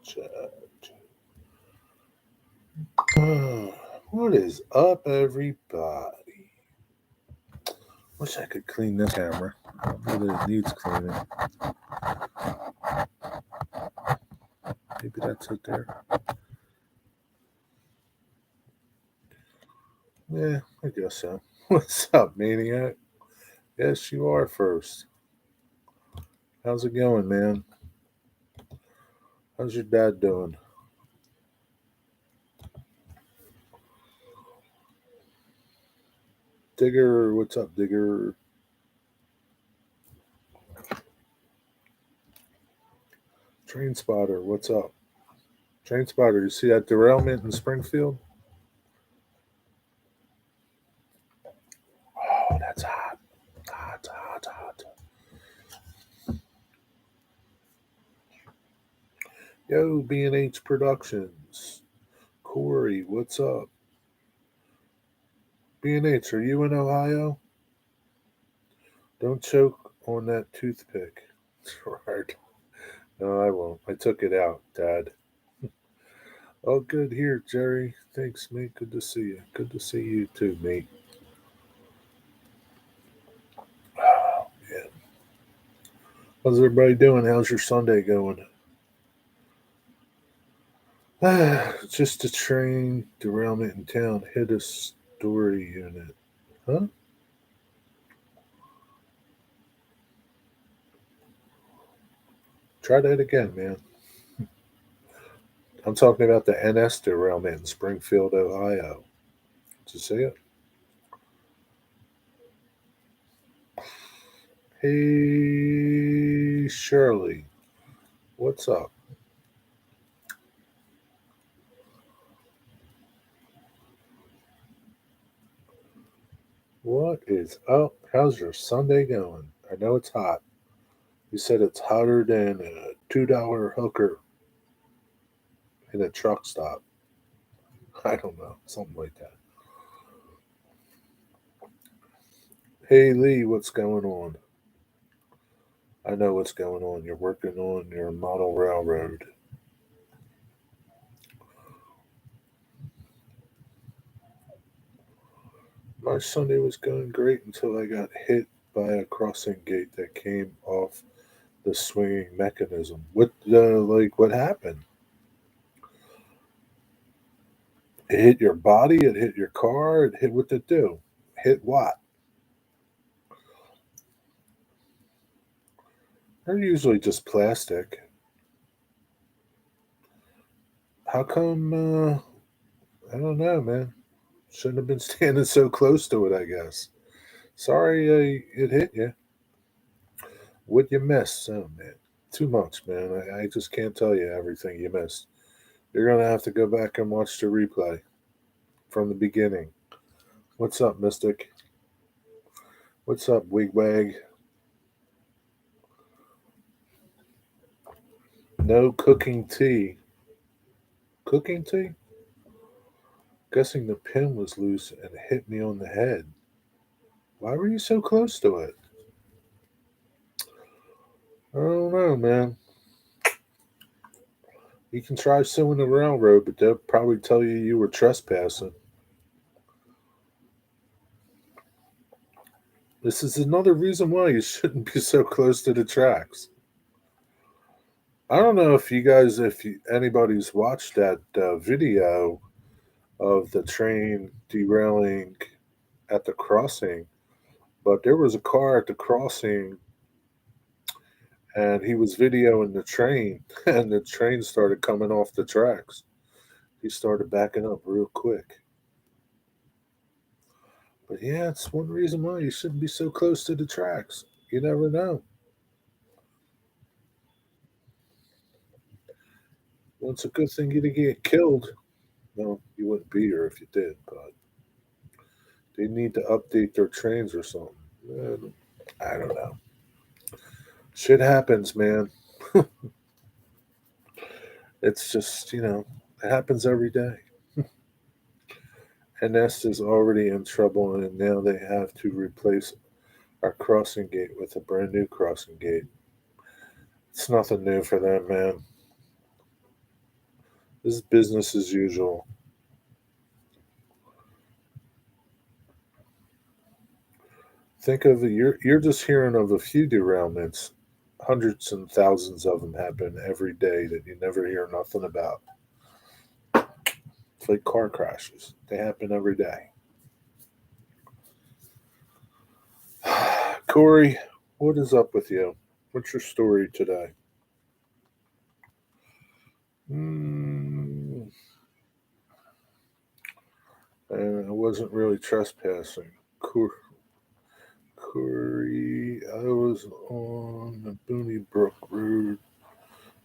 Chat. What is up, everybody? Wish I could clean this camera. I don't know that it needs cleaning. Maybe that's it there. Yeah, I guess so. What's up, Maniac? Yes, you are first. How's it going, man? How's your dad doing? Digger, what's up, Digger? Train Spotter, what's up? Train Spotter, you see that derailment in Springfield? Oh, that's hot. Hot, hot, hot. Yo, B&H Productions. Corey, what's up? B&H, are you in Ohio? Don't choke on that toothpick. Right. No, I won't. I took it out, Dad. Oh, good here, Jerry. Thanks, mate. Good to see you. Good to see you too, mate. Oh, man. How's everybody doing? How's your Sunday going? Just a train derailment in town hit a story unit. Huh? Try that again, man. I'm talking about the NS derailment in Springfield, Ohio. Did you see it? Hey, Shirley. What's up? What is up? How's your Sunday going? I know it's hot. You said it's hotter than a $2 hooker in a truck stop. I don't know. Something like that. Hey, Lee, what's going on? I know what's going on. You're working on your model railroad. My Sunday was going great until I got hit by a crossing gate that came off the swinging mechanism. What happened? It hit your body, it hit your car, it hit what did it do? Hit what? They're usually just plastic. How come, I don't know, man. Shouldn't have been standing so close to it, I guess. Sorry it hit you. What you miss? Oh, man. Too much, man. I just can't tell you everything you missed. You're going to have to go back and watch the replay from the beginning. What's up, Mystic? What's up, Wigwag? No cooking tea. Cooking tea? Guessing the pin was loose and hit me on the head. Why were you so close to it? I don't know, man. You can try suing the railroad, but they'll probably tell you were trespassing. This is another reason why you shouldn't be so close to the tracks. I don't know if anybody's watched that video of the train derailing at the crossing, but there was a car at the crossing and he was videoing the train and the train started coming off the tracks. He started backing up real quick. But yeah, it's one reason why you shouldn't be so close to the tracks. You never know. Well, it's a good thing you didn't get killed. No, you wouldn't be here if you did, but they need to update their trains or something. I don't know. Shit happens, man. It's just, it happens every day. And Nest is already in trouble, and now they have to replace our crossing gate with a brand new crossing gate. It's nothing new for them, man. This is business as usual. Think of you're just hearing of a few derailments. Hundreds and thousands of them happen every day that you never hear nothing about. It's like car crashes. They happen every day. Corey, what is up with you? What's your story today? Mm, and I wasn't really trespassing. Corey, I was on the Booney Brook Road,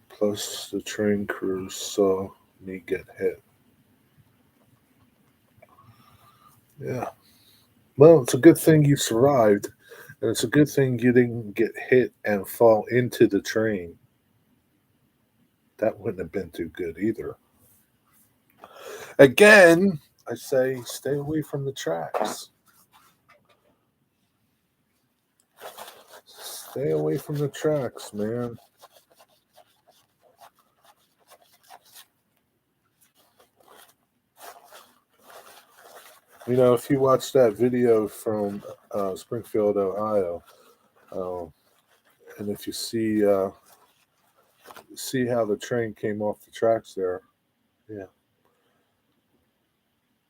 plus the train crew saw me get hit. Yeah. Well, it's a good thing you survived, and it's a good thing you didn't get hit and fall into the train. That wouldn't have been too good either. Again, I say stay away from the tracks. Stay away from the tracks, man. You know, if you watch that video from Springfield, Ohio, um, and if you see how the train came off the tracks there, yeah,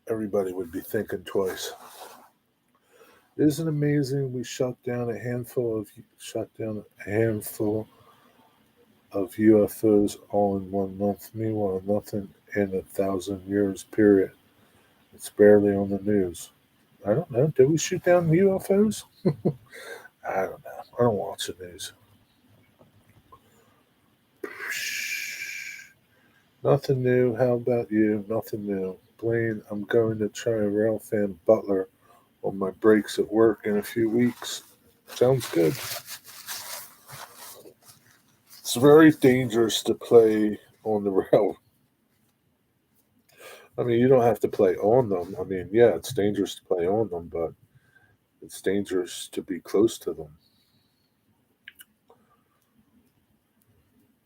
everybody would be thinking twice. Isn't it amazing? We shut down a handful of UFOs all in 1 month. Meanwhile, nothing in 1,000 years. Period. It's barely on the news. I don't know. Did we shoot down UFOs? I don't know. I don't watch the news. Nothing new. How about you? Nothing new. Blaine, I'm going to try Ralph Van Butler on my breaks at work in a few weeks. Sounds good. It's very dangerous to play on the rail. I mean, you don't have to play on them. I mean, yeah, it's dangerous to play on them, but it's dangerous to be close to them.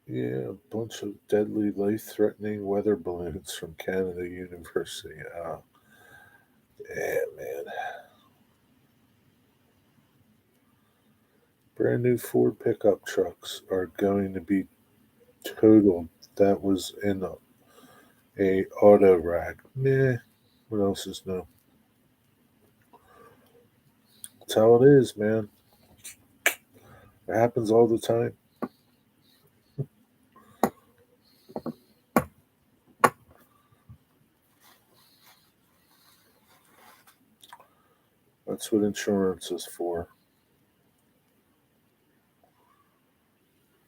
Yeah, a bunch of deadly, life-threatening weather balloons from Canada University. Yeah, man. Brand new Ford pickup trucks are going to be totaled. That was in a auto rack. Meh. What else is new? That's how it is, man. It happens all the time. That's what insurance is for.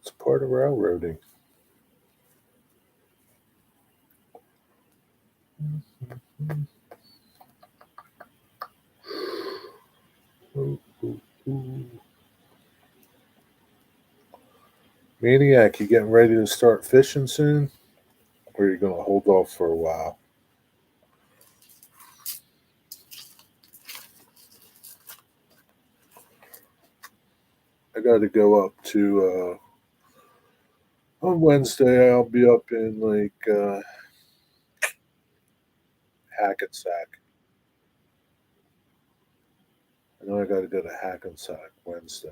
It's part of railroading. Ooh, ooh, ooh. Maniac, you getting ready to start fishing soon? Or are you going to hold off for a while? I got to go up to, on Wednesday, I'll be up in like Hackensack. I know I got to go to Hackensack Wednesday.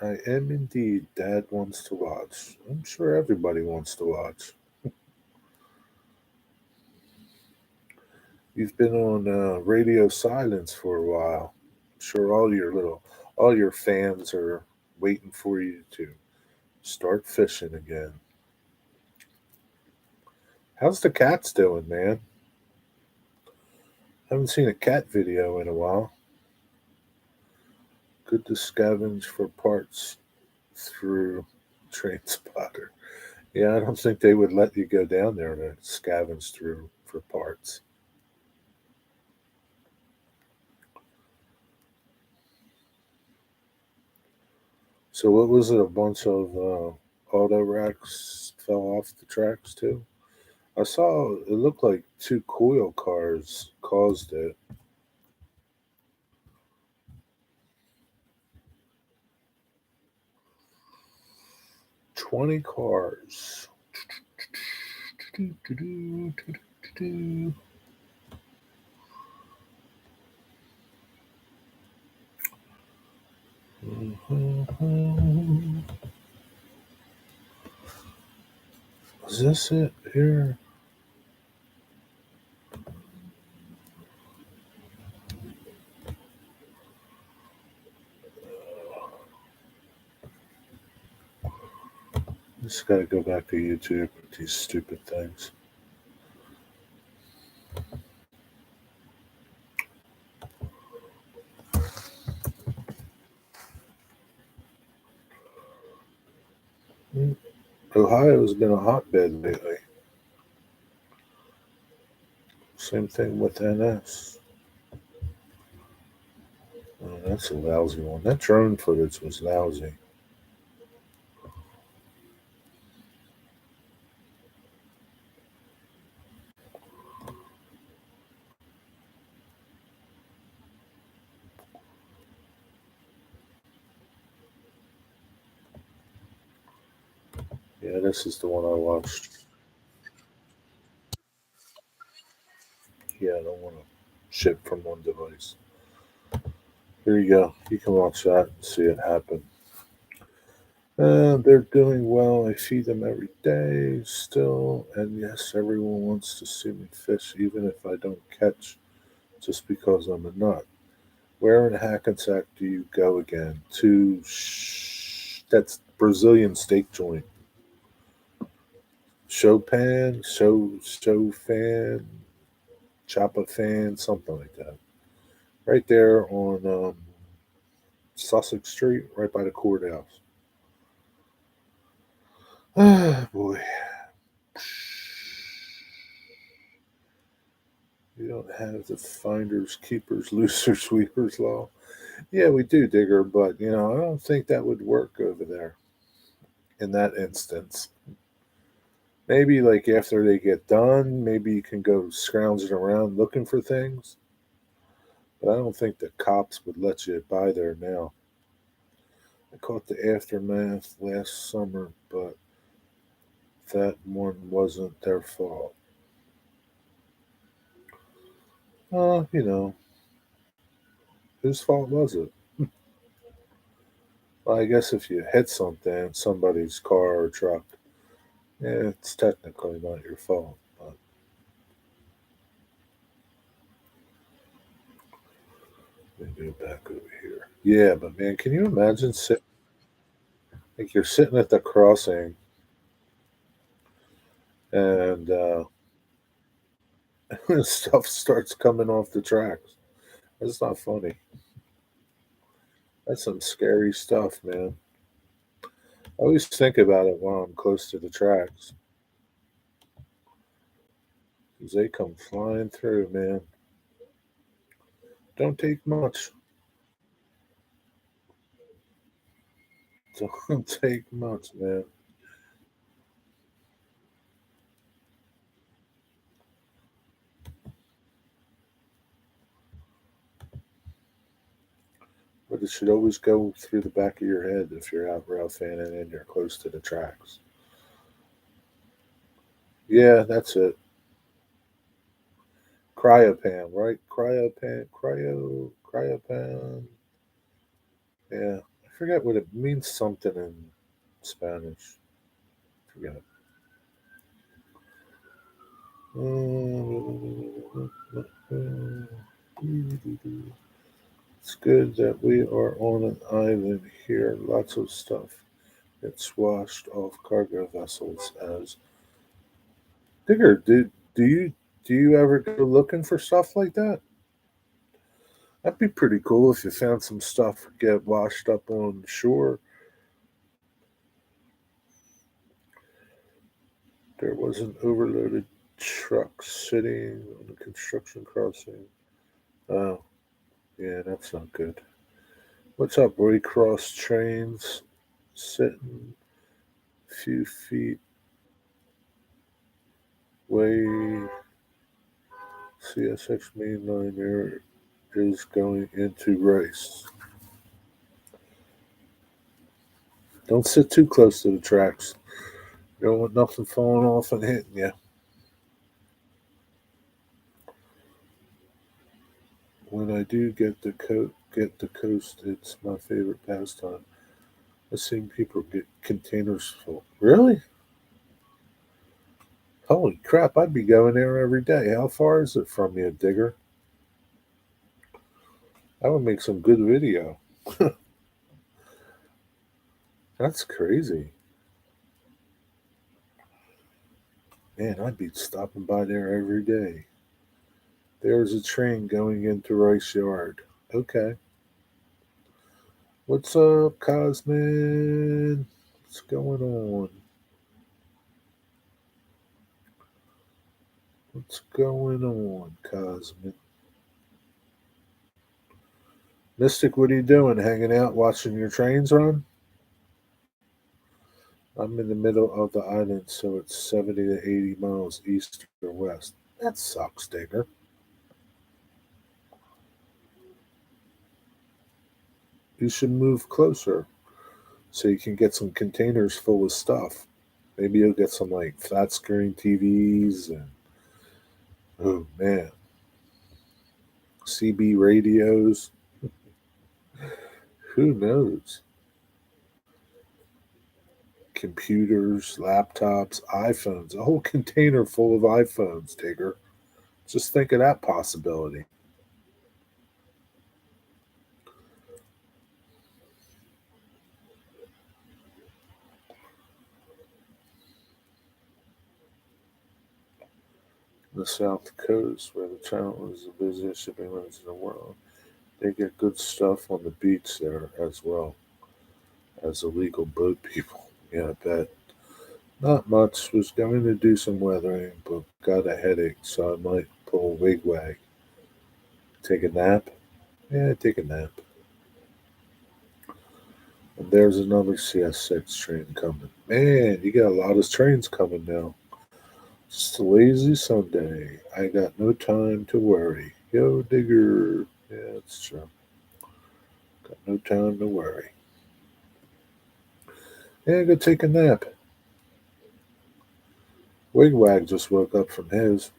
I am indeed. Dad wants to watch. I'm sure everybody wants to watch. You've been on radio silence for a while. I'm sure all your fans are waiting for you to start fishing again. How's the cats doing, man? Haven't seen a cat video in a while. Good to scavenge for parts through Train Spotter. Yeah, I don't think they would let you go down there to scavenge through for parts. So what was it? A bunch of auto racks fell off the tracks too. I saw it looked like two coil cars caused it. 20 cars. Is this it here? Just gotta go back to YouTube with these stupid things. Ohio's been a hotbed lately. Same thing with NS. Oh, that's a lousy one. That drone footage was lousy. Yeah, this is the one I watched. Yeah, I don't want to ship from one device. Here you go. You can watch that and see it happen. They're doing well. I feed them every day still. And yes, everyone wants to see me fish, even if I don't catch, just because I'm a nut. Where in Hackensack do you go again? That's Brazilian steak joint. Chopin, Chopin, Choppa fan, something like that. Right there on Sussex Street, right by the courthouse. Ah, boy. You don't have the finders, keepers, losers, sweepers law. Yeah, we do, Digger, but I don't think that would work over there in that instance. Maybe like after they get done, maybe you can go scrounging around looking for things. But I don't think the cops would let you by there now. I caught the aftermath last summer, but that one wasn't their fault. Uh, whose fault was it? Well, I guess if you hit something, somebody's car or truck, yeah, it's technically not your fault. But let me go back over here. Yeah, but man, can you imagine like you're sitting at the crossing and stuff starts coming off the tracks? That's not funny. That's some scary stuff, man. I always think about it while I'm close to the tracks. 'Cause they come flying through, man. Don't take much. Don't take much, man. But it should always go through the back of your head if you're out rail fanning and you're close to the tracks. Yeah, that's it. Cryopan, right? Cryopan. Yeah, I forget what it means. Something in Spanish. Forget it. It's good that we are on an island here. Lots of stuff gets washed off cargo vessels as Digger. Do you ever go looking for stuff like that? That'd be pretty cool if you found some stuff get washed up on shore. There was an overloaded truck sitting on the construction crossing. Oh, yeah, that's not good. What's up, Cross trains sitting a few feet away. CSX mainliner is going into race. Don't sit too close to the tracks. You don't want nothing falling off and hitting you. When I do get the coast, it's my favorite pastime. I've seen people get containers full. Really? Holy crap! I'd be going there every day. How far is it from you, Digger? That would make some good video. That's crazy. Man, I'd be stopping by there every day. There's a train going into Rice Yard. Okay. What's up, Cosman? What's going on? What's going on, Cosman? Mystic, what are you doing? Hanging out, watching your trains run? I'm in the middle of the island, so it's 70 to 80 miles east or west. That sucks, Digger. You should move closer so you can get some containers full of stuff. Maybe you'll get some like flat screen TVs and oh man, CB radios. Who knows? Computers, laptops, iPhones, a whole container full of iPhones, Digger. Just think of that possibility. The South Coast, where the channel is the busiest shipping lanes in the world, they get good stuff on the beach there as well as illegal boat people. Yeah, I bet. Not much. Was going to do some weathering, but got a headache, so I might pull a wigwag. Take a nap? Yeah, take a nap. And there's another CS6 train coming. Man, you got a lot of trains coming now. Just a lazy Sunday. I got no time to worry. Yo, Digger. Yeah, that's true. Got no time to worry. Yeah, go take a nap. Wigwag just woke up from his.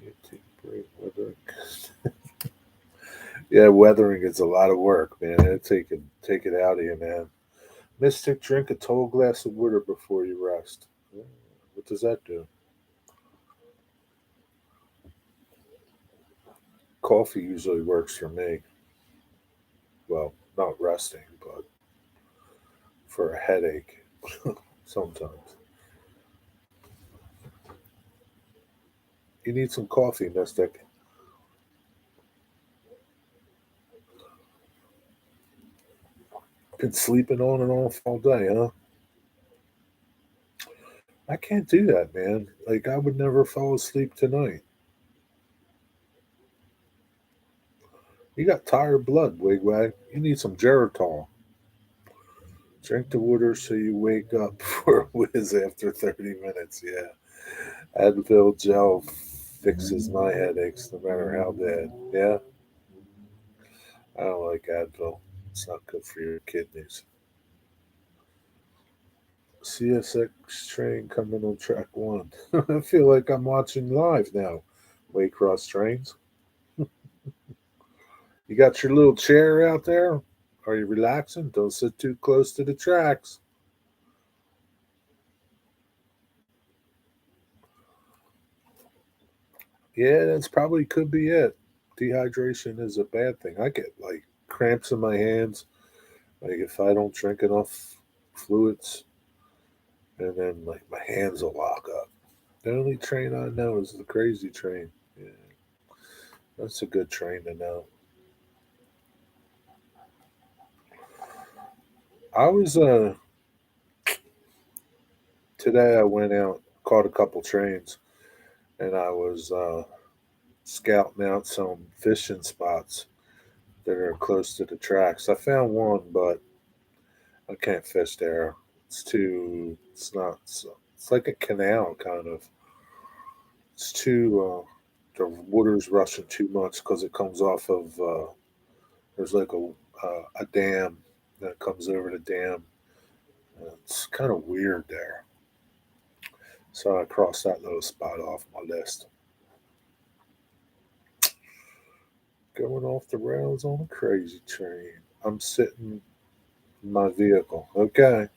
You take a break, weathering. Yeah, weathering is a lot of work, man. Take it out of you, man. Mystic, drink a tall glass of water before you rest. Yeah, what does that do? Coffee usually works for me. Well, not resting, but for a headache sometimes. You need some coffee, Mystic. Been sleeping on and off all day, huh? I can't do that, man. Like I would never fall asleep tonight. You got tired blood, Wigwag. You need some Geritol. Drink the water so you wake up for a whiz after 30 minutes. Yeah. Advil gel fixes my headaches no matter how bad. Yeah. I don't like Advil. It's not good for your kidneys. CSX train coming on track one. I feel like I'm watching live now. Waycross trains. You got your little chair out there? Are you relaxing? Don't sit too close to the tracks. Yeah, that's probably could be it. Dehydration is a bad thing. I get like cramps in my hands, like if I don't drink enough fluids, and then like my hands will lock up. The only train I know is the crazy train. Yeah, that's a good train to know. I was today I went out, caught a couple trains, and I was scouting out some fishing spots that are close to the tracks. I found one, but I can't fish there. It's too. It's not. It's like a canal kind of. It's too. The water's rushing too much because it comes off of there's like a dam that comes over the dam. It's kind of weird there, so I crossed that little spot off my list. Going off the rails on a crazy train. I'm sitting in my vehicle. Okay.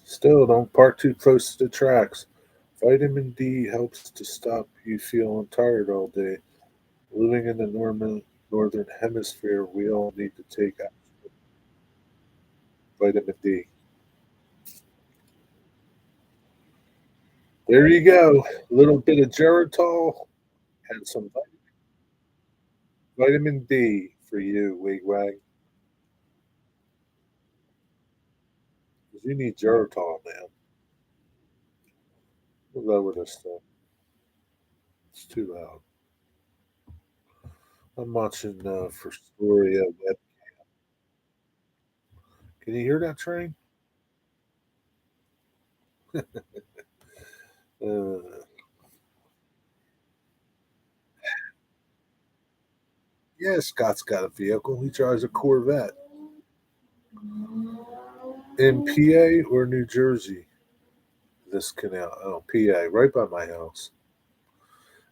Still, don't park too close to the tracks. Vitamin D helps to stop you feeling tired all day. Living in the northern hemisphere, we all need to take vitamin D. There you go. A little bit of Geritol and some vitamin D for you, Wigwag. 'Cause you need Geritol, man. Lower this stuff. It's too loud. I'm watching for Story web. Can you hear that train? Uh, yeah, Scott's got a vehicle. He drives a Corvette. In PA or New Jersey, this canal. Oh, PA, right by my house.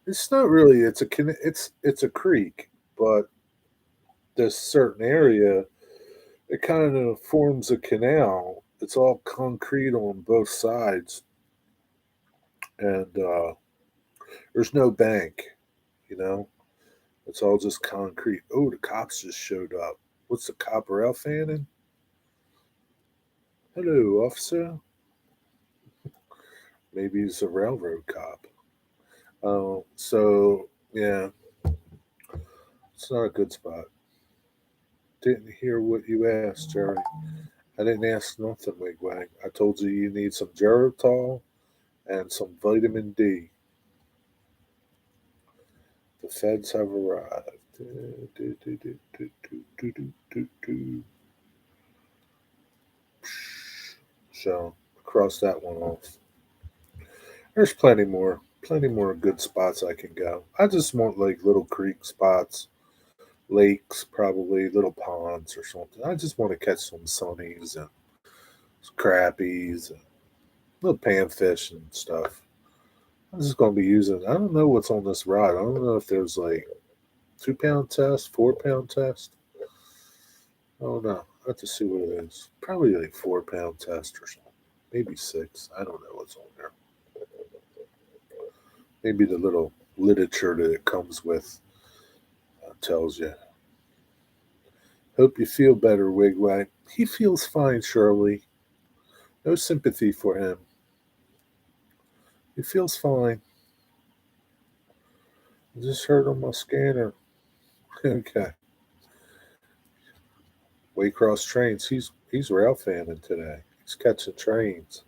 It's not really. It's a creek, but this certain area it kind of forms a canal. It's all concrete on both sides, and there's no bank. You know, it's all just concrete. Oh, the cops just showed up. What's the cop Ralph Fannin? Hello, officer. Maybe he's a railroad cop. So yeah, it's not a good spot. Didn't hear what you asked, Jerry. I didn't ask nothing, Wigwag. I told you you need some Geritol and some vitamin D. The feds have arrived. So cross that one off. There's plenty more good spots I can go. I just want like little creek spots, lakes, probably little ponds or something. I just want to catch some sunnies and crappies and little panfish and stuff. I'm just gonna be using. I don't know what's on this rod. I don't know if there's like 2 pound test, 4 pound test. I don't know. I have to see what it is. Probably like 4 pound test or something. Maybe six. I don't know what's on there. Maybe the little literature that it comes with tells you. Hope you feel better, Wigwag. He feels fine, Shirley. No sympathy for him. He feels fine. I just heard on my scanner. Okay. Waycross trains. He's rail fanning today. He's catching trains.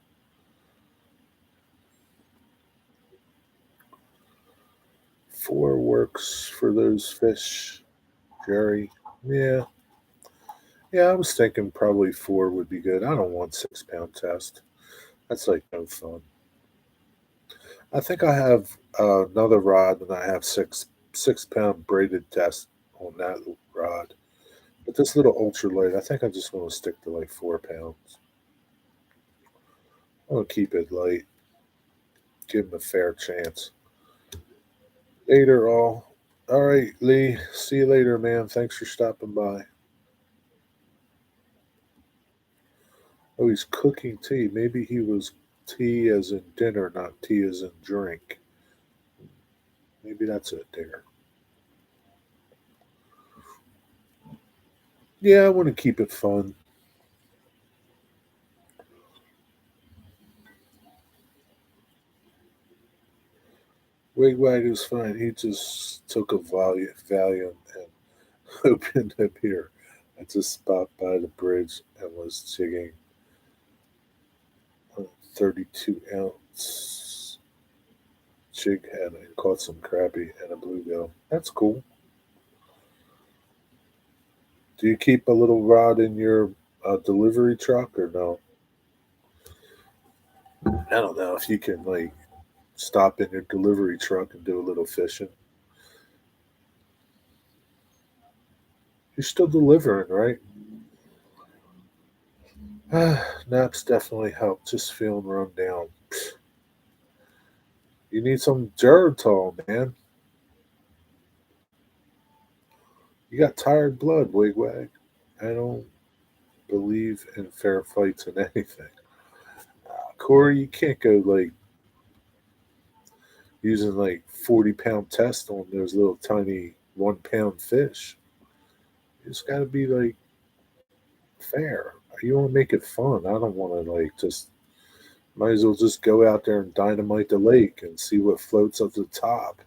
4 works for those fish, Jerry. Yeah. Yeah, I was thinking probably 4 would be good. I don't want 6 pound test. That's like no fun. I think I have another rod and I have 6 pound braided test on that rod. But this little ultralight, I think I just want to stick to like 4 pounds. I want to keep it light, give him a fair chance. Later, all. All right, Lee. See you later, man. Thanks for stopping by. Oh, he's cooking tea. Maybe he was tea as in dinner, not tea as in drink. Maybe that's it there. Yeah, I want to keep it fun. Wigwag is fine. He just took a Valium and opened a beer. I just stopped by the bridge and was jigging a 32-ounce jig head and caught some crappie and a bluegill. That's cool. Do you keep a little rod in your delivery truck or no? I don't know if you can like stop in your delivery truck and do a little fishing. You're still delivering, right? Naps definitely help. Just feeling run down. You need some Geritol, man. You got tired blood, Wigwag. I don't believe in fair fights in anything. Corey, you can't go like using like 40-pound test on those little tiny 1 pound fish. You just got to be like fair. You want to make it fun. I don't want to like just. Might as well just go out there and dynamite the lake and see what floats up the top.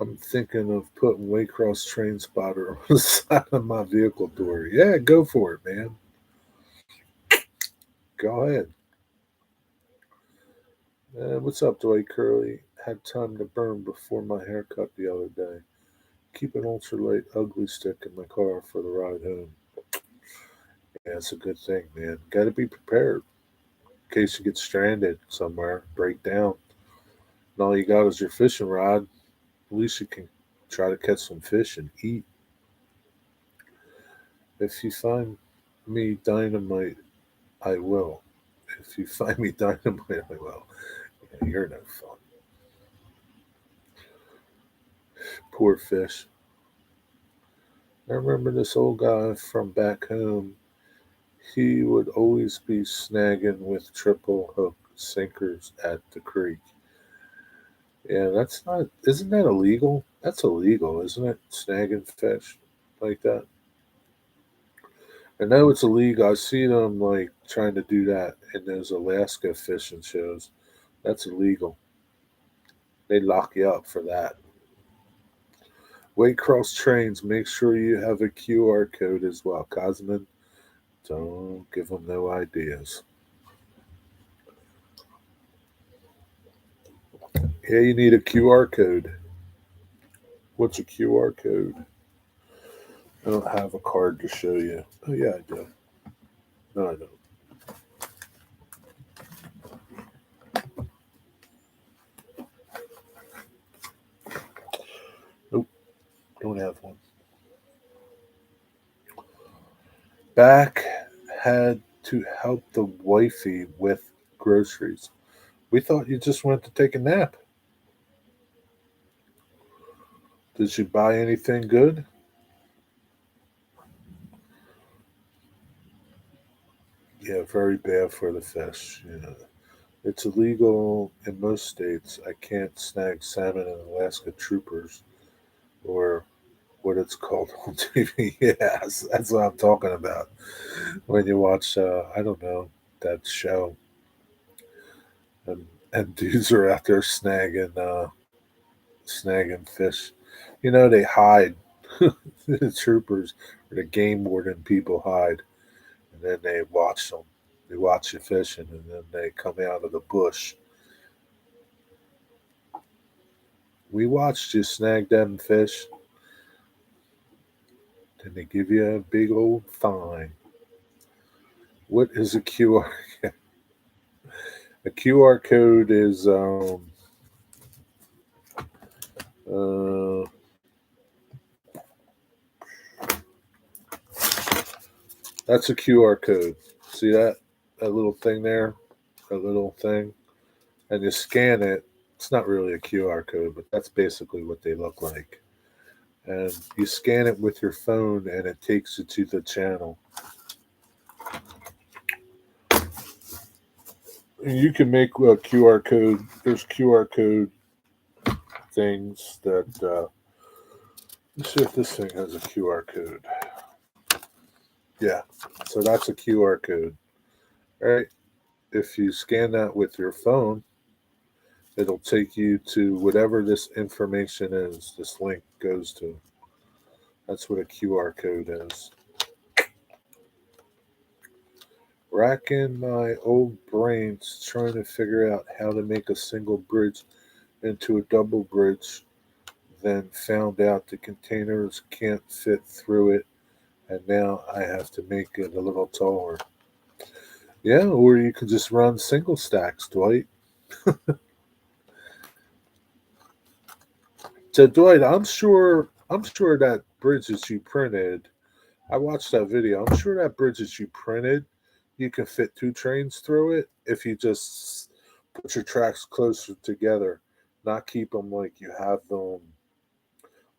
I'm thinking of putting Waycross Train Spotter on the side of my vehicle door. Yeah, go for it, man. Go ahead. What's up, Dwight Curly? Had time to burn before my haircut the other day. Keep an ultralight ugly stick in my car for the ride home. Yeah, it's a good thing, man. Got to be prepared in case you get stranded somewhere, break down. And all you got is your fishing rod. At least you can try to catch some fish and eat. If you find me dynamite, I will. If you find me dynamite, I will. Yeah, you're no fun. Poor fish. I remember this old guy from back home. He would always be snagging with triple hook sinkers at the creek. Yeah, that's not. Isn't that illegal? That's illegal, isn't it? Snagging fish like that. I know it's illegal. I see them like trying to do that in those Alaska fishing shows. That's illegal. They lock you up for that. Waycross trains. Make sure you have a QR code as well. Cosman, don't give them no ideas. Yeah, you need a QR code. What's a QR code? I don't have a card to show you. Oh yeah, I do. No, I don't. Nope, don't have one. Back had to help the wifey with groceries. We thought you just went to take a nap. Did you buy anything good? Yeah, very bad for the fish. Yeah. It's illegal in most states. I can't snag salmon in Alaska Troopers or what it's called on TV. Yes, that's what I'm talking about. When you watch, I don't know, that show, and dudes are out there snagging fish. You know, they hide. The troopers or the game warden people hide, and then they watch them. They watch you fishing, and then they come out of the bush. We watched you snag them fish, then they give you a big old fine. What is a QR? A QR code is uh, that's a QR code. See that little thing there, that little thing, and you scan it. It's not really a QR code, but that's basically what they look like. And you scan it with your phone, and it takes you to the channel. And you can make a QR code. There's QR code things that. Let's see if this thing has a QR code. Yeah, so that's a QR code. All right. If you scan that with your phone, it'll take you to whatever this information is. This link goes to. That's what a QR code is. Racking my old brains trying to figure out how to make a single bridge into a double bridge, then found out the containers can't fit through it, and now I have to make it a little taller. Yeah, or you could just run single stacks, Dwight. So Dwight, I'm sure that bridge that you printed, I watched that video. I'm sure that bridge that you printed, you can fit two trains through it if you just put your tracks closer together, not keep them like you have them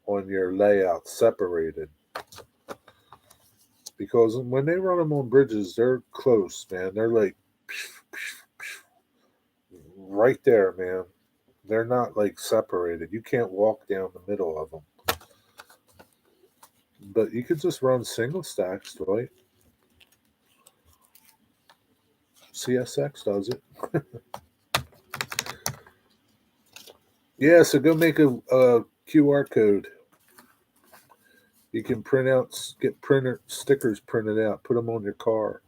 on your layout separated. Because when they run them on bridges, they're close, man. They're like right there, man. They're not like separated. You can't walk down the middle of them. But you could just run single stacks, Dwight. CSX does it. Yeah, so go make a QR code. You can print out, get printer stickers printed out, put them on your car.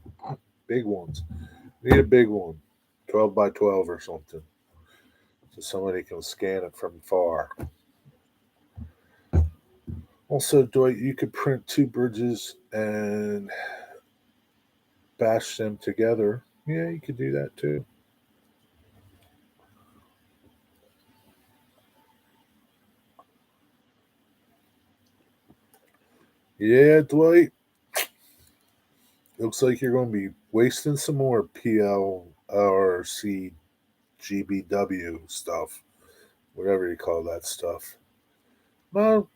Big ones. You need a big one, 12 by 12 or something, so somebody can scan it from far. Also, Dwight, you could print two bridges and bash them together. Yeah, you could do that too. Yeah, Dwight, looks like you're going to be wasting some more PLRC GBW stuff, whatever you call that stuff. Well,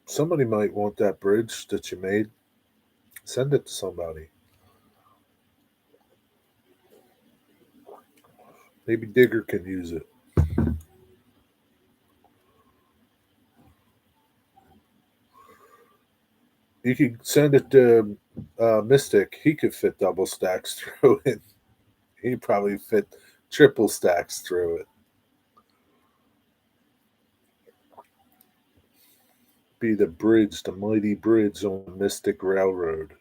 somebody might want that bridge that you made. Send it to somebody. Maybe Digger can use it. You could send it to Mystic. He could fit double stacks through it. He'd probably fit triple stacks through it. Be the bridge, the mighty bridge on the Mystic Railroad.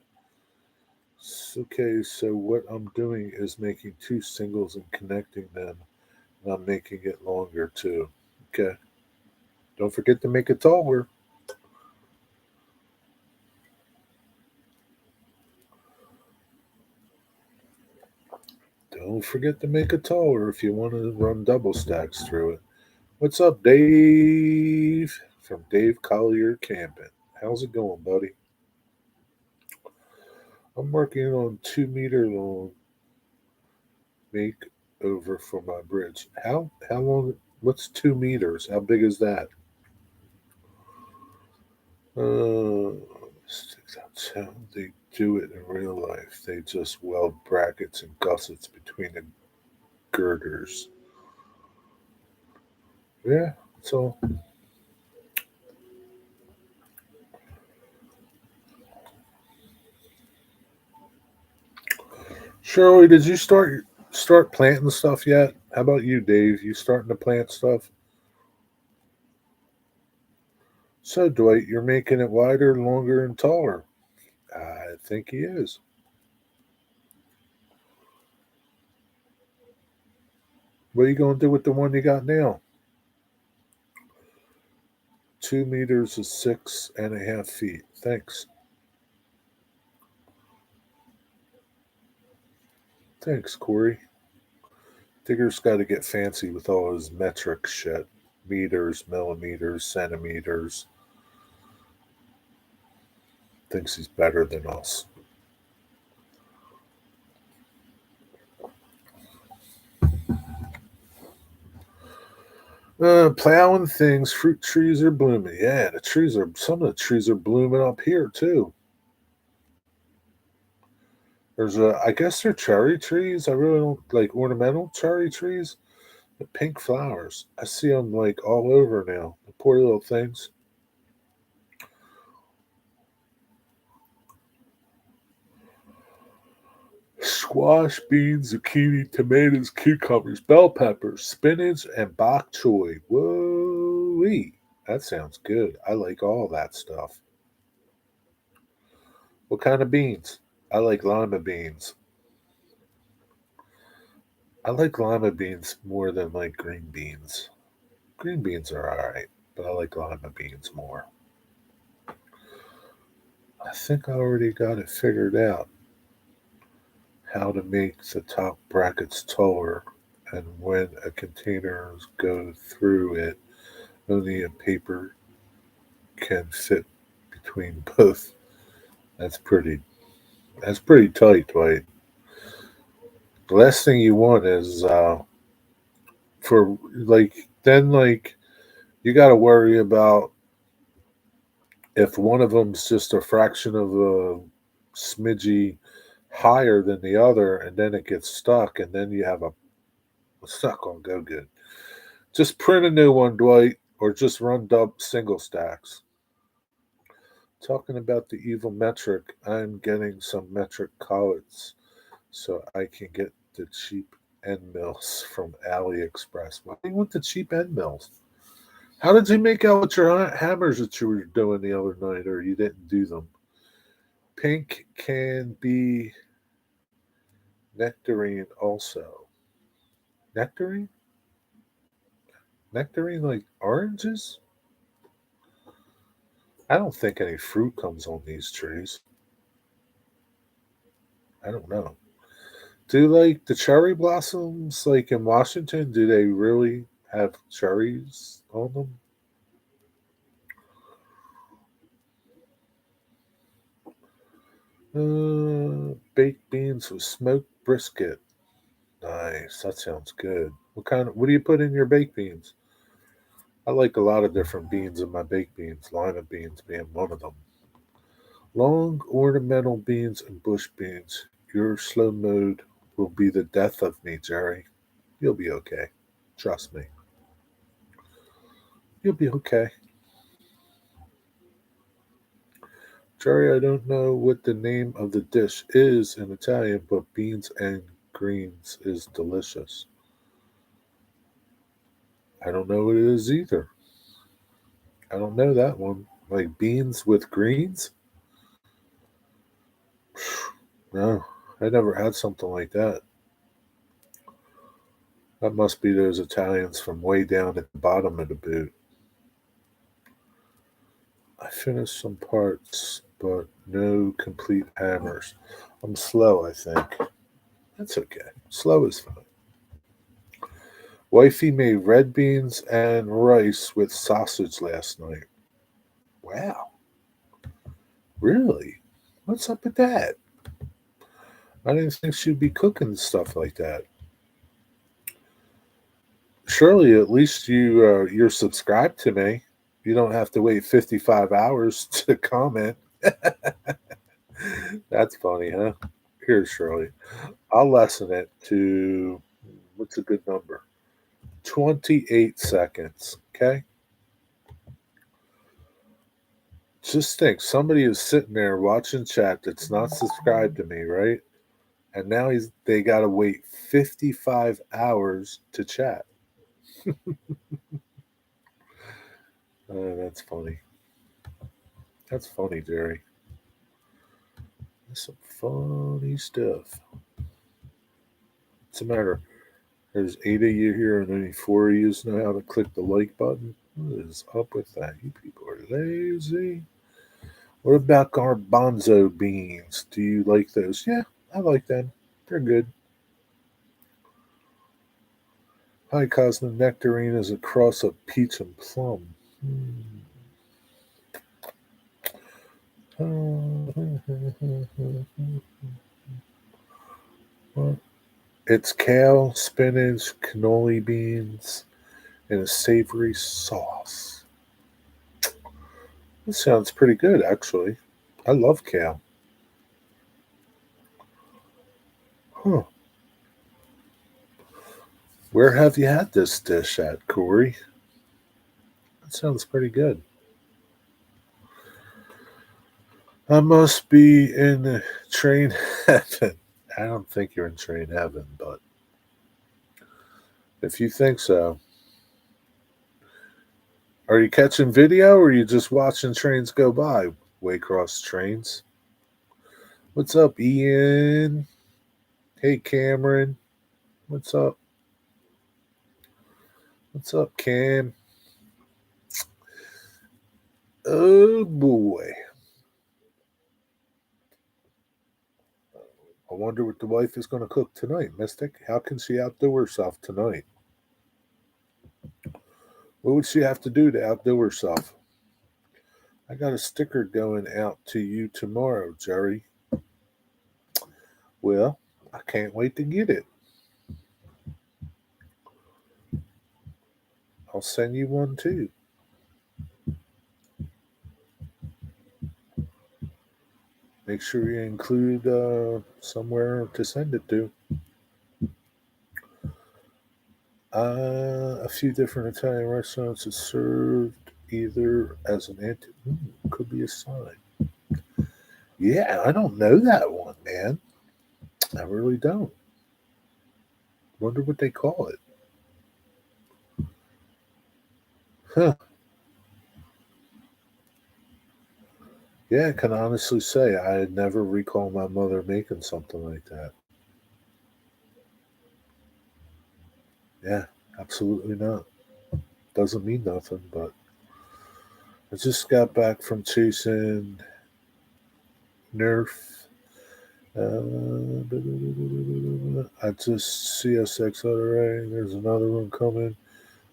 Okay, so what I'm doing is making two singles and connecting them, and I'm making it longer too. Okay, don't forget to make it taller. Don't forget to make it taller if you want to run double stacks through it. What's up, Dave? From Dave Collier Camping. How's it going, buddy? I'm working on 2 meter long make over for my bridge. How long? What's 2 meters? How big is that? Uh, that's how they do it in real life. They just weld brackets and gussets between the girders. Yeah, so Shirley, did you start planting stuff yet? How about you, Dave? You starting to plant stuff? So, Dwight, you're making it wider, longer, and taller. I think he is. What are you going to do with the one you got now? 2 meters is 6.5 feet. Thanks. Thanks, Corey. Digger's got to get fancy with all his metric shit. Meters, millimeters, centimeters. Thinks he's better than us. Plowing things. Fruit trees are blooming. Yeah, some of the trees are blooming up here too. I guess they're cherry trees. I really don't like ornamental cherry trees. The pink flowers. I see them like all over now. The poor little things. Squash, beans, zucchini, tomatoes, cucumbers, bell peppers, spinach, and bok choy. Whoa, that sounds good. I like all that stuff. What kind of beans? I like lima beans. I like lima beans more than like green beans. Green beans are alright, but I like lima beans more. I think I already got it figured out. how to make the top brackets taller, and when a container go through it, only a paper can fit between both. That's pretty. That's pretty tight, Dwight. The last thing you want is for like you got to worry about if one of them's just a fraction of a smidgy higher than the other, and then it gets stuck, and then you have a it's not going to go good. Just print a new one, Dwight, or just run dub single stacks. Talking about the evil metric, I'm getting some metric collets so I can get the cheap end mills from AliExpress. Why do you want the cheap end mills? How did you make out with your hammers that you were doing the other night, or you didn't do them? Pink can be nectarine also. Nectarine? Nectarine like oranges? I don't think any fruit comes on these trees. I don't know. Do like the cherry blossoms like in Washington, do they really have cherries on them? Baked beans with smoked brisket. Nice. That sounds good. What do you put in your baked beans? I like a lot of different beans in my baked beans, lima beans being one of them. Long ornamental beans and bush beans. Your slow mode will be the death of me, Jerry. You'll be okay. Trust me. You'll be okay. Jerry, I don't know what the name of the dish is in Italian, but beans and greens is delicious. I don't know what it is either. I don't know that one. Like beans with greens? No, I never had something like that. That must be those Italians from way down at the bottom of the boot. I finished some parts, but no complete hammers. I'm slow, I think. That's okay. Slow is fine. Wifey made red beans and rice with sausage last night. Wow. Really? What's up with that? I didn't think she'd be cooking stuff like that. Surely, at least you're subscribed to me. You don't have to wait 55 hours to comment. That's funny, huh? Here, Shirley. I'll lessen it to what's a good number? 28 seconds. Okay? Just think somebody is sitting there watching chat that's not subscribed to me, right? And now they got to wait 55 hours to chat. That's funny. That's funny, Jerry. That's some funny stuff. What's the matter? There's 8 of you here, and only 4 of you know how to click the like button. What is up with that? You people are lazy. What about garbanzo beans? Do you like those? Yeah, I like them. They're good. High Cosmic Nectarine is a cross of peach and plum. It's kale, spinach, cannoli beans, and a savory sauce. This sounds pretty good, actually. I love kale. Huh. Where have you had this dish at, Corey? That sounds pretty good. I must be in train heaven. I don't think you're in train heaven, but if you think so, are you catching video or are you just watching trains go by? Waycross trains. What's up, Ian? Hey, Cameron. What's up? What's up, Cam? Oh boy. I wonder what the wife is going to cook tonight, Mystic. How can she outdo herself tonight? What would she have to do to outdo herself? I got a sticker going out to you tomorrow, Jerry. Well, I can't wait to get it. I'll send you one too. Make sure you include somewhere to send it to. A few different Italian restaurants have served either as an could be a sign. Yeah, I don't know that one, man. I really don't. Wonder what they call it. Huh. Yeah, I can honestly say I never recall my mother making something like that. Yeah, absolutely not. Doesn't mean nothing, but I just got back from chasing Nerf. I just CSX array. There's another one coming.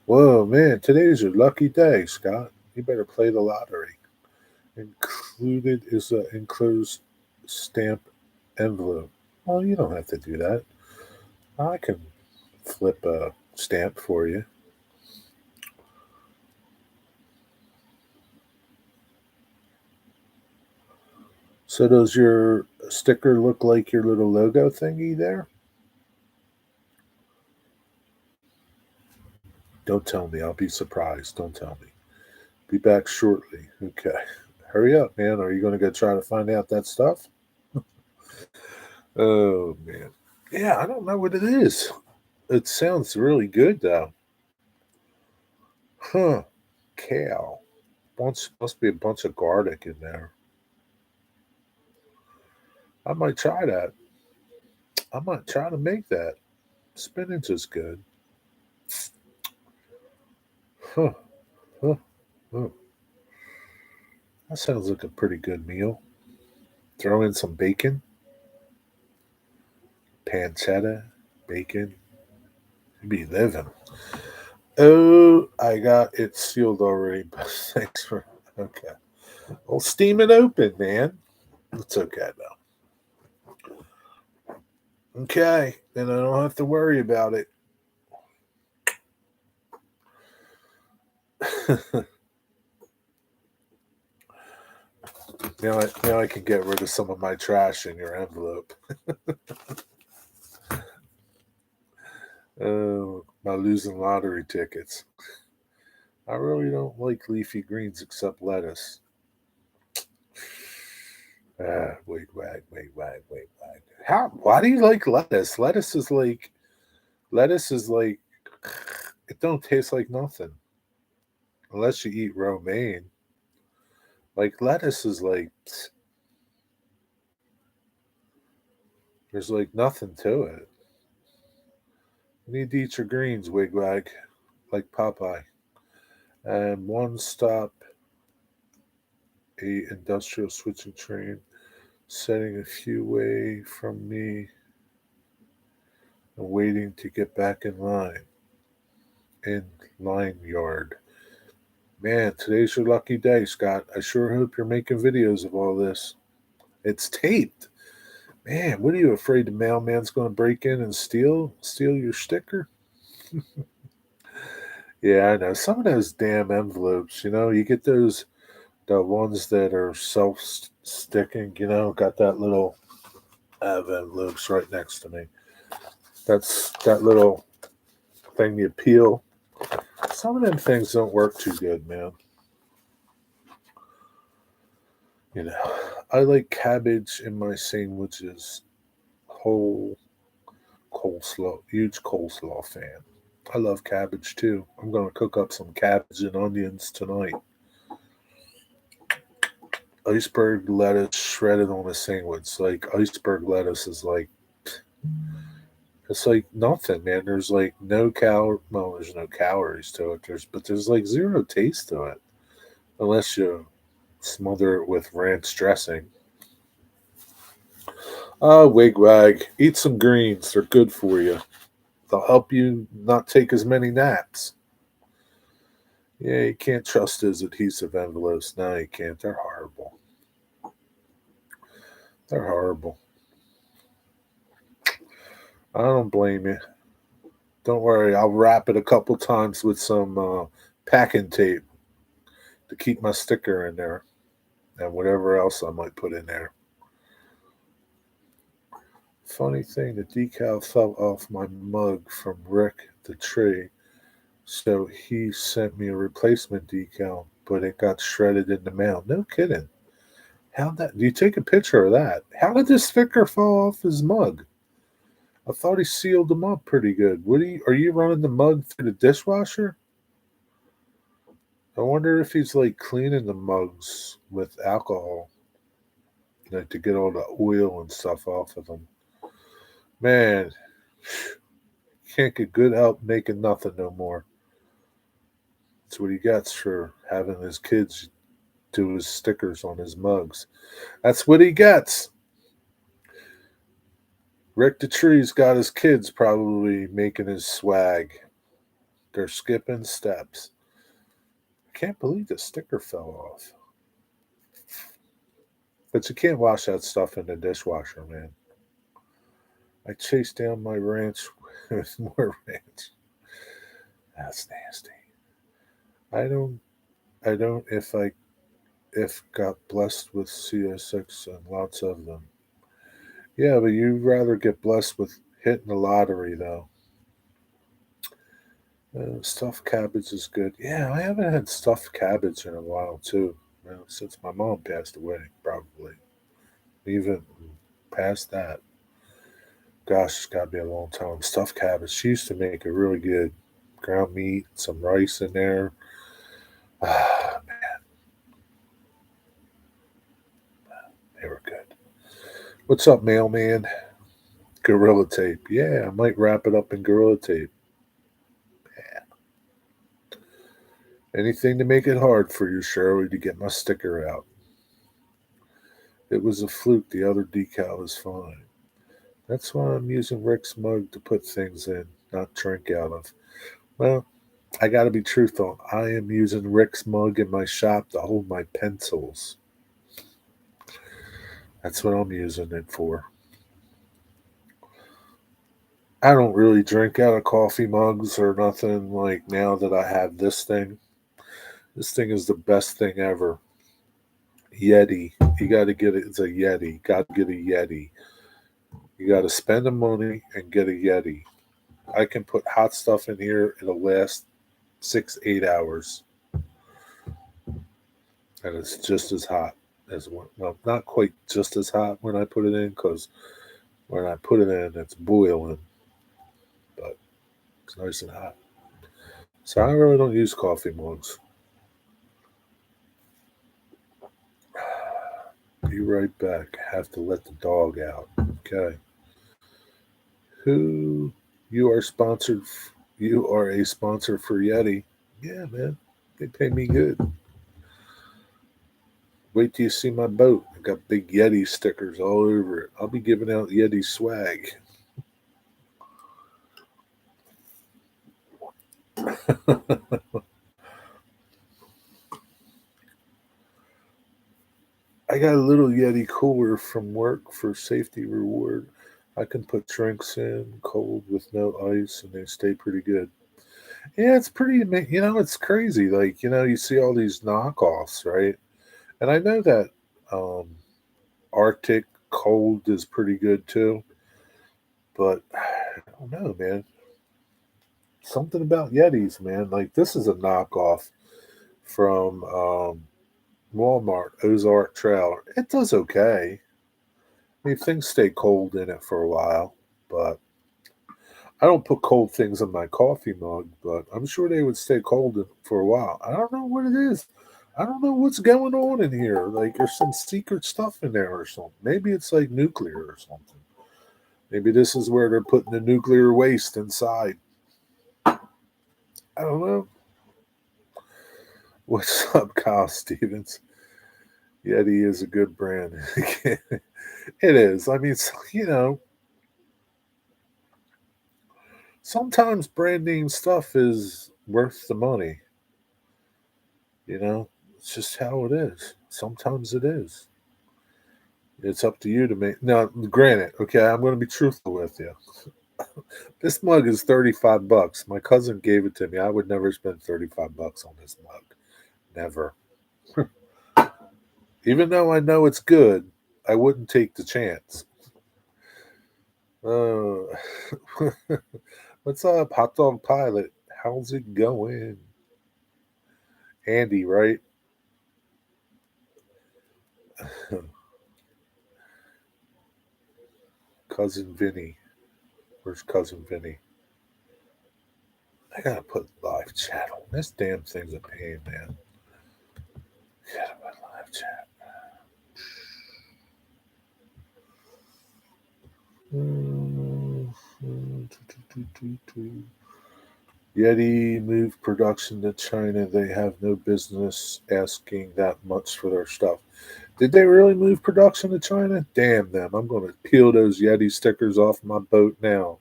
Whoa, man! Today's your lucky day, Scott. You better play the lottery. Included is an enclosed stamp envelope. Well, you don't have to do that. I can flip a stamp for you. So does your sticker look like your little logo thingy there? Don't tell me. I'll be surprised. Don't tell me. Be back shortly. Okay. Hurry up, man. Are you going to go try to find out that stuff? Oh, man. Yeah, I don't know what it is. It sounds really good, though. Huh. Kale. Must be a bunch of garlic in there. I might try that. I might try to make that. Spinach is good. Huh. Huh. Huh. That sounds like a pretty good meal. Throw in some bacon, pancetta, bacon. You be living. Oh, I got it sealed already. But thanks for okay. Well, steam it open, man. It's okay though. Okay, then I don't have to worry about it. Now I can get rid of some of my trash in your envelope. Oh, my losing lottery tickets. I really don't like leafy greens except lettuce. Wait, wag, wait, wag, wait, wag. How? Why do you like lettuce? Lettuce is like it don't taste like nothing unless you eat romaine. Like lettuce is like there's like nothing to it. You need to eat your greens, wigwag, like Popeye. And one stop a industrial switching train, setting a few away from me and waiting to get back in line. In line yard. Man, today's your lucky day, Scott. I sure hope you're making videos of all this. It's taped. Man, what are you afraid the mailman's going to break in and steal your sticker? Yeah, I know. Some of those damn envelopes, you get the ones that are self-sticking, got that little I have envelopes right next to me. That's that little thing you peel. Some of them things don't work too good, man. I like cabbage in my sandwiches. Whole coleslaw, huge coleslaw fan. I love cabbage too. I'm going to cook up some cabbage and onions tonight. Iceberg lettuce shredded on a sandwich. Like iceberg lettuce is like it's like nothing, man. There's like well, there's no calories to it. There's like zero taste to it. Unless you smother it with ranch dressing. Wigwag. Eat some greens. They're good for you. They'll help you not take as many naps. Yeah, you can't trust those adhesive envelopes. No, you can't. They're horrible. They're horrible. I don't blame you. Don't worry. I'll wrap it a couple times with some packing tape to keep my sticker in there and whatever else I might put in there. Funny thing, the decal fell off my mug from Rick the tree, so he sent me a replacement decal, but it got shredded in the mail. No kidding. How that? Do you take a picture of that? How did this sticker fall off his mug? I thought he sealed them up pretty good. Are you running the mug through the dishwasher? I wonder if he's like cleaning the mugs with alcohol, like to get all the oil and stuff off of them. Man, can't get good help making nothing no more. That's what he gets for having his kids do his stickers on his mugs. That's what he gets. Rick the Tree's got his kids probably making his swag. They're skipping steps. I can't believe the sticker fell off. But you can't wash that stuff in the dishwasher, man. I chased down my ranch with more ranch. That's nasty. I don't if got blessed with CS6 and lots of them. Yeah, but you'd rather get blessed with hitting the lottery though. Stuffed cabbage is good. Yeah, I haven't had stuffed cabbage in a while too. Since my mom passed away, probably. Even past that. Gosh, it's got to be a long time. Stuffed cabbage. She used to make it really good. Ground meat, some rice in there. Ah, they were good. What's up, mailman? Gorilla tape. Yeah, I might wrap it up in gorilla tape. Anything to make it hard for you, Shirley, to get my sticker out. It was a fluke. The other decal is fine. That's why I'm using Rick's mug to put things in, not drink out of. Well, I got to be truthful. I am using Rick's mug in my shop to hold my pencils. That's what I'm using it for. I don't really drink out of coffee mugs or nothing like now that I have this thing. This thing is the best thing ever. Yeti. You got to get it. It's a Yeti. Got to get a Yeti. You got to spend the money and get a Yeti. I can put hot stuff in here. It'll last 6, 8 hours. And it's just as hot as one. Well, not quite just as hot when I put it in because when I put it in, it's boiling. But it's nice and hot. So I really don't use coffee mugs. Be right back. Have to let the dog out. Okay. Who you are sponsored? You are a sponsor for Yeti. Yeah, man. They pay me good. Wait till you see my boat. I got big Yeti stickers all over it. I'll be giving out Yeti swag. I got a little Yeti cooler from work for safety reward. I can put drinks in cold with no ice and they stay pretty good. Yeah, it's pretty, it's crazy. Like, you see all these knockoffs, right? And I know that um, Arctic cold is pretty good too, but I don't know, man. Something about Yetis, man. Like, this is a knockoff from Walmart, Ozark Trail. It does okay. I mean, things stay cold in it for a while, but I don't put cold things in my coffee mug, but I'm sure they would stay cold for a while. I don't know what it is. I don't know what's going on in here. Like, there's some secret stuff in there or something. Maybe it's like nuclear or something. Maybe this is where they're putting the nuclear waste inside. I don't know. What's up, Kyle Stevens? Yeti is a good brand. It is. I mean, sometimes brand name stuff is worth the money. You know, it's just how it is. Sometimes it is. It's up to you to make. Now, granted, okay, I'm going to be truthful with you. This mug is $35. My cousin gave it to me. I would never spend $35 on this mug. Never. Even though I know it's good, I wouldn't take the chance. Uh, what's up, Hot Dog Pilot? How's it going? Andy, right? Cousin Vinny. Where's Cousin Vinny? I gotta put live chat on. This damn thing's a pain, man. Gotta put live chat. Yeti moved production to China. They have no business asking that much for their stuff. Did they really move production to China? Damn them. I'm going to peel those Yeti stickers off my boat now.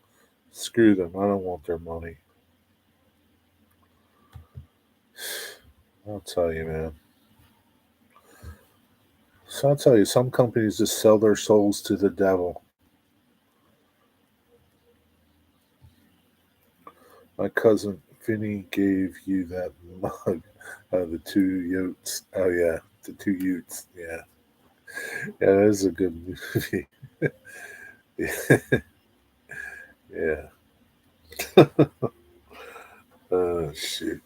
Screw them. I don't want their money. I'll tell you, man. So I'll tell you, some companies just sell their souls to the devil. My cousin Vinny gave you that mug. The two Yotes. Oh, yeah. The two Utes. Yeah. Yeah, that is a good movie. Yeah. Oh, shit.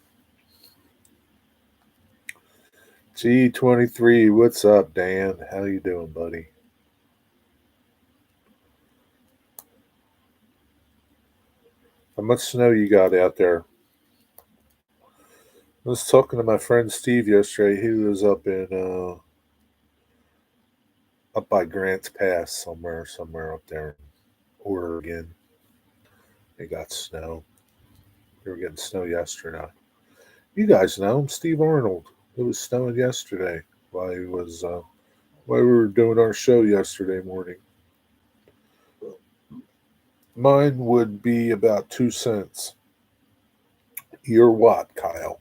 G23, what's up, Dan? How you doing, buddy? How much snow you got out there? I was talking to my friend Steve yesterday. He was up by Grants Pass somewhere up there in Oregon. They got snow. They were getting snow yesterday. You guys know him, Steve Arnold. It was snowing yesterday while he was while we were doing our show yesterday morning. Mine would be about 2 cents. Your what, Kyle?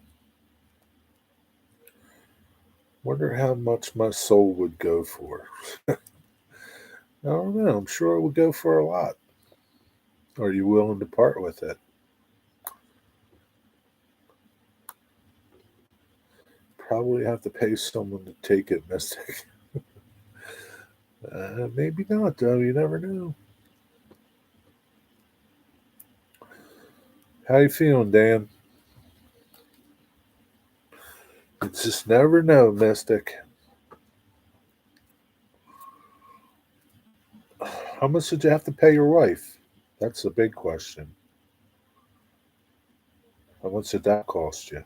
Wonder how much my soul would go for. I don't know. I'm sure it would go for a lot. Are you willing to part with it? Probably have to pay someone to take it, Mystic. Maybe not, though. You never know. How you feeling, Dan? You just never know, Mystic. How much did you have to pay your wife? That's a big question. How much did that cost you?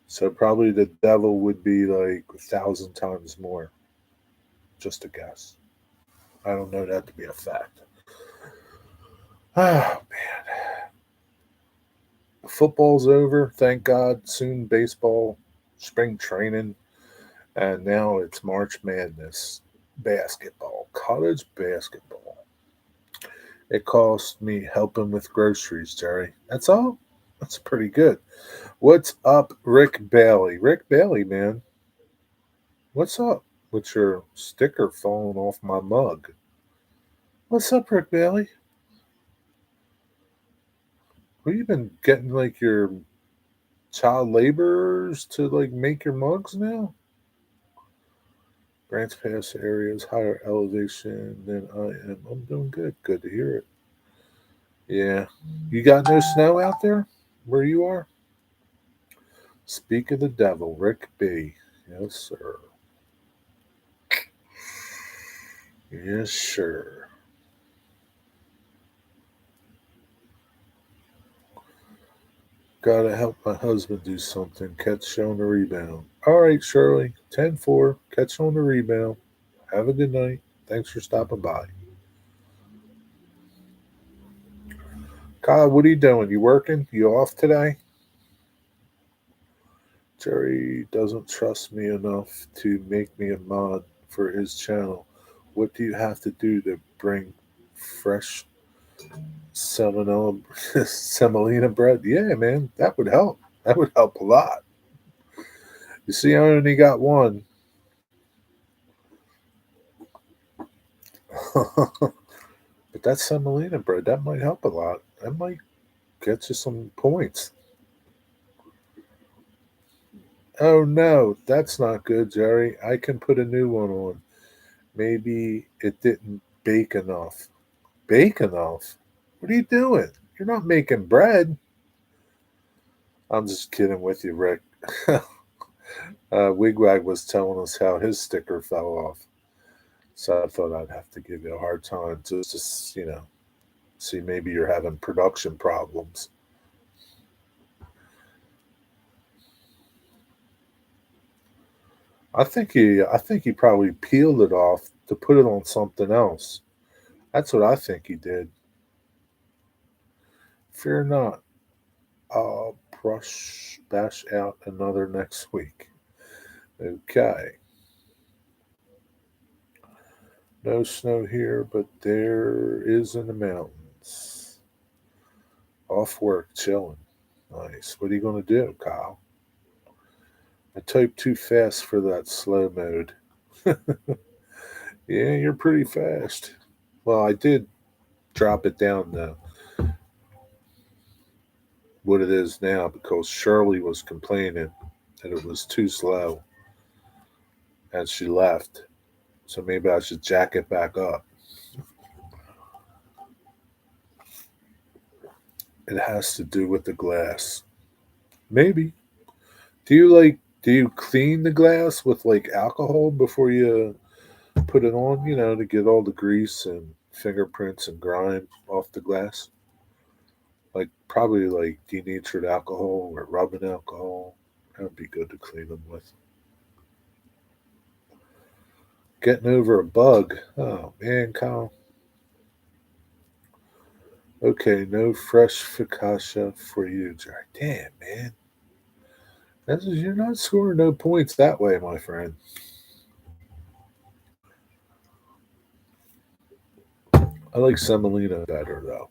So probably the devil would be like 1,000 times more. Just a guess. I don't know that to be a fact. Oh man, football's over. Thank God. Soon baseball, spring training, and now it's March Madness. Basketball, college basketball. It cost me helping with groceries, Jerry. That's all. That's pretty good. What's up, Rick Bailey? Rick Bailey, man. What's up with your sticker falling off my mug? What's up, Rick Bailey? Have you been getting like your child laborers to like make your mugs now? Grants Pass area is higher elevation than I am. I'm doing good. Good to hear it. Yeah. You got no snow out there where you are? Speak of the devil, Rick B. Yes, sir. Yes, sir. Gotta help my husband do something. Catch on the rebound. All right, Shirley. 10-4. Catch on the rebound. Have a good night. Thanks for stopping by. Kyle, what are you doing? You working? You off today? Jerry doesn't trust me enough to make me a mod for his channel. What do you have to do to bring fresh semolina, semolina bread? Yeah, man, that would help. That would help a lot. You see, I only got one. But that semolina bread, that might help a lot. That might get you some points. Oh no, that's not good, Jerry. I can put a new one on. Maybe it didn't bake enough. Bake enough? What are you doing? You're not making bread. I'm just kidding with you, Rick. Wigwag was telling us how his sticker fell off. So I thought I'd have to give you a hard time just to, see maybe you're having production problems. I think he probably peeled it off to put it on something else. That's what I think he did. Fear not. I'll bash out another next week. Okay. No snow here, but there is in the mountains. Off work, chilling. Nice. What are you going to do, Kyle? I typed too fast for that slow mode. Yeah, you're pretty fast. Well, I did drop it down to what it is now because Shirley was complaining that it was too slow and she left. So maybe I should jack it back up. It has to do with the glass. Maybe. Do you clean the glass with like alcohol before you put it on, to get all the grease and fingerprints and grime off the glass? Like probably like denatured alcohol or rubbing alcohol. That would be good to clean them with. Getting over a bug. Oh man, Kyle. Okay, no fresh focaccia for you, Jerry. Damn, man. You're not scoring no points that way, my friend. I like semolina better though.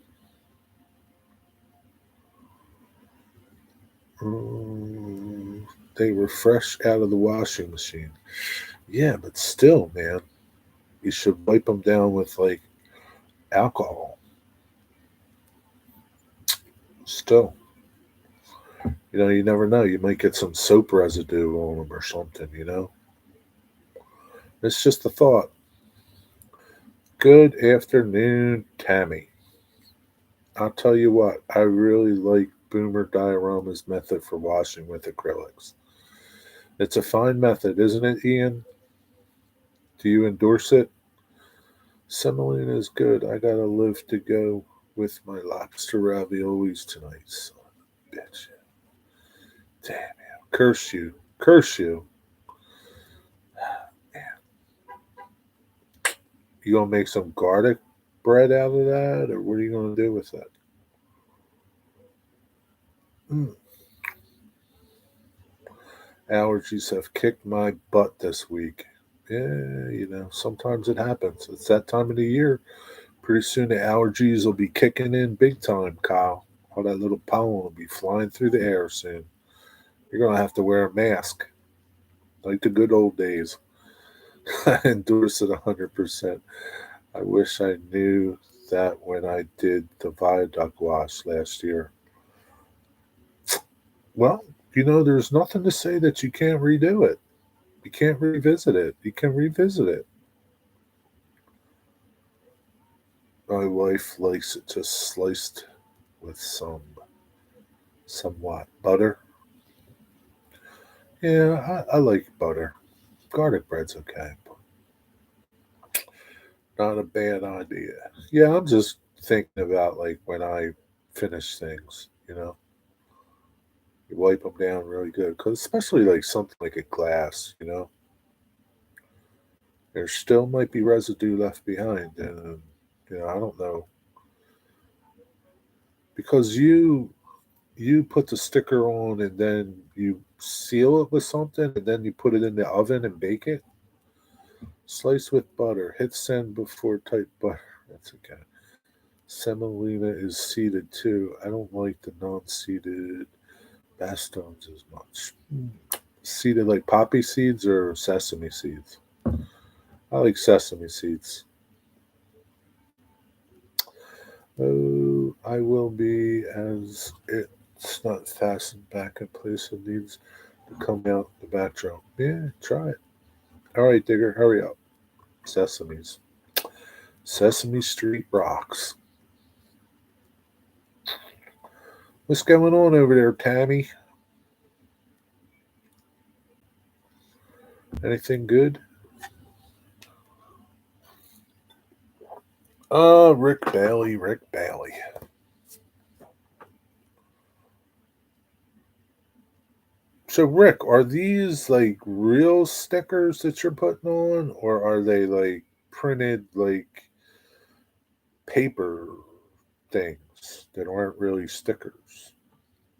Mm, they were fresh out of the washing machine. Yeah, but still, man, you should wipe them down with like alcohol. Still, you never know. You might get some soap residue on them or something. It's just a thought. Good afternoon, Tammy. I'll tell you what, I really like Boomer Diorama's method for washing with acrylics. It's a fine method, isn't it, Ian? Do you endorse it? Semolina is good. I gotta live to go with my lobster raviolis tonight, son of a bitch. Damn you. Curse you. Curse you. Man, you gonna make some garlic bread out of that, or what are you gonna do with that? Mm. Allergies have kicked my butt this week. Yeah, sometimes it happens. It's that time of the year. Pretty soon the allergies will be kicking in big time, Kyle. All that little pollen will be flying through the air soon. You're going to have to wear a mask like the good old days. I endorse it 100%. I wish I knew that when I did the viaduct wash last year. Well, there's nothing to say that you can't redo it. You can't revisit it. You can revisit it. My wife likes it just sliced with somewhat butter. Yeah, I like butter. Garlic bread's okay. Not a bad idea. Yeah, I'm just thinking about like when I finish things, you wipe them down really good. Cause especially like something like a glass, there still might be residue left behind. And, I don't know. because you put the sticker on and then you seal it with something and then you put it in the oven and bake it. Slice with butter. Hit send before type butter. That's okay. Semolina is seeded too. I don't like the non-seeded bastones as much. Seeded like poppy seeds or sesame seeds? I like sesame seeds. Oh, I will be as it's not fastened back in place. It needs to come out the backdrop. Yeah, try it. All right, Digger, hurry up. Sesames. Sesame Street rocks. What's going on over there, Tammy? Anything good? Rick Bailey, Rick Bailey. So, Rick, are these like real stickers that you're putting on, or are they like printed like paper things that aren't really stickers,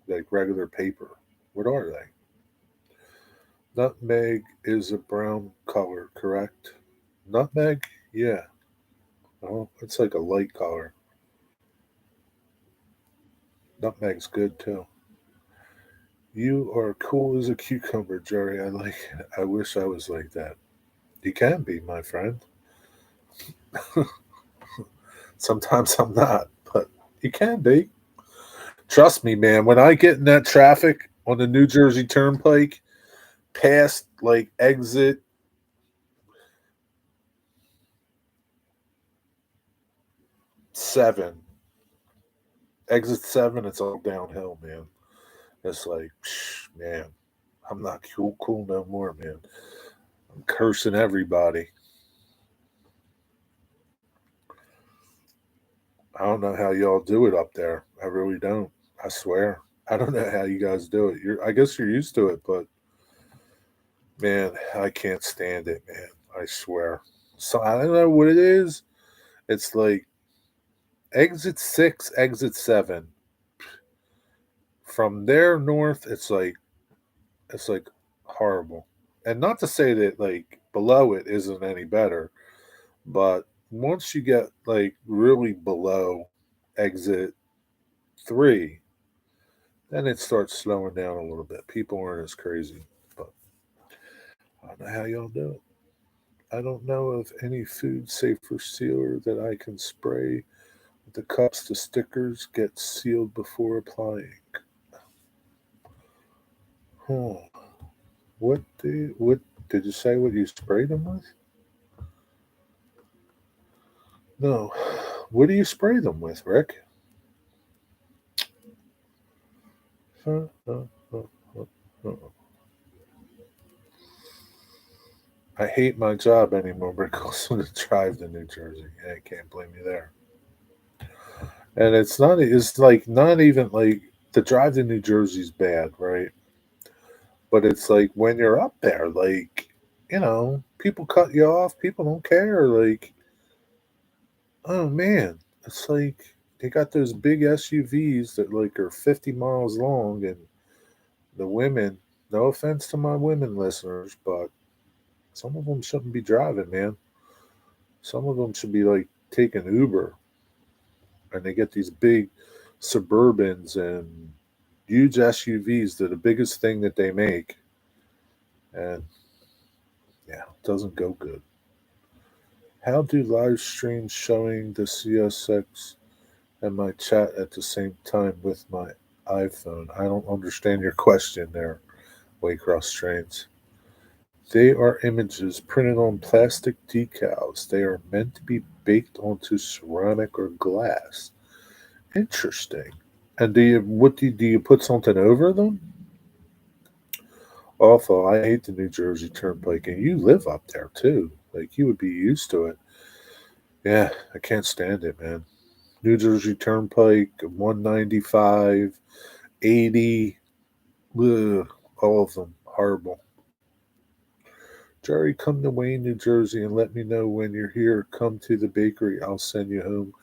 like regular paper? What are they? Nutmeg is a brown color, correct? Nutmeg? Yeah. Oh, it's like a light color. Nutmeg's good too. You are cool as a cucumber, Jerry. I like it. I wish I was like that. You can be, my friend. Sometimes I'm not, but you can be. Trust me, man. When I get in that traffic on the New Jersey Turnpike, past like seven, exit seven, it's all downhill, man. It's like, man, I'm not cool no more, man. I'm cursing everybody. I don't know how y'all do it up there. I really don't. I swear. I don't know how you guys do it. I guess you're used to it, but man, I can't stand it, man. I swear. So I don't know what it is. It's like exit six, exit seven. From there north, it's like horrible. And not to say that like below it isn't any better, but once you get like really below exit three, then it starts slowing down a little bit. People aren't as crazy, but I don't know how y'all do it. I don't know of any food safer sealer that I can spray with the cups. The stickers get sealed before applying. Huh. What did you say? What you sprayed them with? No. What do you spray them with, Rick? Huh, huh, huh, huh, huh. I hate my job anymore because of the drive to New Jersey. I can't blame you there. And it's not. It's like not even like the drive to New Jersey's bad, right? But it's like when you're up there, like people cut you off. People don't care. Like, oh man, it's like they got those big SUVs that like are 50 miles long, and the women. No offense to my women listeners, but some of them shouldn't be driving, man. Some of them should be like taking Uber, and they get these big Suburbans and huge SUVs. They're the biggest thing that they make, and yeah, it doesn't go good. How do live streams showing the CSX and my chat at the same time with my iPhone? I don't understand your question there, Waycross Trains. They are images printed on plastic decals. They are meant to be baked onto ceramic or glass. Interesting. And do you put something over them? Awful. I hate the New Jersey Turnpike, and you live up there too. Like you would be used to it. Yeah, I can't stand it, man. New Jersey Turnpike, 195, 80, ugh, all of them horrible. Jerry, come to Wayne, New Jersey, and let me know when you're here. Come to the bakery. I'll send you home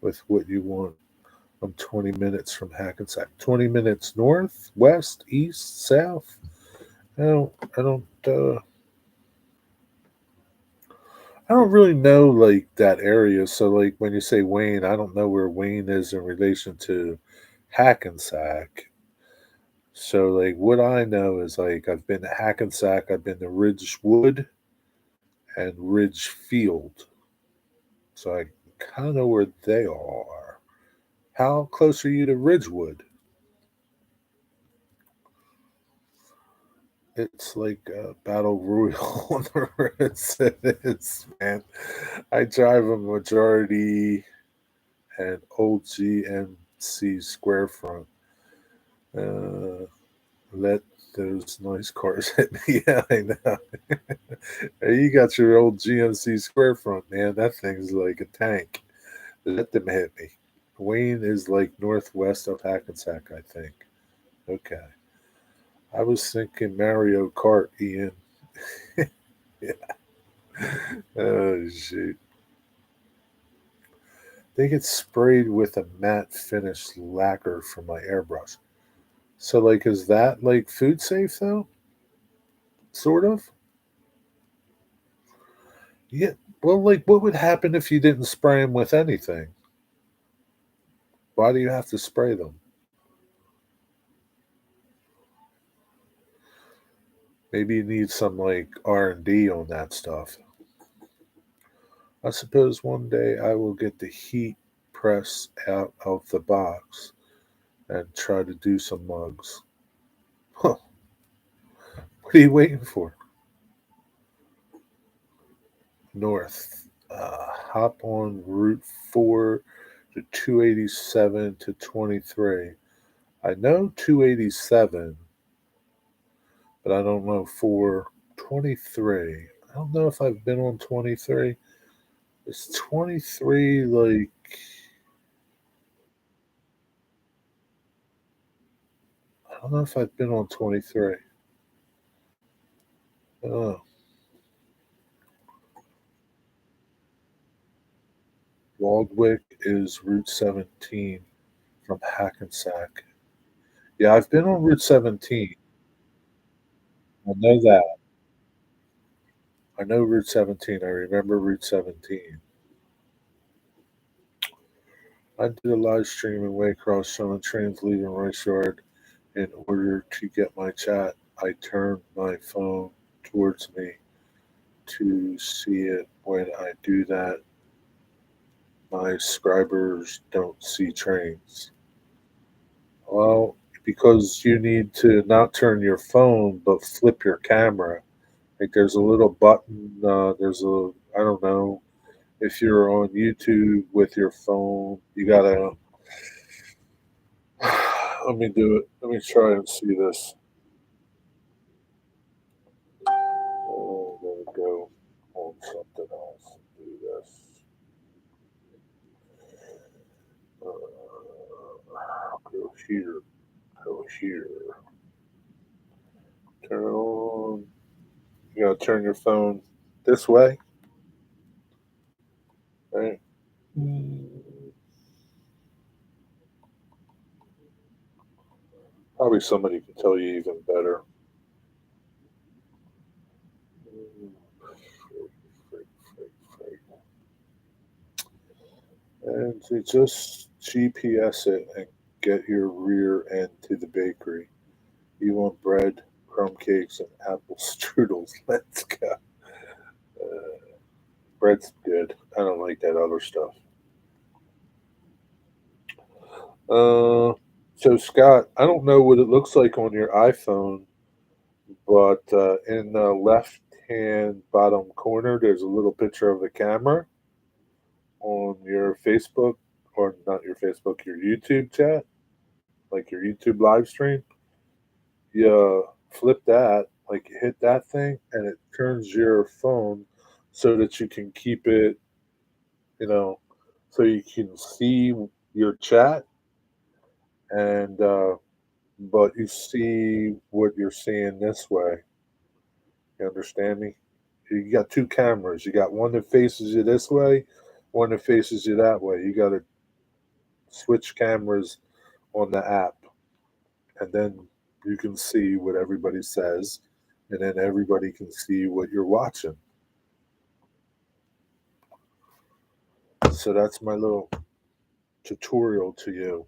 with what you want. I'm 20 minutes from Hackensack. 20 minutes north, west, east, south. I don't I don't really know like that area. So like when you say Wayne, I don't know where Wayne is in relation to Hackensack. So like what I know is like I've been to Hackensack, I've been to Ridgewood and Ridgefield. So I kind of know where they all are. How close are you to Ridgewood? It's like a battle royal on the roads. It is, man. I drive a majority and old GMC Square Front. Uh, let those nice cars hit me. Yeah, I know. Hey, you got your old GMC Square Front, man. That thing's like a tank. Let them hit me. Wayne is like northwest of Hackensack, I think. Okay. I was thinking Mario Kart, Ian. Yeah. Oh, shoot. They get sprayed with a matte finish lacquer from my airbrush. So, like, is that like food safe though? Sort of. Yeah. Well, like, what would happen if you didn't spray them with anything? Why do you have to spray them? Maybe you need some like R&D on that stuff. I suppose one day I will get the heat press out of the box and try to do some mugs. Huh. What are you waiting for? North. Hop on Route 4 to 287 to 23. I know 287, but I don't know 423. I don't know if I've been on 23. Is 23 like. I don't know if I've been on 23. Oh, Waldwick is Route 17 from Hackensack. Yeah, I've been on Route 17. I know that. I know Route 17. I remember Route 17. I did a live stream in Waycross showing trains leaving Rice Yard. In order to get my chat, I turned my phone towards me to see it. When I do that, my subscribers don't see trains. Well, because you need to not turn your phone, but flip your camera. Like there's a little button. There's a I don't know if you're on YouTube with your phone. You gotta. Let me do it. Let me try and see this. Oh, I'm gonna go on something else and do this. Go here. Go here. Turn on. You gotta turn your phone this way, right? Probably somebody can tell you even better. And to just GPS it and get your rear end to the bakery. You want bread, crumb cakes, and apple strudels. Let's go. Bread's good. I don't like that other stuff. Uh, so Scott, I don't know what it looks like on your iPhone, but in the left hand bottom corner, there's a little picture of the camera on your Facebook, or not your Facebook, your YouTube chat, like your YouTube live stream. You flip that, like you hit that thing, and it turns your phone so that you can keep it, you know, so you can see your chat and but you see what you're seeing this way. You understand me? You got two cameras. You got one that faces you this way, one that faces you that way. You got to switch cameras on the app, and then you can see what everybody says, and then everybody can see what you're watching. So that's my little tutorial to you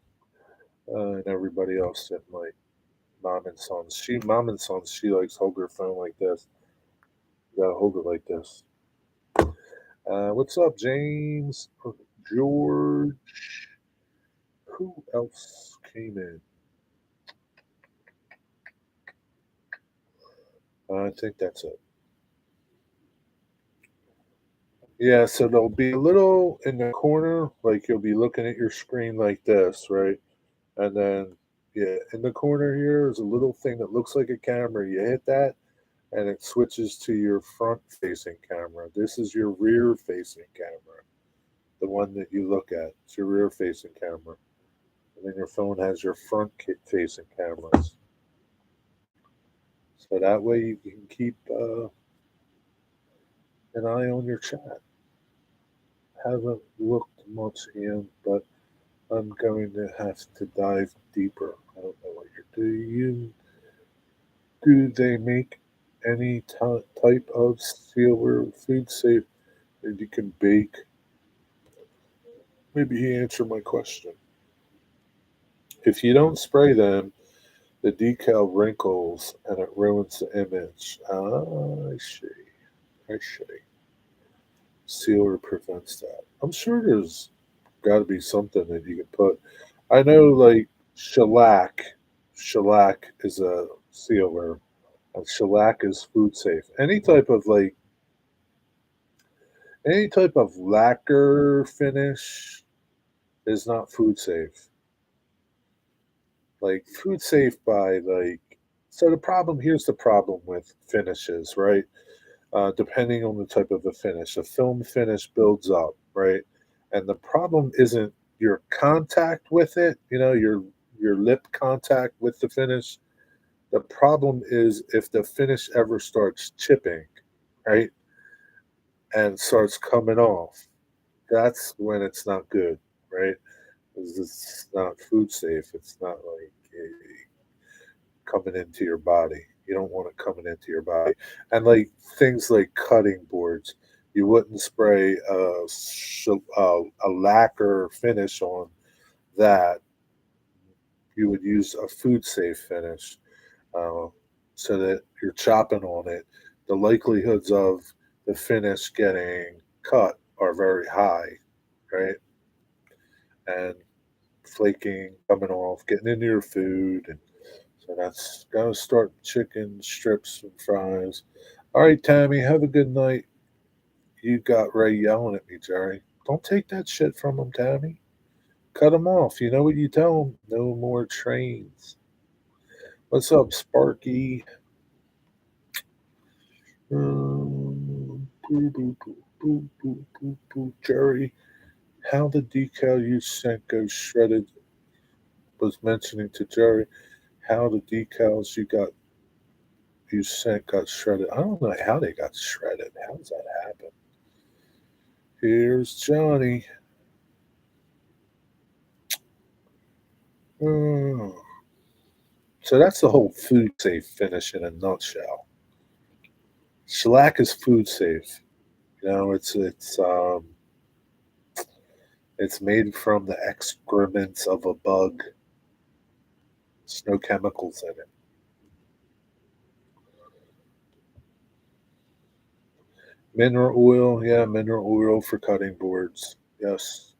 and everybody else that might mom and sons. Mom and sons, she likes hold her phone like this. You gotta hold it like this. What's up, James? George? Who else came in? I think that's it. Yeah, so there'll be a little in the corner, like you'll be looking at your screen like this, right? And then, yeah, in the corner here is a little thing that looks like a camera. You hit that, and it switches to your front facing camera. This is your rear facing camera, the one that you look at. It's your rear facing camera. And then your phone has your front facing cameras. So that way you can keep an eye on your chat. Haven't looked much in, but I'm going to have to dive deeper. I don't know what you're doing. Do they make any type of sealer food safe that you can bake? Maybe he answered my question. If you don't spray them, the decal wrinkles and it ruins the image. Ah, I see. I see. Sealer prevents that. I'm sure there's got to be something that you can put. I know, like shellac. Shellac is a sealer, and shellac is food safe. Any type of lacquer finish is not food safe. Like food safe by like. So here's the problem with finishes, right? Depending on the type of a finish. A film finish builds up, right? And the problem isn't your contact with it, your lip contact with the finish. The problem is if the finish ever starts chipping, right, and starts coming off. That's when it's not good, right? 'Cause it's not food safe. It's not like coming into your body. You don't want it coming into your body. And like things like cutting boards, you wouldn't spray a lacquer finish on that. You would use a food safe finish uh, so that you're chopping on it. The likelihoods of the finish getting cut are very high, right? And flaking, coming off, getting into your food, and so that's gotta start chicken strips and fries. All right, Tammy, have a good night. You got Ray yelling at me, Jerry. Don't take that shit from him, Tammy. Cut him off. You know what you tell him? No more trains. What's up, Sparky? Boo, boo, boo, boo, boo, boo, boo. Jerry, how the decal you sent goes shredded was mentioning to Jerry how the decals you sent got shredded. I don't know how they got shredded. How does that happen? Here's Johnny. Oh. So that's the whole food safe finish in a nutshell. Shellac is food safe. It's made from the excrements of a bug. There's no chemicals in it. Mineral oil, yeah, mineral oil for cutting boards. Yes.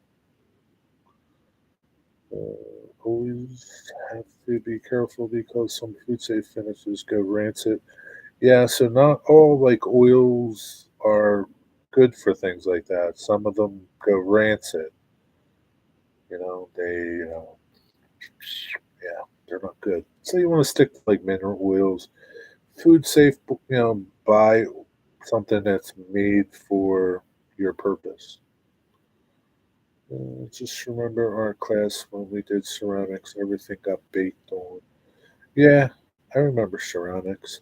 Always have to be careful because some food safe finishes go rancid. Yeah, so not all like oils are good for things like that. Some of them go rancid. Yeah, they're not good. So you want to stick to like mineral oils, food safe. Buy something that's made for your purpose. Just remember our class when we did ceramics, everything got baked on. Yeah, I remember ceramics.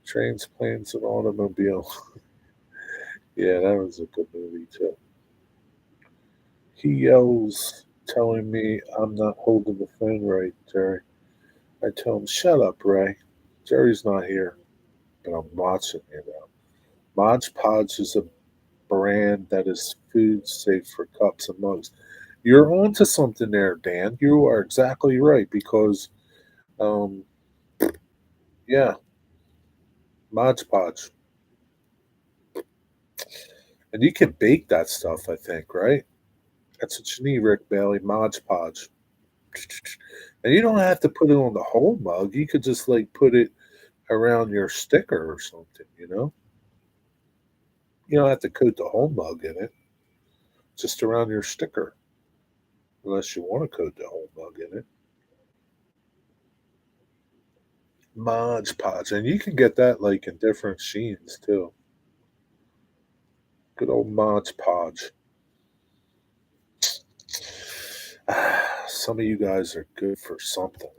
Trains, planes, and automobile. Yeah, that was a good movie too. He yells. telling me I'm not holding the phone right, Jerry. I tell him, shut up, Ray. Jerry's not here, but I'm watching you now. Mod Podge is a brand that is food safe for cups and mugs. You're onto something there, Dan. You are exactly right because, um, yeah, Mod Podge. And you can bake that stuff, I think, right? That's what you need, Rick Bailey. Mod Podge. And you don't have to put it on the whole mug. You could just like put it around your sticker or something, you know? You don't have to coat the whole mug in it, just around your sticker, unless you want to coat the whole mug in it. Mod Podge. And you can get that like in different sheens too. Good old Mod Podge. Some of you guys are good for something.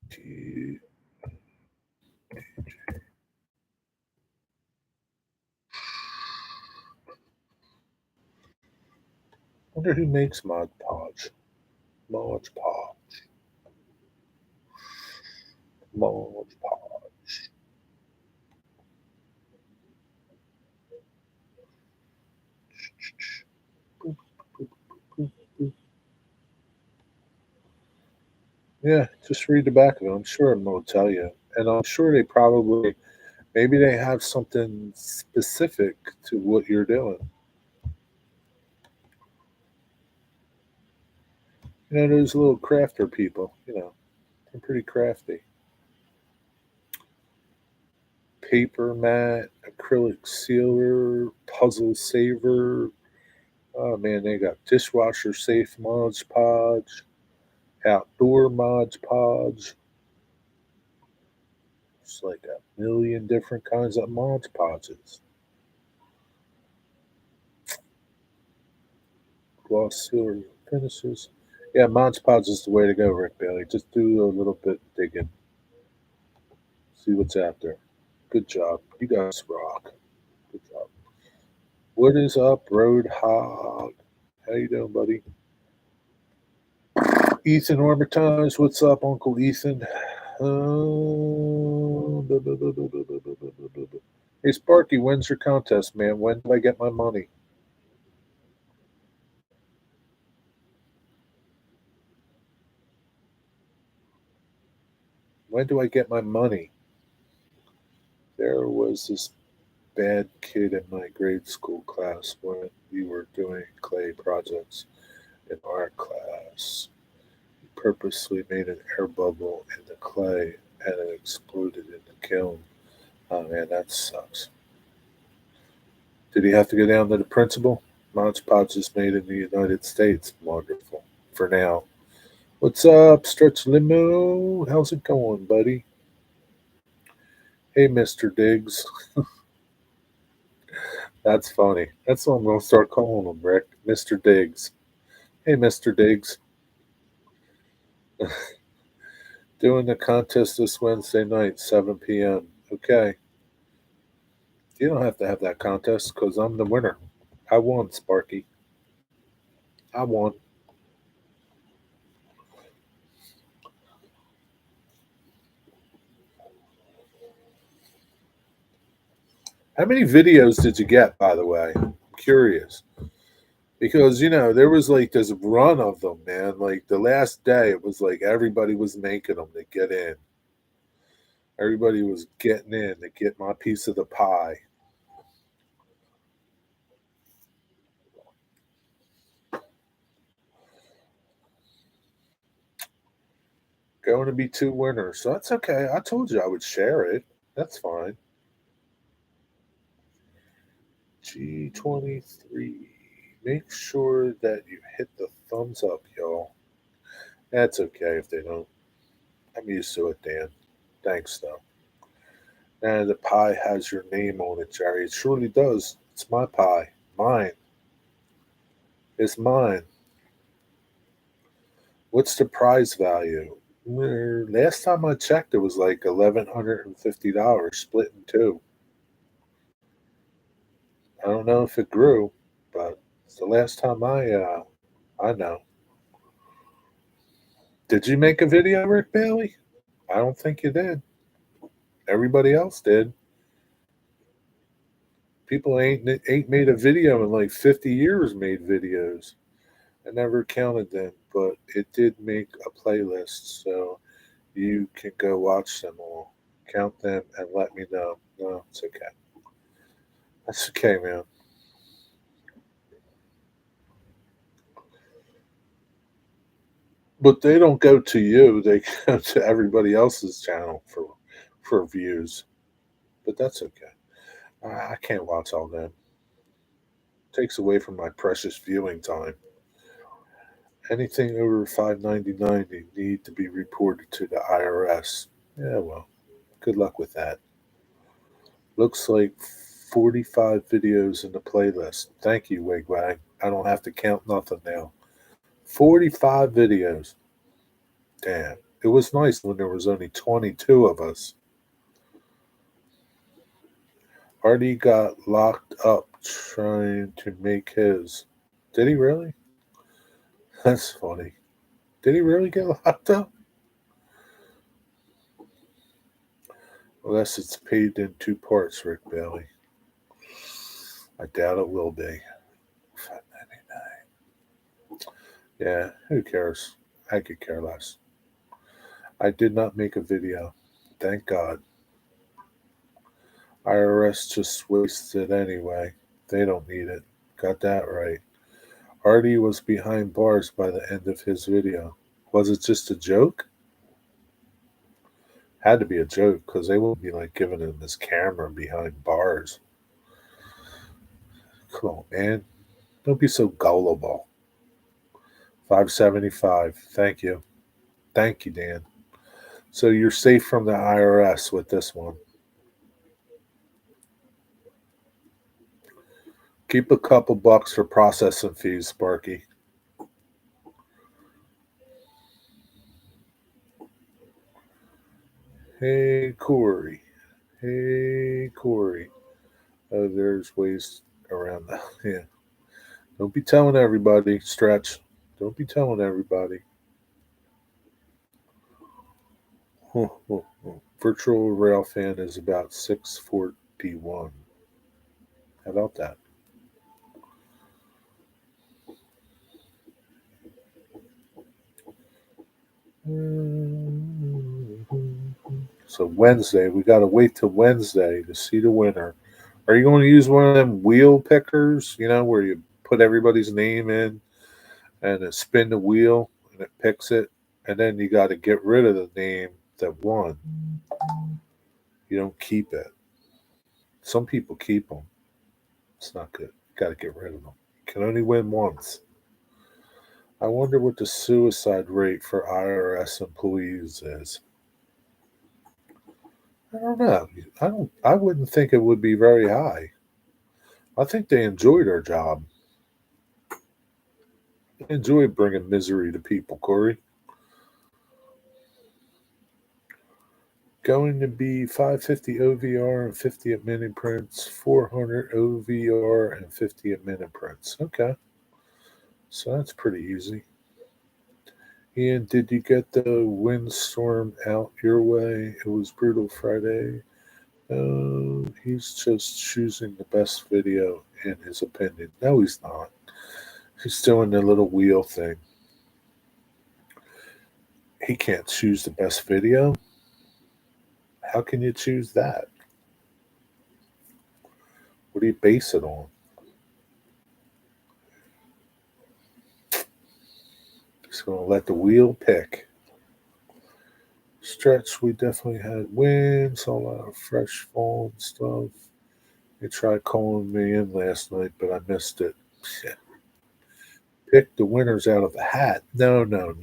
Gee, wonder who makes Mod Podge. Mod Podge. Mod Podge. Boop, boop, boop, boop. Yeah, just read the back of it. I'm sure it will tell you. And I'm sure they probably, maybe they have something specific to what you're doing. You know, those little crafter people, they're pretty crafty. Paper mat, acrylic sealer, puzzle saver. Oh man, they got dishwasher safe Mod Podge, outdoor Mod Podge. It's like a million different kinds of Mod Podges. Gloss sealer finishes. Yeah, Mod Podge is the way to go, Rick Bailey. Just do a little bit digging. See what's out there. Good job. You guys rock. Good job. What is up, Roadhog? How you doing, buddy? Ethan Orbitage, what's up, Uncle Ethan? Hey, Sparky, when's your contest, man? When do I get my money? When do I get my money? There was this bad kid in my grade school class when we were doing clay projects in art class. He purposely made an air bubble in the clay and it exploded in the kiln. Oh man, that sucks. Did he have to go down to the principal? Mod Podge is made in the United States. Wonderful. For now. What's up, Stretch Limo? How's it going, buddy? Hey, Mr. Diggs. That's funny. That's what I'm going to start calling him, Rick. Mr. Diggs. Hey, Mr. Diggs. Doing the contest this Wednesday night, 7 p.m. Okay. You don't have to have that contest because I'm the winner. I won, Sparky. I won. How many videos did you get, by the way? I'm curious. Because, there was like this run of them, man. Like the last day, it was like everybody was making them to get in. Everybody was getting in to get my piece of the pie. Going to be two winners. So that's okay. I told you I would share it. That's fine. G23. Make sure that you hit the thumbs up, y'all. That's okay if they don't. I'm used to it, Dan. Thanks, though. And the pie has your name on it, Jerry. It surely does. It's my pie. Mine. It's mine. What's the prize value? Last time I checked, it was like $1,150 split in two. I don't know if it grew, but it's the last time I know. Did you make a video, Rick Bailey? I don't think you did. Everybody else did. People ain't made a video in like 50 years. Made videos. I never counted them, but it did make a playlist, so you can go watch them all, count them, and let me know. No, it's okay. That's okay, man. But they don't go to you; they go to everybody else's channel for views. But that's okay. I can't watch all them. Takes away from my precious viewing time. Anything over 5.99, you need to be reported to the IRS. Yeah, well, good luck with that. Looks like 45 videos in the playlist. Thank you, Wigwag. I don't have to count nothing now. 45 videos. Damn. It was nice when there was only 22 of us. Artie got locked up trying to make his. Did he really? That's funny. Did he really get locked up? Unless it's paid in two parts, Rick Bailey. I doubt it will be. 5.99. Yeah, who cares? I could care less. I did not make a video. Thank God. IRS just wastes it anyway. They don't need it. Got that right. Artie was behind bars by the end of his video. Was it just a joke? Had to be a joke because they wouldn't be like giving him his camera behind bars. Come on, man. Don't be so gullible. 575. Thank you. Thank you, Dan. So you're safe from the IRS with this one. Keep a couple bucks for processing fees, Sparky. Hey, Corey. Hey, Corey. Oh, there's ways around that. Yeah. Don't be telling everybody, Stretch. Don't be telling everybody. Virtual Rail fan is about 641. How about that? So Wednesday, we got to wait till Wednesday to see the winner. Are you going to use one of them wheel pickers? You know, where you put everybody's name in and then spin the wheel and it picks it, and then you got to get rid of the name that won. You don't keep it. Some people keep them. It's not good. You got to get rid of them. You can only win once. I wonder what the suicide rate for IRS employees is. I don't know. I wouldn't think it would be very high. I think they enjoy their job. They enjoy bringing misery to people, Corey. Going to be 550 OVR and 50 at mini prints, 400 OVR and 50 at mini prints. Okay. So that's pretty easy. Ian, did you get the windstorm out your way? It was brutal Friday. No, he's just choosing the best video in his opinion. No, he's not. He's doing the little wheel thing. He can't choose the best video. How can you choose that? What do you base it on? Just going to let the wheel pick. Stretch, we definitely had winds, a lot of fresh fall and stuff. They tried calling me in last night, but I missed it. Pick the winners out of the hat. No, man.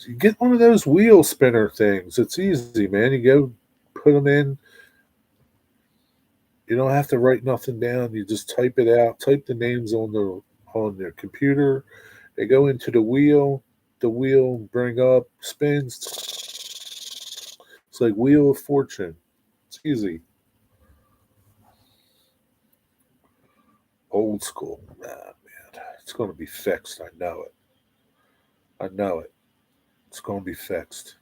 You get one of those wheel spinner things. It's easy, man. You go put them in. You don't have to write nothing down. You just type it out. Type the names on their computer. They go into the wheel. The wheel bring up spins. It's like Wheel of Fortune. It's easy. Old school. Nah, man. It's going to be fixed. I know it. I know it. It's going to be fixed.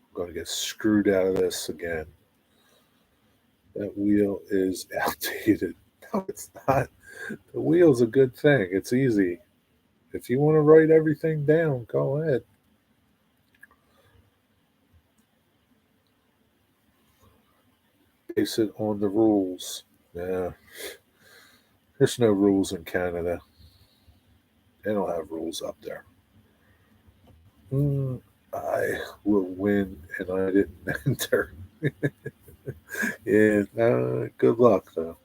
I'm going to get screwed out of this again. That wheel is outdated. No, it's not. The wheel's a good thing. It's easy. If you want to write everything down, go ahead. Base it on the rules. Yeah, there's no rules in Canada. They don't have rules up there. Mm, I will win, and I didn't enter. Yeah, good luck though.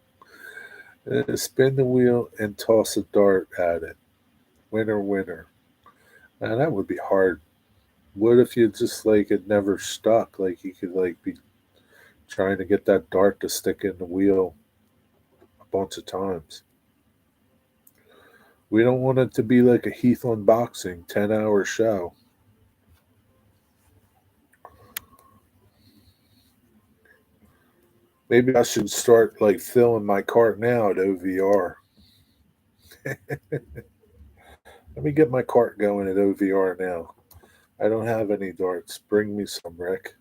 Spin the wheel and toss a dart at it. Winner, winner. Now that would be hard. What if you just like it never stuck? Like you could like be trying to get that dart to stick in the wheel a bunch of times. We don't want it to be like a Heath unboxing 10-hour show. Maybe I should start like filling my cart now at OVR. Let me get my cart going at OVR now. I don't have any darts. Bring me some, Rick.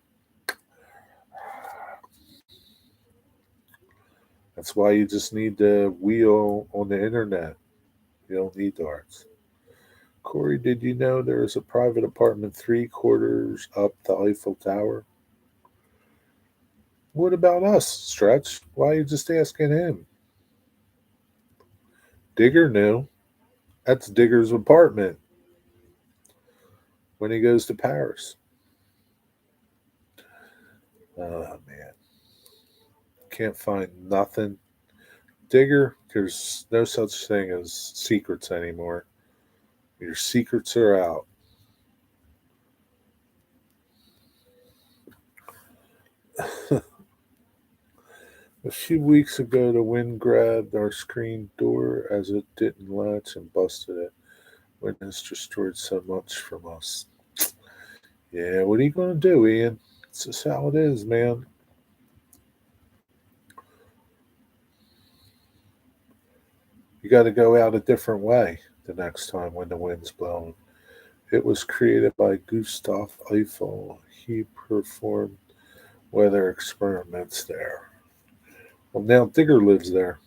That's why you just need the wheel on the internet. You don't need darts. Corey, did you know there is a private apartment 3 quarters up the Eiffel Tower? What about us, Stretch? Why are you just asking him? Digger knew. That's Digger's apartment when he goes to Paris. Oh, man. Can't find nothing. Digger, there's no such thing as secrets anymore. Your secrets are out. A few weeks ago, the wind grabbed our screen door as it didn't latch and busted it. Witness destroyed so much from us. Yeah, what are you going to do, Ian? It's just how it is, man. You got to go out a different way the next time when the wind's blowing. It was created by Gustav Eiffel. He performed weather experiments there. Well, now Digger lives there.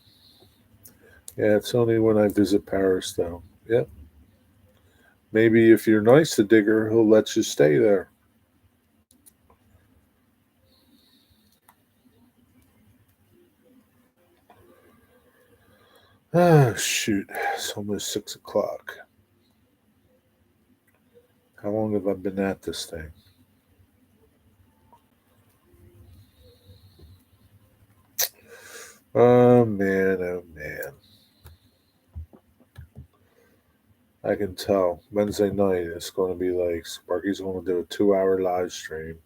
Yeah, it's only when I visit Paris, though. Yep. Maybe if you're nice to Digger, he'll let you stay there. Ah, shoot. It's almost 6 o'clock. How long have I been at this thing? Oh, man. Oh, man. I can tell. Wednesday night, it's going to be like Sparky's going to do a 2 hour live stream.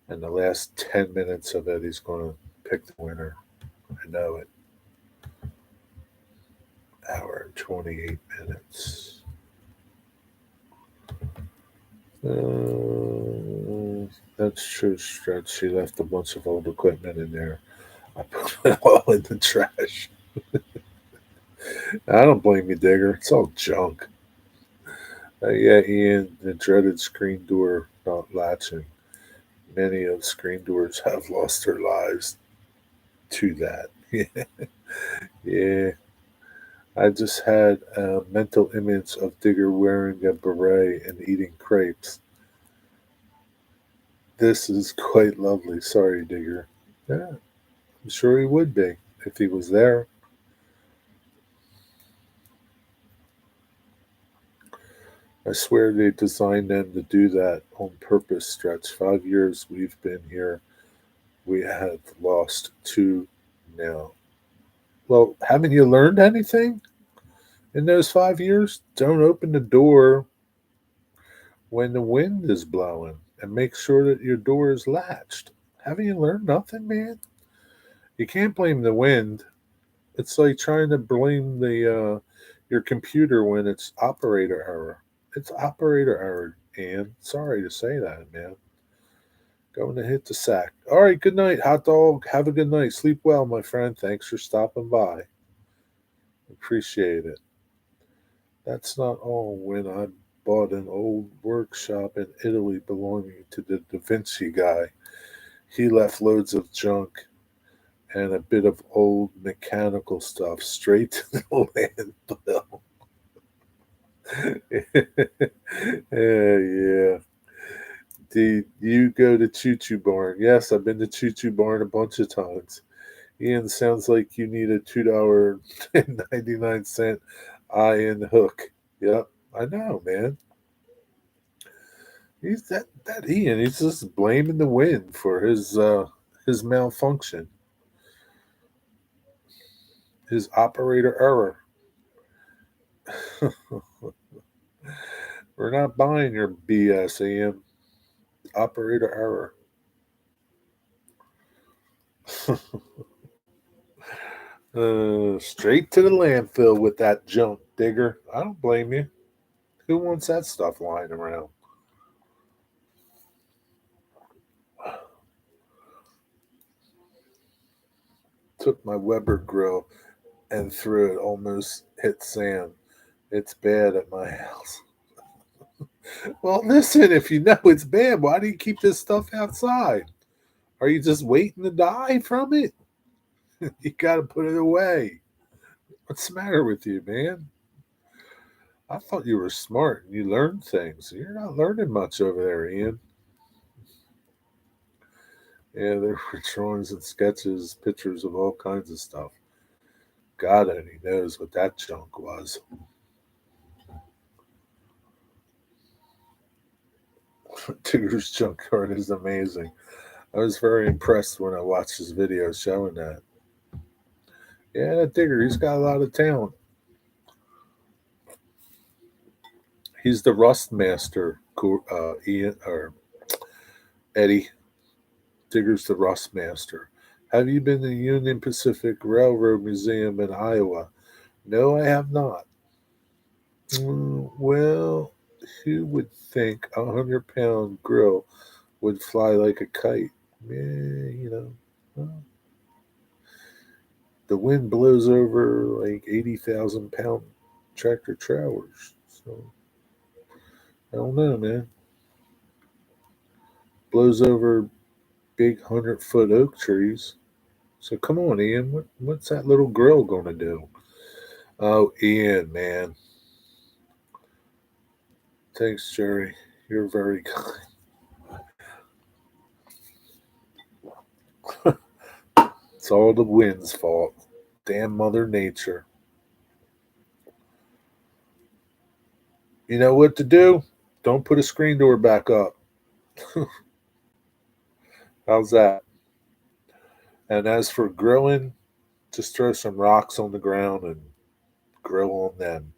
And the last 10 minutes of it, he's going to pick the winner. I know it. Hour and 28 minutes. That's true, Stretch. She left a bunch of old equipment in there. I put it all in the trash. I don't blame you, Digger. It's all junk. Yeah, Ian, the dreaded screen door not latching. Many of screen doors have lost their lives to that. Yeah, I just had a mental image of Digger wearing a beret and eating crepes. This is quite lovely. Sorry, Digger. Yeah, I'm sure he would be if he was there. I swear they designed them to do that on purpose, Stretch. 5 years we've been here. We have lost two now. Well, haven't you learned anything in those 5 years? Don't open the door when the wind is blowing and make sure that your door is latched. Haven't you learned nothing, man? You can't blame the wind. It's like trying to blame the your computer when it's operator error. It's operator error, and sorry to say that, man. Going to hit the sack. All right, good night, hot dog. Have a good night. Sleep well, my friend. Thanks for stopping by. Appreciate it. That's not all. When I bought an old workshop in Italy belonging to the Da Vinci guy, he left loads of junk and a bit of old mechanical stuff straight to the landfill. Yeah. Did you go to Choo Choo Barn? Yes, I've been to Choo Choo Barn a bunch of times. Ian, sounds like you need a $2.99 iron hook. Yep, I know, man. He's that Ian. He's just blaming the wind for his malfunction, his operator error. We're not buying your BS, Ian. Operator error. Straight to the landfill with that junk, Digger. I don't blame you. Who wants that stuff lying around? Took my Weber grill and threw it. Almost hit Sam. It's bad at my house. Well, listen, if you know it's bad, why do you keep this stuff outside? Are you just waiting to die from it? You got to put it away. What's the matter with you, man? I thought you were smart and you learned things. You're not learning much over there, Ian. Yeah, there were drawings and sketches, pictures of all kinds of stuff. God only knows what that junk was. Tigger's junkyard is amazing. I was very impressed when I watched his video showing that. Yeah, that Digger, he's got a lot of talent. He's the rust master, Ian or Eddie. Digger's the rust master. Have you been to the Union Pacific Railroad Museum in Iowa? No, I have not. Well, who would think a 100-pound grill would fly like a kite? Yeah, well, the wind blows over like 80,000-pound tractor trailers. So I don't know, man. Blows over big 100-foot oak trees. So come on, Ian. What's that little grill going to do? Oh, Ian, man. Thanks, Jerry. You're very kind. It's all the wind's fault. Damn Mother Nature. You know what to do? Don't put a screen door back up. How's that? And as for grilling, just throw some rocks on the ground and grill on them.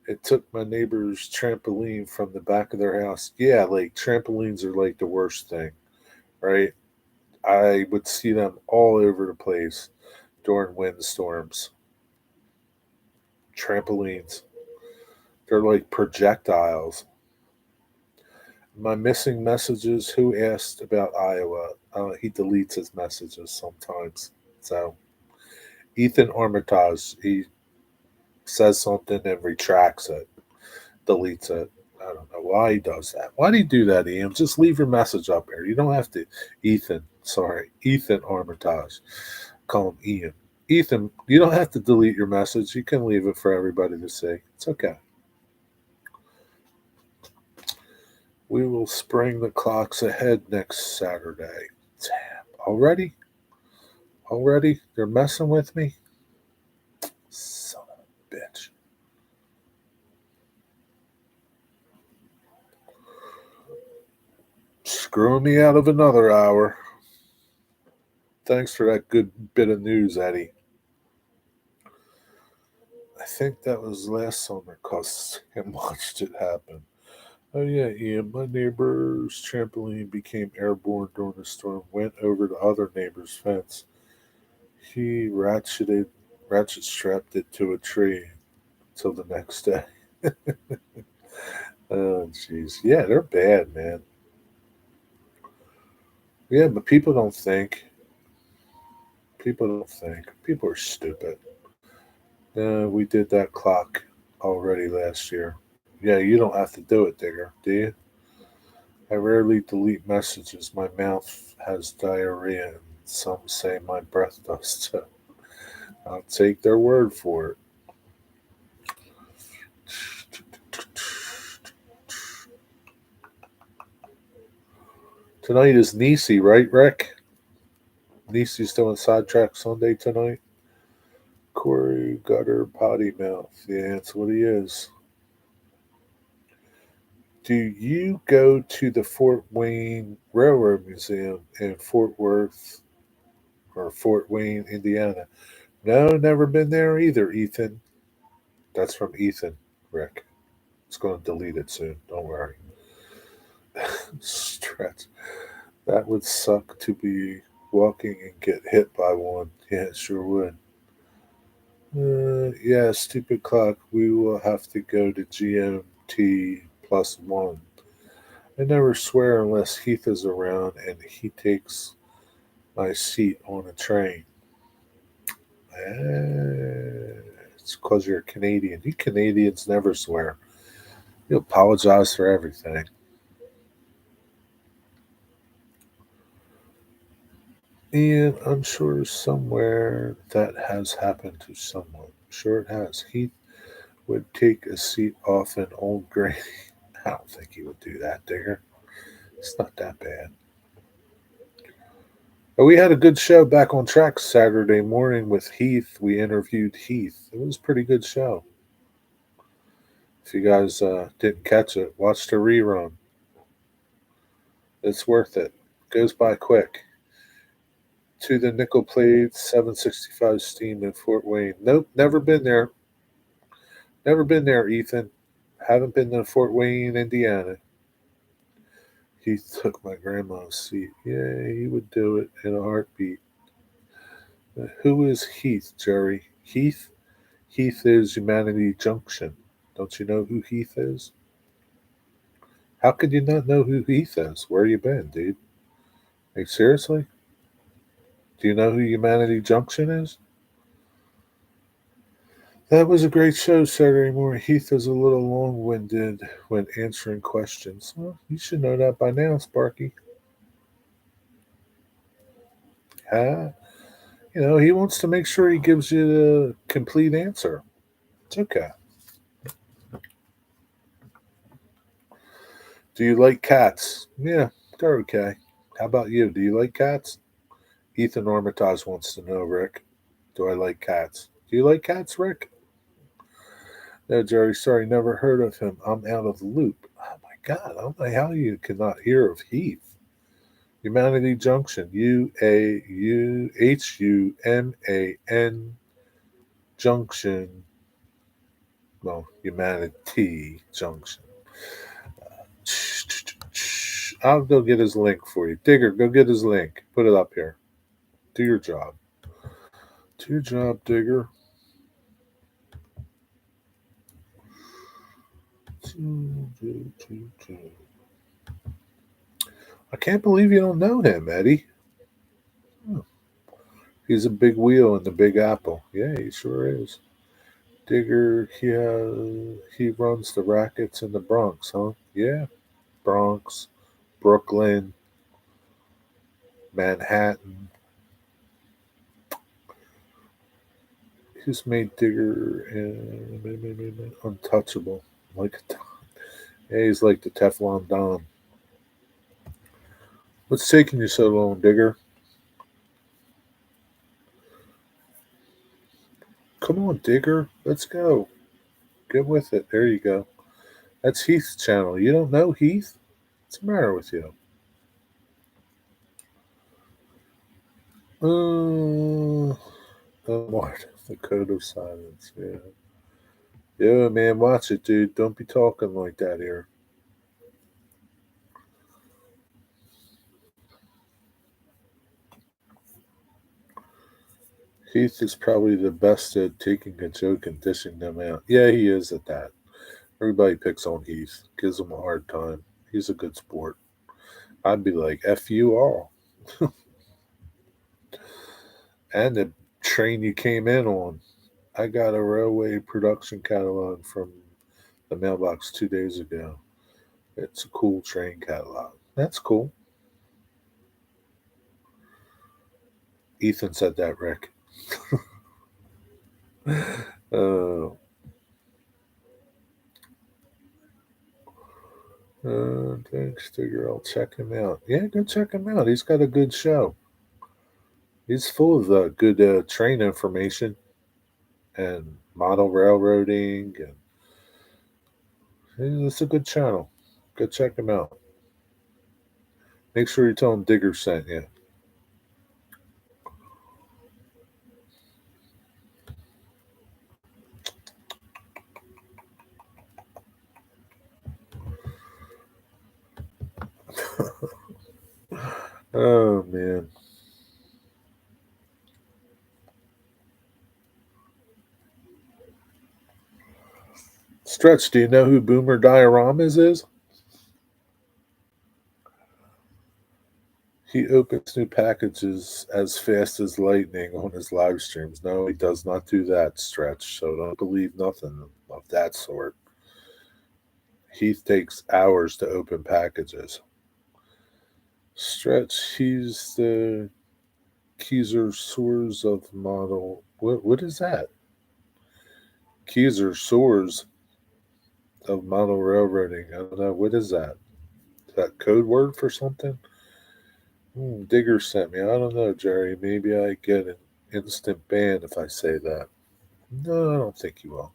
It took my neighbor's trampoline from the back of their house. Yeah, like trampolines are like the worst thing, right? I would see them all over the place during windstorms. Trampolines. They're like projectiles. My missing messages. Who asked about Iowa? He deletes his messages sometimes. So Ethan Armitage, he says something and retracts it, deletes it. I don't know why he does that. Why do you do that, Ian? Just leave your message up there. You don't have to. Ethan Armitage. Call him Ian. Ethan, you don't have to delete your message. You can leave it for everybody to see. It's okay. We will spring the clocks ahead next Saturday. Damn. Already? Already? They're messing with me? Son of a bitch. Screwing me out of another hour. Thanks for that good bit of news, Eddie. I think that was last summer because I watched it happen. Oh yeah, Ian, my neighbor's trampoline became airborne during the storm, went over the other neighbor's fence. He ratchet strapped it to a tree till the next day. Oh jeez. Yeah, they're bad, man. Yeah, but people don't think. People don't think. People are stupid. We did that clock already last year. Yeah, you don't have to do it, Digger, do you? I rarely delete messages. My mouth has diarrhea, and some say my breath does too. I'll take their word for it. Tonight is Nisi, right, Rick? Nisi's doing Sidetrack Sunday tonight. Corey Gutter Potty Mouth. Yeah, that's what he is. Do you go to the Fort Wayne Railroad Museum in Fort Worth or Fort Wayne, Indiana? No, never been there either, Ethan. That's from Ethan, Rick. It's going to delete it soon. Don't worry. Stretch. That would suck to be walking and get hit by one. Yeah, it sure would. Yeah, stupid clock. We will have to go to GMT +1. I never swear unless Heath is around and he takes my seat on a train. It's because you're a Canadian. You Canadians never swear. You apologize for everything. And I'm sure somewhere that has happened to someone. Sure it has. Heath would take a seat off an old granny. I don't think he would do that, Digger. It's not that bad. But we had a good show back on track Saturday morning with Heath. We interviewed Heath. It was a pretty good show. If you guys didn't catch it, watch the rerun. It's worth it. Goes by quick. To the Nickel Plate 765 Steam in Fort Wayne. Nope, never been there. Never been there, Ethan. Haven't been to Fort Wayne, Indiana. He took my grandma's seat. Yeah, he would do it in a heartbeat. Who is Heath, Jerry? Heath? Heath is Humanity Junction. Don't you know who Heath is? How could you not know who Heath is? Where you been, dude? Like, seriously? Do you know who Humanity Junction is? That was a great show Saturday morning. Heath is a little long winded when answering questions. Well, you should know that by now, Sparky. Huh? He wants to make sure he gives you the complete answer. It's okay. Do you like cats? Yeah, they're okay. How about you? Do you like cats? Ethan Armitage wants to know, Rick. Do I like cats? Do you like cats, Rick? No, Jerry, sorry, never heard of him. I'm out of the loop. Oh my God, I don't know how you cannot hear of Heath. Humanity Junction, UAUHUMAN Junction. Well, Humanity Junction. I'll go get his link for you. Digger, go get his link. Put it up here. Do your job. Do your job, Digger. I can't believe you don't know him, Eddie. Oh, he's a big wheel in the Big Apple. Yeah, he sure is. Digger, he runs the rackets in the Bronx, huh? Yeah, Bronx, Brooklyn, Manhattan. He's made Digger untouchable. Like, yeah, he's like the Teflon Don. What's taking you so long, Digger? Come on, Digger. Let's go. Get with it. There you go. That's Heath's channel. You don't know Heath? What's the matter with you? Martin, the code of silence. Yeah. Yeah, man, watch it, dude. Don't be talking like that here. Heath is probably the best at taking a joke and dishing them out. Yeah, he is at that. Everybody picks on Heath, gives him a hard time. He's a good sport. I'd be like, F you all. And the train you came in on. I got a railway production catalog from the mailbox 2 days ago. It's a cool train catalog. That's cool. Ethan said that, Rick. uh, thanks, Digger. I'll check him out. Yeah, go check him out. He's got a good show. He's full of good train information and model railroading, and it's a good channel. Go check him out. Make sure you tell him Digger sent you. Oh man, Stretch. Do you know who Boomer Dioramas is? He opens new packages as fast as lightning on his live streams. No, he does not do that, Stretch. So don't believe nothing of that sort. He takes hours to open packages. Stretch, he's the Keyser Soars of model. What is that? Keyser Soars of model railroading. I don't know. What is that? Is that code word for something? Digger sent me. I don't know, Jerry. Maybe I get an instant ban if I say that. No, I don't think you will.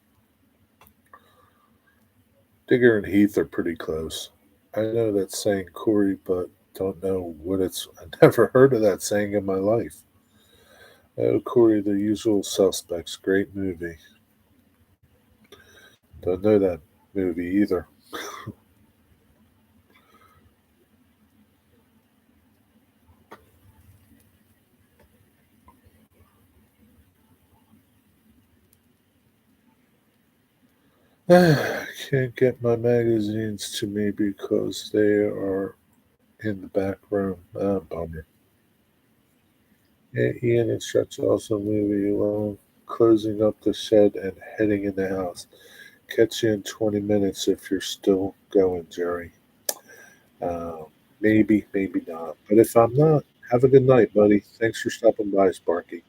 Digger and Heath are pretty close. I know that saying Corey, but don't know what it's. I never heard of that saying in my life. Oh, Corey, The Usual Suspects, great movie. Don't know that movie either. Can't get my magazines to me because they are in the back room. Ah, bummer. Yeah, Ian and Stretch also movie alone, closing up the shed and heading in the house. Catch you in 20 minutes if you're still going, Jerry. Uh, maybe, maybe not. But if I'm not, have a good night, buddy. Thanks for stopping by, Sparky.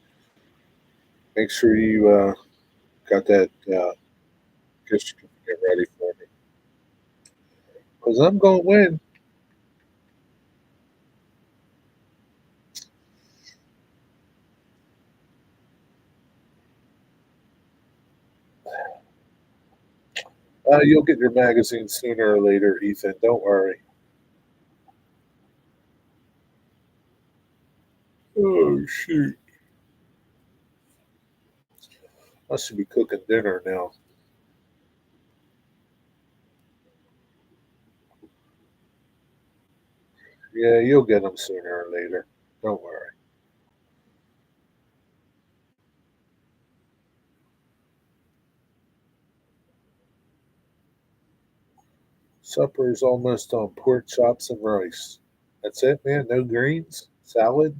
Make sure you got that gift certificate ready for me. Because I'm going to win. You'll get your magazine sooner or later, Ethan. Don't worry. Oh, shoot. I should be cooking dinner now. Yeah, you'll get them sooner or later. Don't worry. Supper's almost on pork chops and rice. That's it, man. No greens, salad,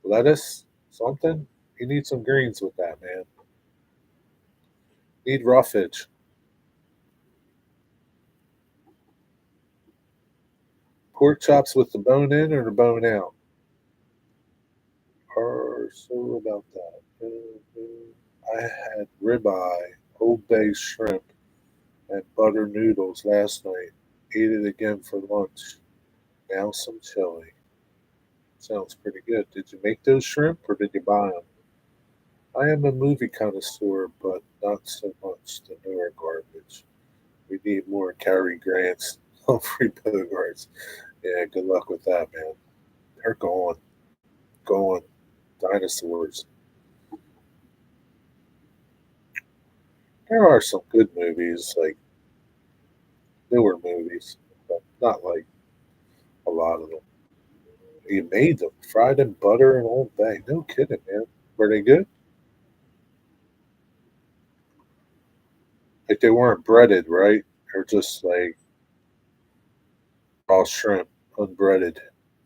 lettuce, something. You need some greens with that, man. Need roughage. Pork chops with the bone in or the bone out? Or so about that. I had ribeye, Old Bay shrimp, and butter noodles last night. Ate it again for lunch. Now some chili. Sounds pretty good. Did you make those shrimp or did you buy them? I am a movie connoisseur, but not so much the newer garbage. We need more Cary Grants, Humphrey Bogarts. Yeah, good luck with that, man. They're gone. Gone. Dinosaurs. There are some good movies, like newer movies, but not like a lot of them. You made them. Fried in butter and Old Bay. No kidding, man. Were they good? Like they weren't breaded, right? They're just like raw shrimp, unbreaded,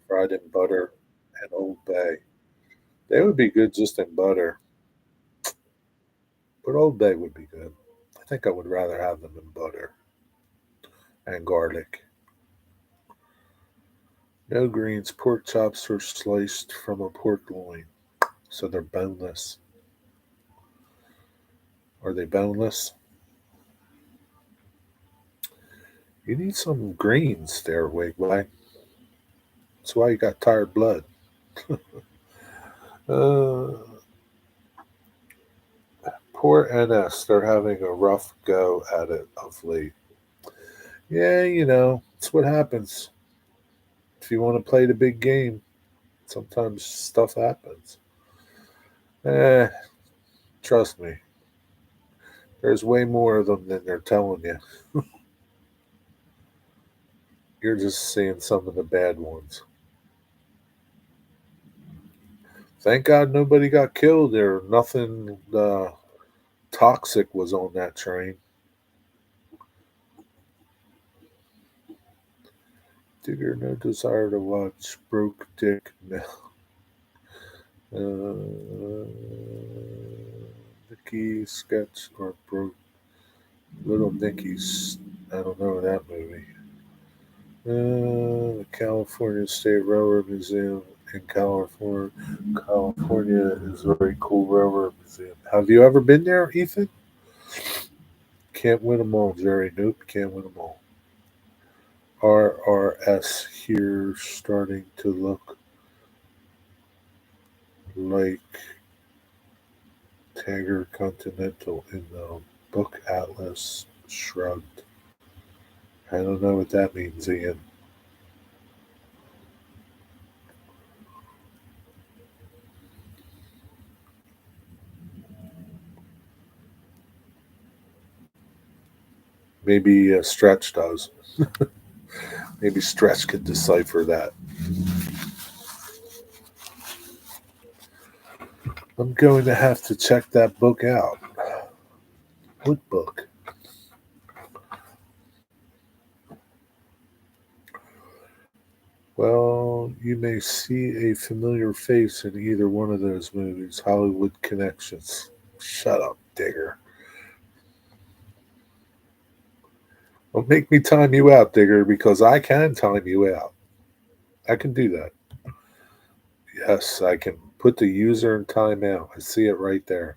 fried in butter and Old Bay. They would be good just in butter. But Old Bay would be good. I think I would rather have them in butter and garlic. No greens. Pork chops are sliced from a pork loin, so they're boneless. Are they boneless? You need some greens there, Wigwag. That's why you got tired blood. Uh, Poor NS. They're having a rough go at it of late. Yeah, it's what happens. If you want to play the big game, sometimes stuff happens. Eh, trust me. There's way more of them than they're telling you. You're just seeing some of the bad ones. Thank God nobody got killed there. Nothing toxic was on that train. Digger, no desire to watch Broke Dick. No. Nicky sketch or Broke Little Nicky's. I don't know that movie. The California State Railroad Museum in California. California is a very cool railroad museum. Have you ever been there, Ethan? Can't win them all, Jerry. Nope, can't win them all. RRS here starting to look like Tanger Continental in the book Atlas shrugged. I don't know what that means, Ian. Maybe Stretch does. Maybe Stretch could decipher that. I'm going to have to check that book out. What book? Well, you may see a familiar face in either one of those movies. Hollywood Connections. Shut up, Digger. Don't make me time you out, Digger, because I can time you out. I can do that. Yes, I can put the user in timeout. I see it right there.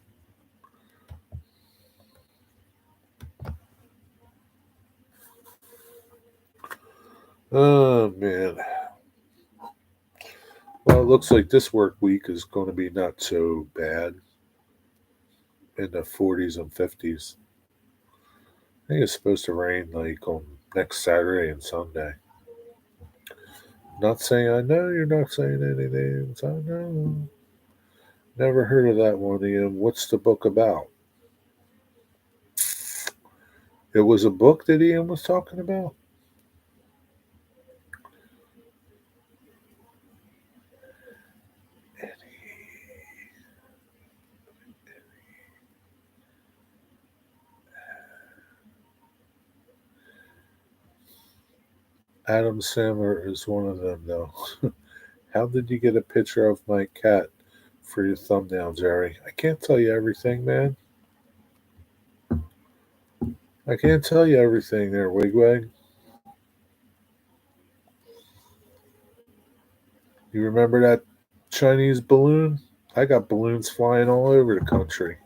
Oh, man. Well, it looks like this work week is going to be not so bad in the 40s and 50s. I think it's supposed to rain like on next Saturday and Sunday. Not saying I know you're not saying anything. I know. Never heard of that one, Ian. What's the book about? It was a book that Ian was talking about? Adam Sandler is one of them, though. How did you get a picture of my cat for your thumbnail, Jerry? I can't tell you everything, man. I can't tell you everything there, Wigwag. You remember that Chinese balloon? I got balloons flying all over the country.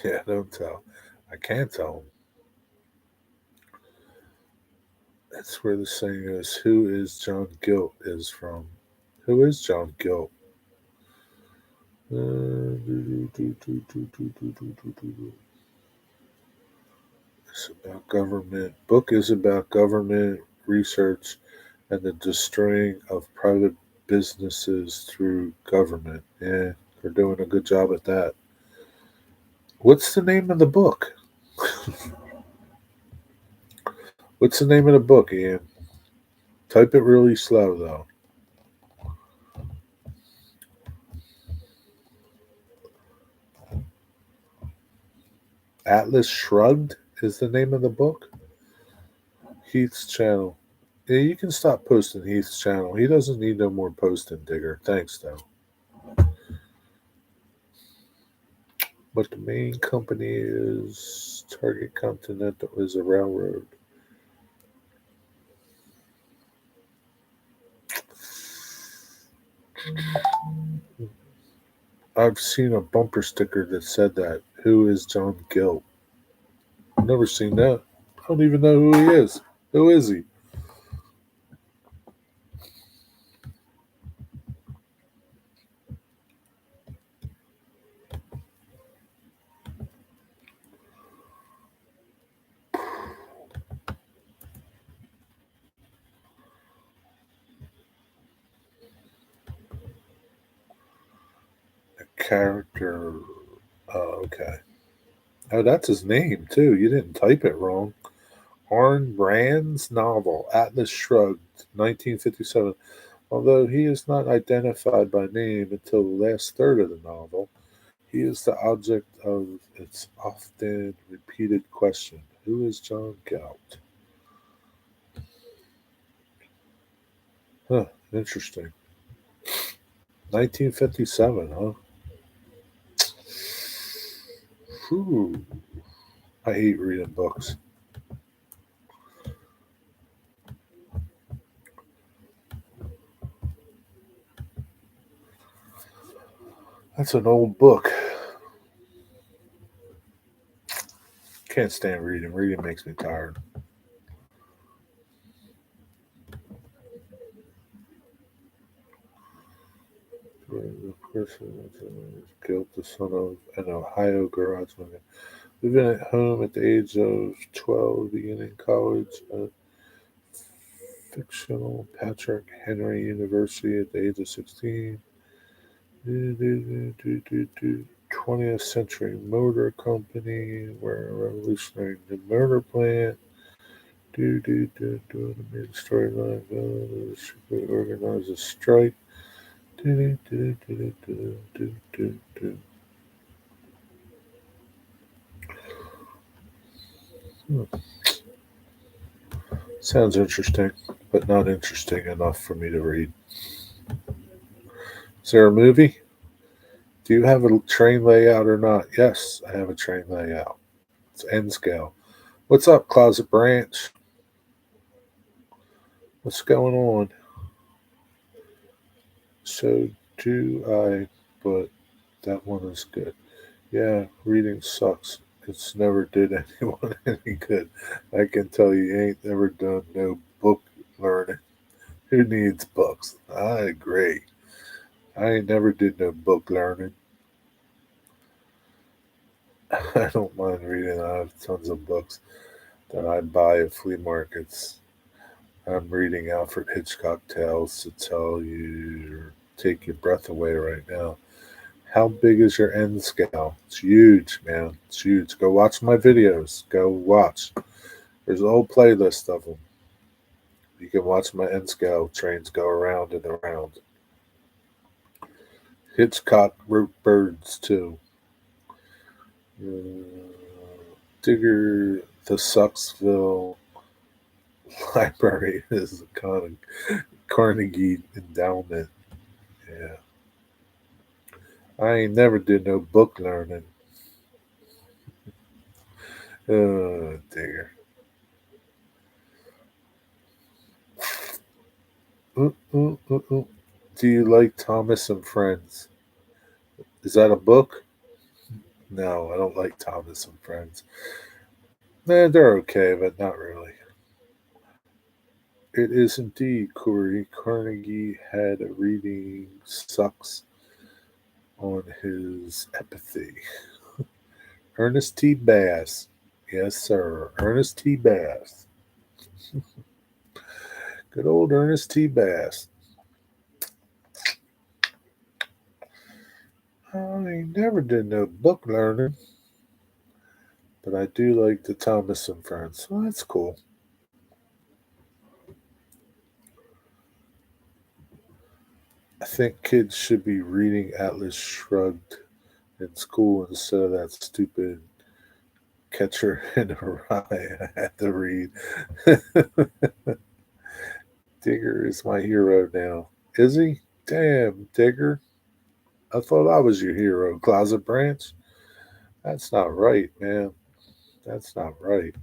Yeah, don't tell. I can't tell them. That's where the saying is, who is John Gilt is from. Who is John Gilt? It's about government. Book is about government research and the destroying of private businesses through government. Yeah, they're doing a good job at that. What's the name of the book? What's the name of the book, Ian? Type it really slow, though. Atlas Shrugged is the name of the book. Heath's channel. Yeah, you can stop posting Heath's channel. He doesn't need no more posting, Digger. Thanks, though. But the main company is Target Continental is a railroad. I've seen a bumper sticker that said that. Who is John Gill? I've never seen that. I don't even know who he is. Who is he? A character. Oh, okay. Oh, that's his name, too. You didn't type it wrong. Arne Rand's novel, Atlas Shrugged, 1957. Although he is not identified by name until the last third of the novel, he is the object of its often repeated question: Who is John Galt? Huh, interesting. 1957, huh? Whew. I hate reading books. That's an old book. Can't stand reading. Reading makes me tired. The person is Guilt, the son of an Ohio garage man. Living at home at the age of 12, beginning college at fictional Patrick Henry University at the age of 16. 20th Century Motor Company, where a revolutionary new motor plant. The main storyline organize a strike. Do, do, do, do, do, do, do. Hmm. Sounds interesting, but not interesting enough for me to read. Is there a movie? Do you have a train layout or not? Yes, I have a train layout. It's N scale. What's up, Closet Branch? What's going on? So do I, but that one is good. Yeah, reading sucks. It's never did anyone any good. I can tell you ain't never done no book learning. Who needs books? I agree. I ain't never did no book learning. I don't mind reading. I have tons of books that I buy at flea markets. I'm reading Alfred Hitchcock tales to tell you or take your breath away right now. How big is your N scale? It's huge, man. It's huge. Go watch my videos. Go watch. There's a whole playlist of them. You can watch my N scale trains go around and around. Hitchcock wrote Birds too. Digger, the Sucksville Library is a Carnegie Endowment. Yeah. I ain't never did no book learning. Oh, dear. Ooh, ooh, ooh, ooh. Do you like Thomas and Friends? Is that a book? No, I don't like Thomas and Friends. Nah, they're okay, but not really. It is indeed, Corey. Carnegie had a reading sucks on his empathy. Ernest T. Bass. Yes, sir. Ernest T. Bass. Good old Ernest T. Bass. I never did no book learning, but I do like the Thomas and Friends. Well, that's cool. I think kids should be reading Atlas Shrugged in school instead of that stupid Catcher in a Rye I had to read. Digger is my hero now. Is he? Damn, Digger. I thought I was your hero, Closet Branch. That's not right, man. That's not right.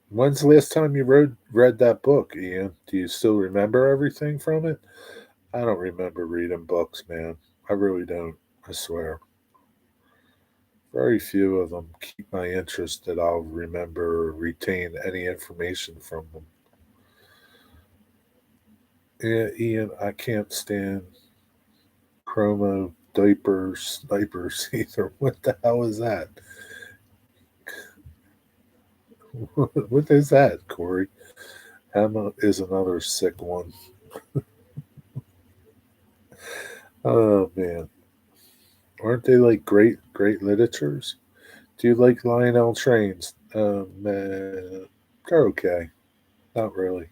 When's the last time you read that book, Ian? Do you still remember everything from it? I don't remember reading books, man. I really don't. I swear. Very few of them keep my interest that I'll remember or retain any information from them. Yeah, Ian, I can't stand chromo diapers, snipers either. What the hell is that? What is that, Corey? Emma is another sick one. Oh man, aren't they like great literatures? Do you like Lionel Trains? They're okay. Not really.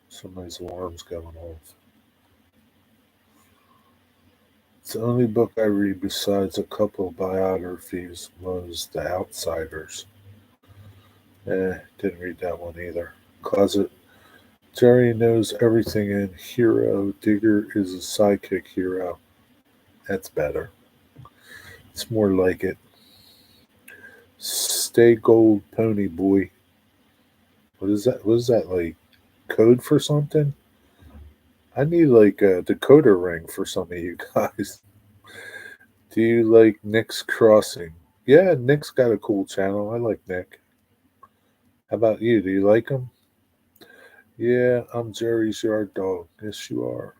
Somebody's alarm's going off. It's the only book I read besides a couple biographies was The Outsiders. Didn't read that one either. Closet Jerry knows everything in Hero. Digger is a sidekick hero. That's better. It's more like it. Stay gold, pony boy. What is that? What is that like? Code for something? I need like a decoder ring for some of you guys. Do you like Nick's Crossing? Yeah, Nick's got a cool channel. I like Nick. How about you? Do you like him? Yeah, I'm Jerry's yard dog. Yes, you are.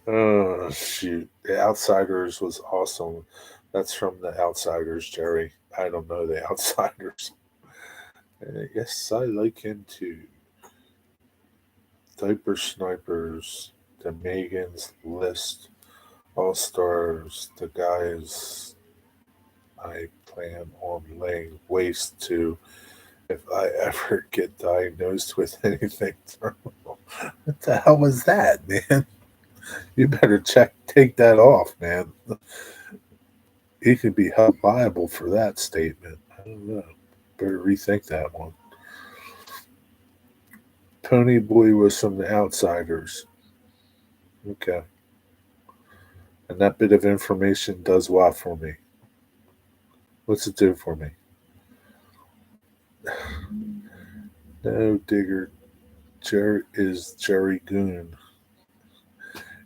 Oh, shoot. The Outsiders was awesome. That's from The Outsiders, Jerry. I don't know The Outsiders. Yes, I like him too. Diaper Snipers, the Megan's List, All Stars, the guys I plan on laying waste to if I ever get diagnosed with anything terminal. What the hell was that, man? You better take that off, man. He could be held liable for that statement. I don't know. Better rethink that one. Pony Boy was from The Outsiders. Okay. And that bit of information does what for me? What's it do for me? No, Digger. Jerry is Jerry Goon.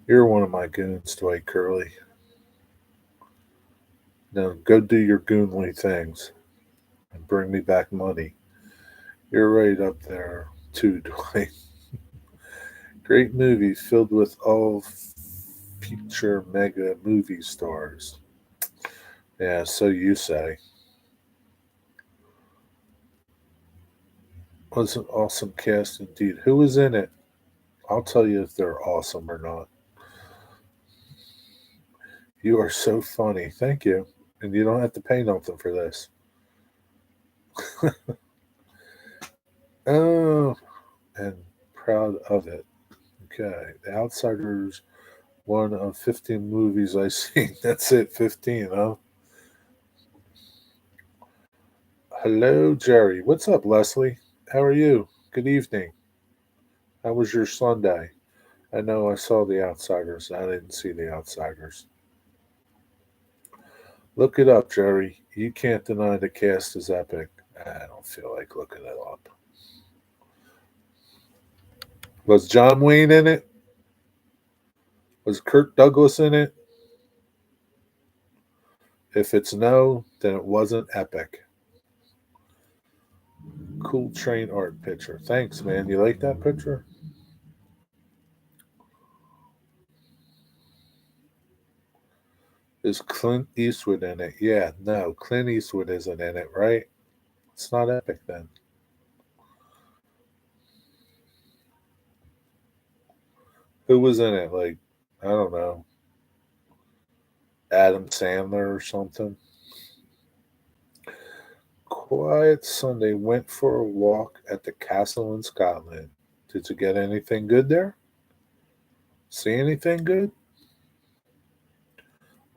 You're one of my goons, Dwight Curley. Now go do your goonly things and bring me back money. You're right up there, too, Dwight. Great movie filled with all future mega movie stars. Yeah, so you say. Was an awesome cast indeed. Who was in it? I'll tell you if they're awesome or not. You are so funny. Thank you. And you don't have to pay nothing for this. Oh, and proud of it. Okay. The Outsiders, one of 15 movies I've seen. That's it, 15, huh? Hello, Jerry. What's up, Leslie? How are you? Good evening. How was your Sunday? I know I saw The Outsiders. I didn't see The Outsiders. Look it up, Jerry. You can't deny the cast is epic. I don't feel like looking it up. Was John Wayne in it? Was Kirk Douglas in it? If it's no, then it wasn't epic. Cool train art picture. Thanks, man. You like that picture? Is Clint Eastwood in it? Yeah, no, Clint Eastwood isn't in it, right? It's not epic then. Who was in it? Like, I don't know, Adam Sandler or something? Quiet Sunday went for a walk at the castle in Scotland. Did you get anything good there? See anything good?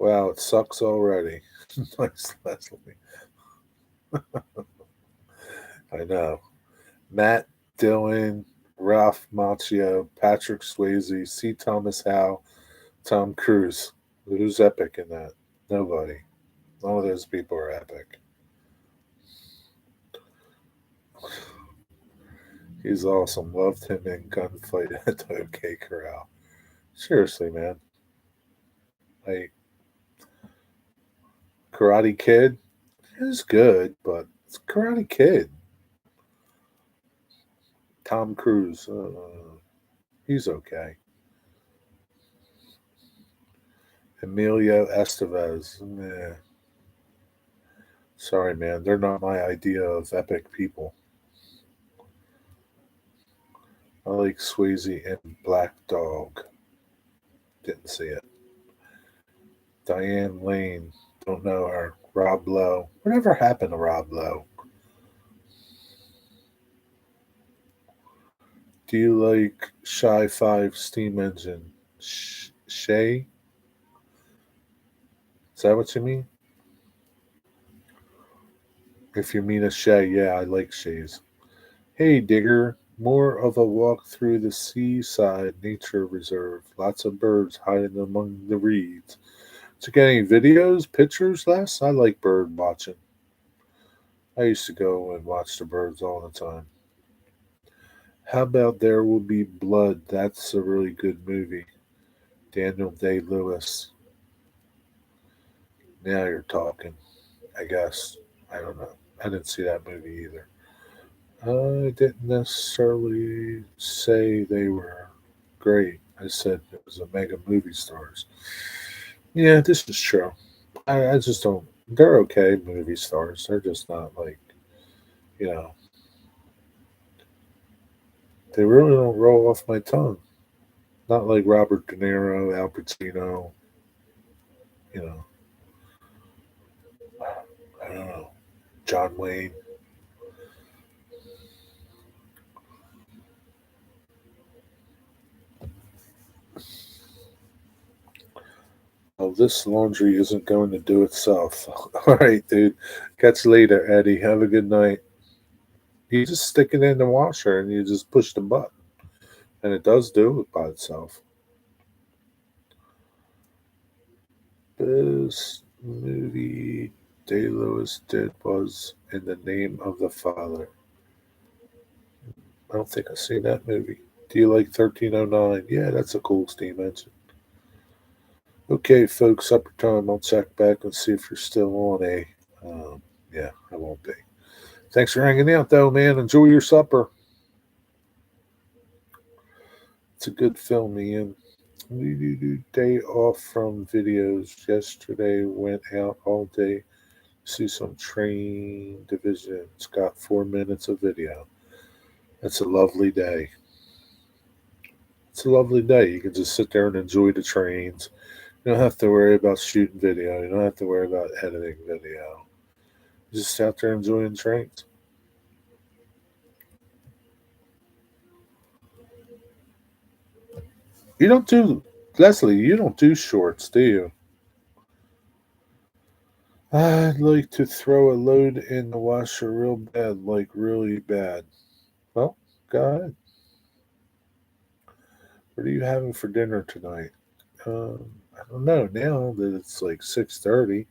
Wow, it sucks already. Nice, Leslie. I know. Matt Dillon, Ralph Macchio, Patrick Swayze, C. Thomas Howell, Tom Cruise. Who's epic in that? Nobody. None of those people are epic. He's awesome. Loved him in Gunfight at the OK Corral. Seriously, man. Like, Karate Kid is good, but it's Karate Kid. Tom Cruise, he's okay. Emilio Estevez, meh. Sorry, man. They're not my idea of epic people. I like Swayze and Black Dog. Didn't see it. Diane Lane. Don't know her. Rob Lowe. Whatever happened to Rob Lowe? Do you like Shy 5 Steam Engine? Shay? Is that what you mean? If you mean a Shay, yeah, I like Shays. Hey, Digger. More of a walk through the seaside nature reserve. Lots of birds hiding among the reeds. To get any videos, pictures, Les? I like bird watching. I used to go and watch the birds all the time. How about There Will Be Blood? That's a really good movie. Daniel Day Lewis. Now you're talking, I guess. I don't know. I didn't see that movie either. I didn't necessarily say they were great. I said it was a mega movie stars. Yeah, this is true. I just don't. They're okay movie stars. They're just not like, you know, they really don't roll off my tongue. Not like Robert De Niro, Al Pacino, you know, I don't know, John Wayne. Oh, this laundry isn't going to do itself. All right, dude. Catch you later, Eddie. Have a good night. You just stick it in the washer and you just push the button, and it does do it by itself. This movie Day Lewis did was In the Name of the Father. I don't think I've seen that movie. Do you like 1309? Yeah, that's a cool steam engine. Okay, folks, supper time. I'll check back and see if you're still on a. Yeah, I won't be. Thanks for hanging out, though, man. Enjoy your supper. It's a good film, Ian. Day off from videos. Yesterday went out all day. See some train divisions. Got 4 minutes of video. It's a lovely day. It's a lovely day. You can just sit there and enjoy the trains. You don't have to worry about shooting video. You don't have to worry about editing video. You just out there enjoying trains. You don't do Leslie. You don't do shorts, do you? I'd like to throw a load in the washer real bad, like really bad. Well, go ahead. What are you having for dinner tonight? Um, I don't know. Now that it's like 6:30,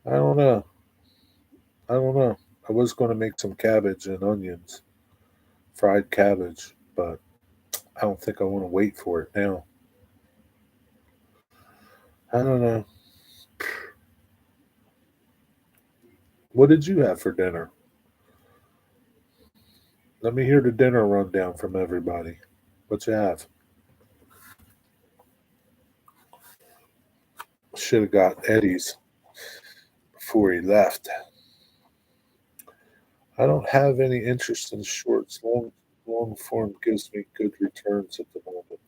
I don't know. I don't know. I was going to make some cabbage and onions, fried cabbage, but I don't think I want to wait for it now. I don't know. What did you have for dinner? Let me hear the dinner rundown from everybody. What you have? should have got Eddie's before he left. I don't have any interest in shorts. Long form gives me good returns at the moment.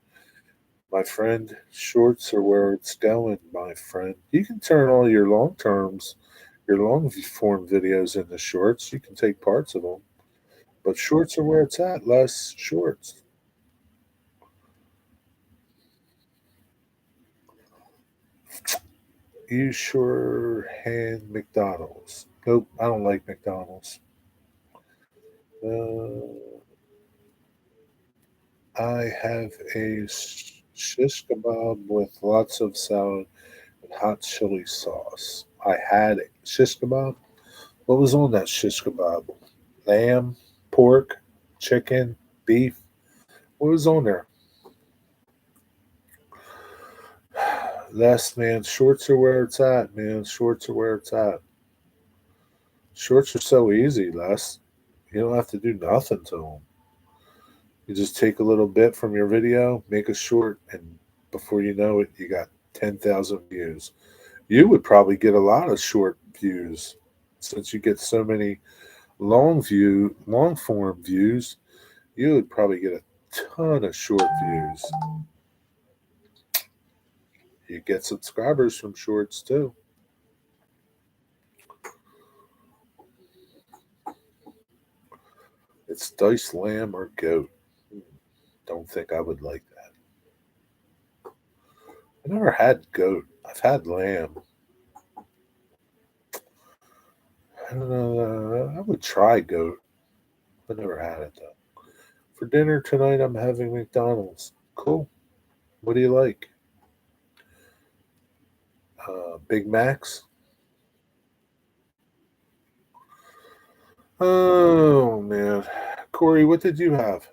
My friend, shorts are where it's going, my friend. You can turn all your your long form videos into shorts. You can take parts of them. But shorts are where it's at, Les. Shorts. You sure hand McDonald's. Nope, I don't like McDonald's. Uh, I have a shish kebab with lots of salad and hot chili sauce. I had shish kebab. What was on that shish kebab? Lamb, pork, chicken, beef. What was on there? Les, man, shorts are where it's at, man. Shorts are where it's at. Shorts are so easy, Les. You don't have to do nothing to them. You just take a little bit from your video, make a short, and before you know it, you got 10,000 views. You would probably get a lot of short views since you get so many long form views. You would probably get a ton of short views. You get subscribers from shorts too. It's diced lamb or goat. Don't think I would like that. I never had goat. I've had lamb. I don't know. I would try goat. I never had it though. For dinner tonight, I'm having McDonald's. Cool. What do you like? Big Macs? Oh, man. Corey, what did you have?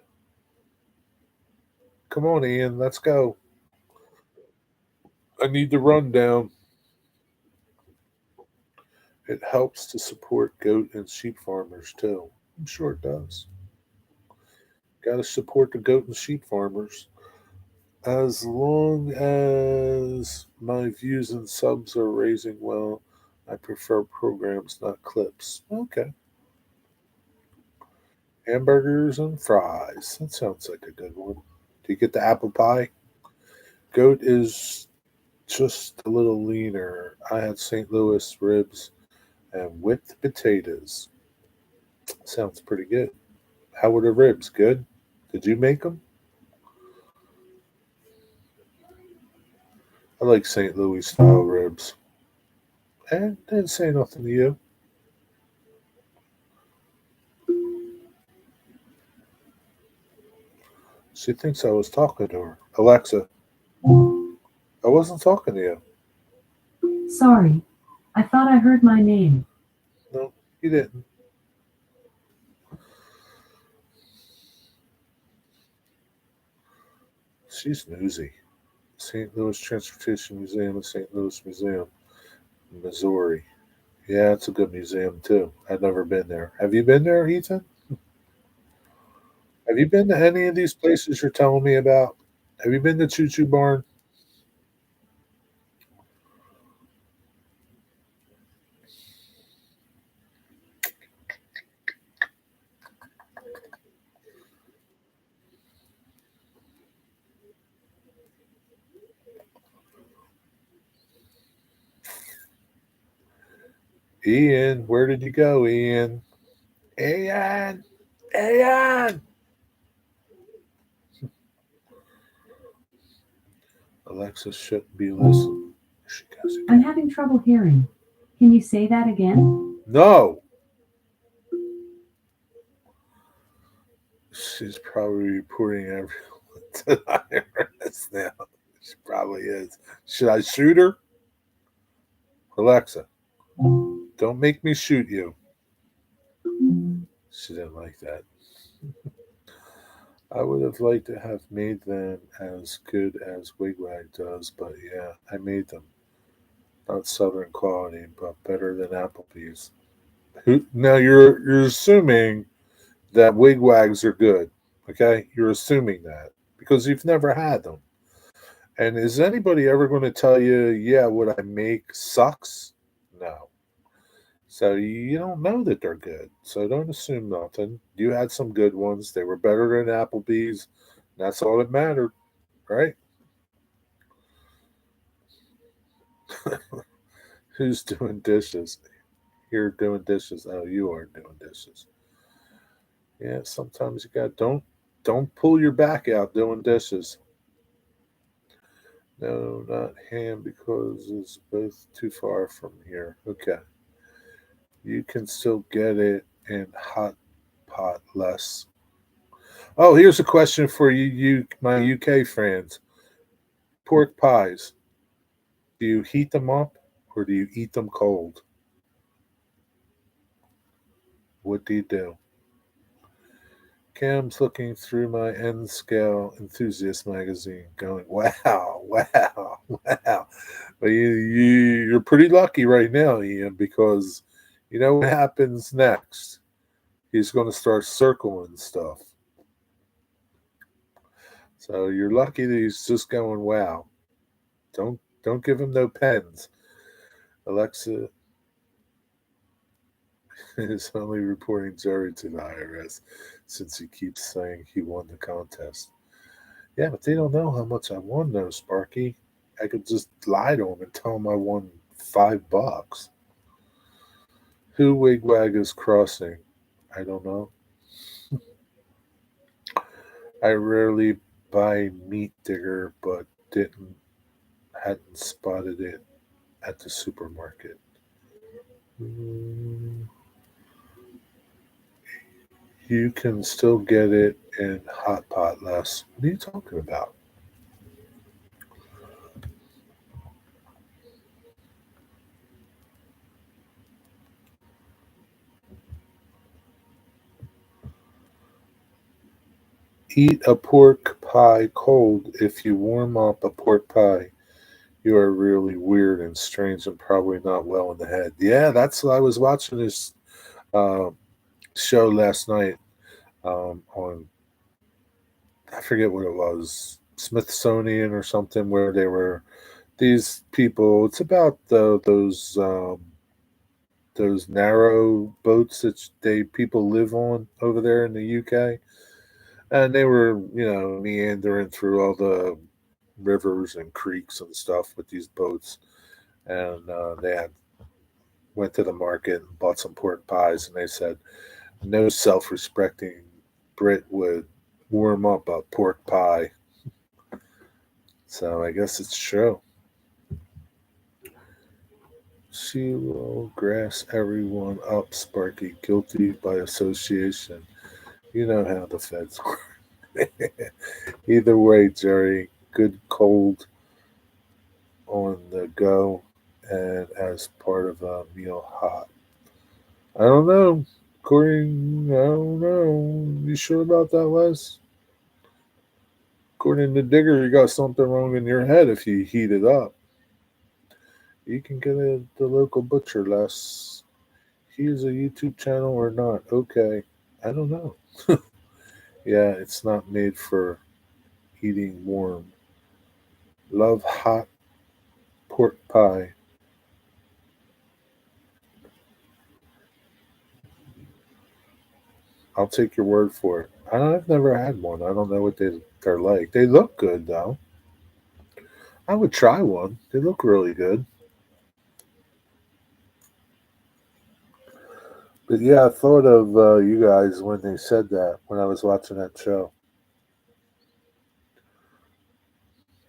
Come on, Ian. Let's go. I need the rundown. It helps to support goat and sheep farmers too. I'm sure it does. Got to support the goat and sheep farmers. As long as my views and subs are raising well, I prefer programs, not clips. Okay. Hamburgers and fries. That sounds like a good one. Do you get the apple pie? Goat is just a little leaner. I had St. Louis ribs and whipped potatoes. Sounds pretty good. How were the ribs? Good? Did you make them? I like St. Louis style ribs. And didn't say nothing to you. She thinks I was talking to her. Alexa, I wasn't talking to you. Sorry. I thought I heard my name. No, you didn't. She's newsy. St. Louis Transportation Museum and St. Louis Museum, Missouri. Yeah, it's a good museum too. I've never been there. Have you been there, Ethan? Have you been to any of these places you're telling me about? Have you been to Choo Choo Barn? Ian, where did you go, Ian? Ian! Ian! Alexa shouldn't be listening. She goes I'm again. having trouble hearing. Can you say that again? No! She's probably reporting everyone to the IRS now. She probably is. Should I shoot her? Alexa, don't make me shoot you. She didn't like that. I would have liked to have made them as good as Wigwag does, but yeah, I made them. Not Southern quality, but better than Applebee's. Now you're assuming that Wigwags are good, okay? You're assuming that because you've never had them. And is anybody ever going to tell you, yeah, what I make sucks? No. So you don't know that they're good. So don't assume nothing. You had some good ones. They were better than Applebee's. That's all that mattered, right? Who's doing dishes? You're doing dishes. Oh, you are doing dishes. Yeah, sometimes you got don't pull your back out doing dishes. No, not ham because it's both too far from here. Okay. You can still get it in hot pot less. Oh, here's a question for you my UK friends. Pork pies. Do you heat them up or do you eat them cold? What do you do? Cam's looking through my N Scale Enthusiast magazine, going, "Wow, wow, wow." But you're pretty lucky right now, Ian, because you know what happens next. He's going to start circling stuff. So you're lucky that he's just going, "Wow." Don't give him no pens. Alexa is only reporting Jerry to the IRS since he keeps saying he won the contest. Yeah, but they don't know how much I won, though, Sparky. I could just lie to them and tell them I won $5. Who Wigwag is crossing? I don't know. I rarely buy meat digger, but didn't hadn't spotted it at the supermarket. Mm, you can still get it in hot pot less. What are you talking about? Eat a pork pie cold. If you warm up a pork pie, you are really weird and strange and probably not well in the head. Yeah, that's what I was watching this uh, show last night on, I forget what it was, Smithsonian or something, where they were these people. It's about those narrow boats that they people live on over there in the UK, and they were meandering through all the rivers and creeks and stuff with these boats, and they had went to the market and bought some pork pies, and they said no self-respecting Brit would warm up a pork pie. So I guess it's true. She will grass everyone up, Sparky, guilty by association. You know how the feds work. Either way, Jerry, good cold on the go and as part of a meal hot. I don't know. According, I don't know. You sure about that, Les? According to Digger, you got something wrong in your head if you heat it up. You can get it at the local butcher, Les. He is a YouTube channel or not? Okay. I don't know. Yeah, it's not made for eating warm. Love hot pork pie. I'll take your word for it. I've never had one. I don't know what they're like. They look good, though. I would try one. They look really good. But yeah, I thought of you guys when they said that when I was watching that show.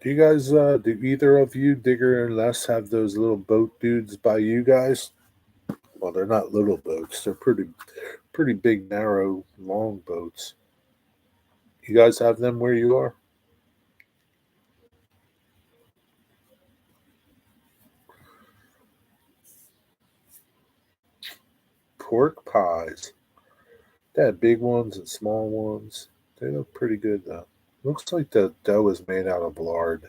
Do either of you, Digger and Les, have those little boat dudes by you guys? Well, they're not little boats. They're pretty big, narrow, long boats. You guys have them where you are? Pork pies. They have big ones and small ones. They look pretty good though. Looks like the dough is made out of lard.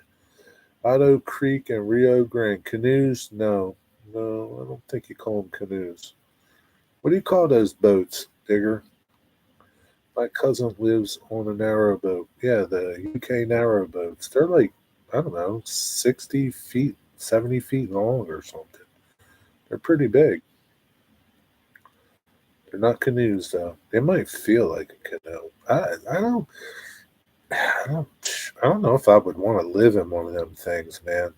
Otto Creek and Rio Grande. Canoes? No. No, I don't think you call them canoes. What do you call those boats, Digger? My cousin lives on a narrowboat. Yeah, the UK narrowboats. They're like I don't know, 60 feet, 70 feet long or something. They're pretty big. They're not canoes though. They might feel like a canoe. I don't know if I would want to live in one of them things, man.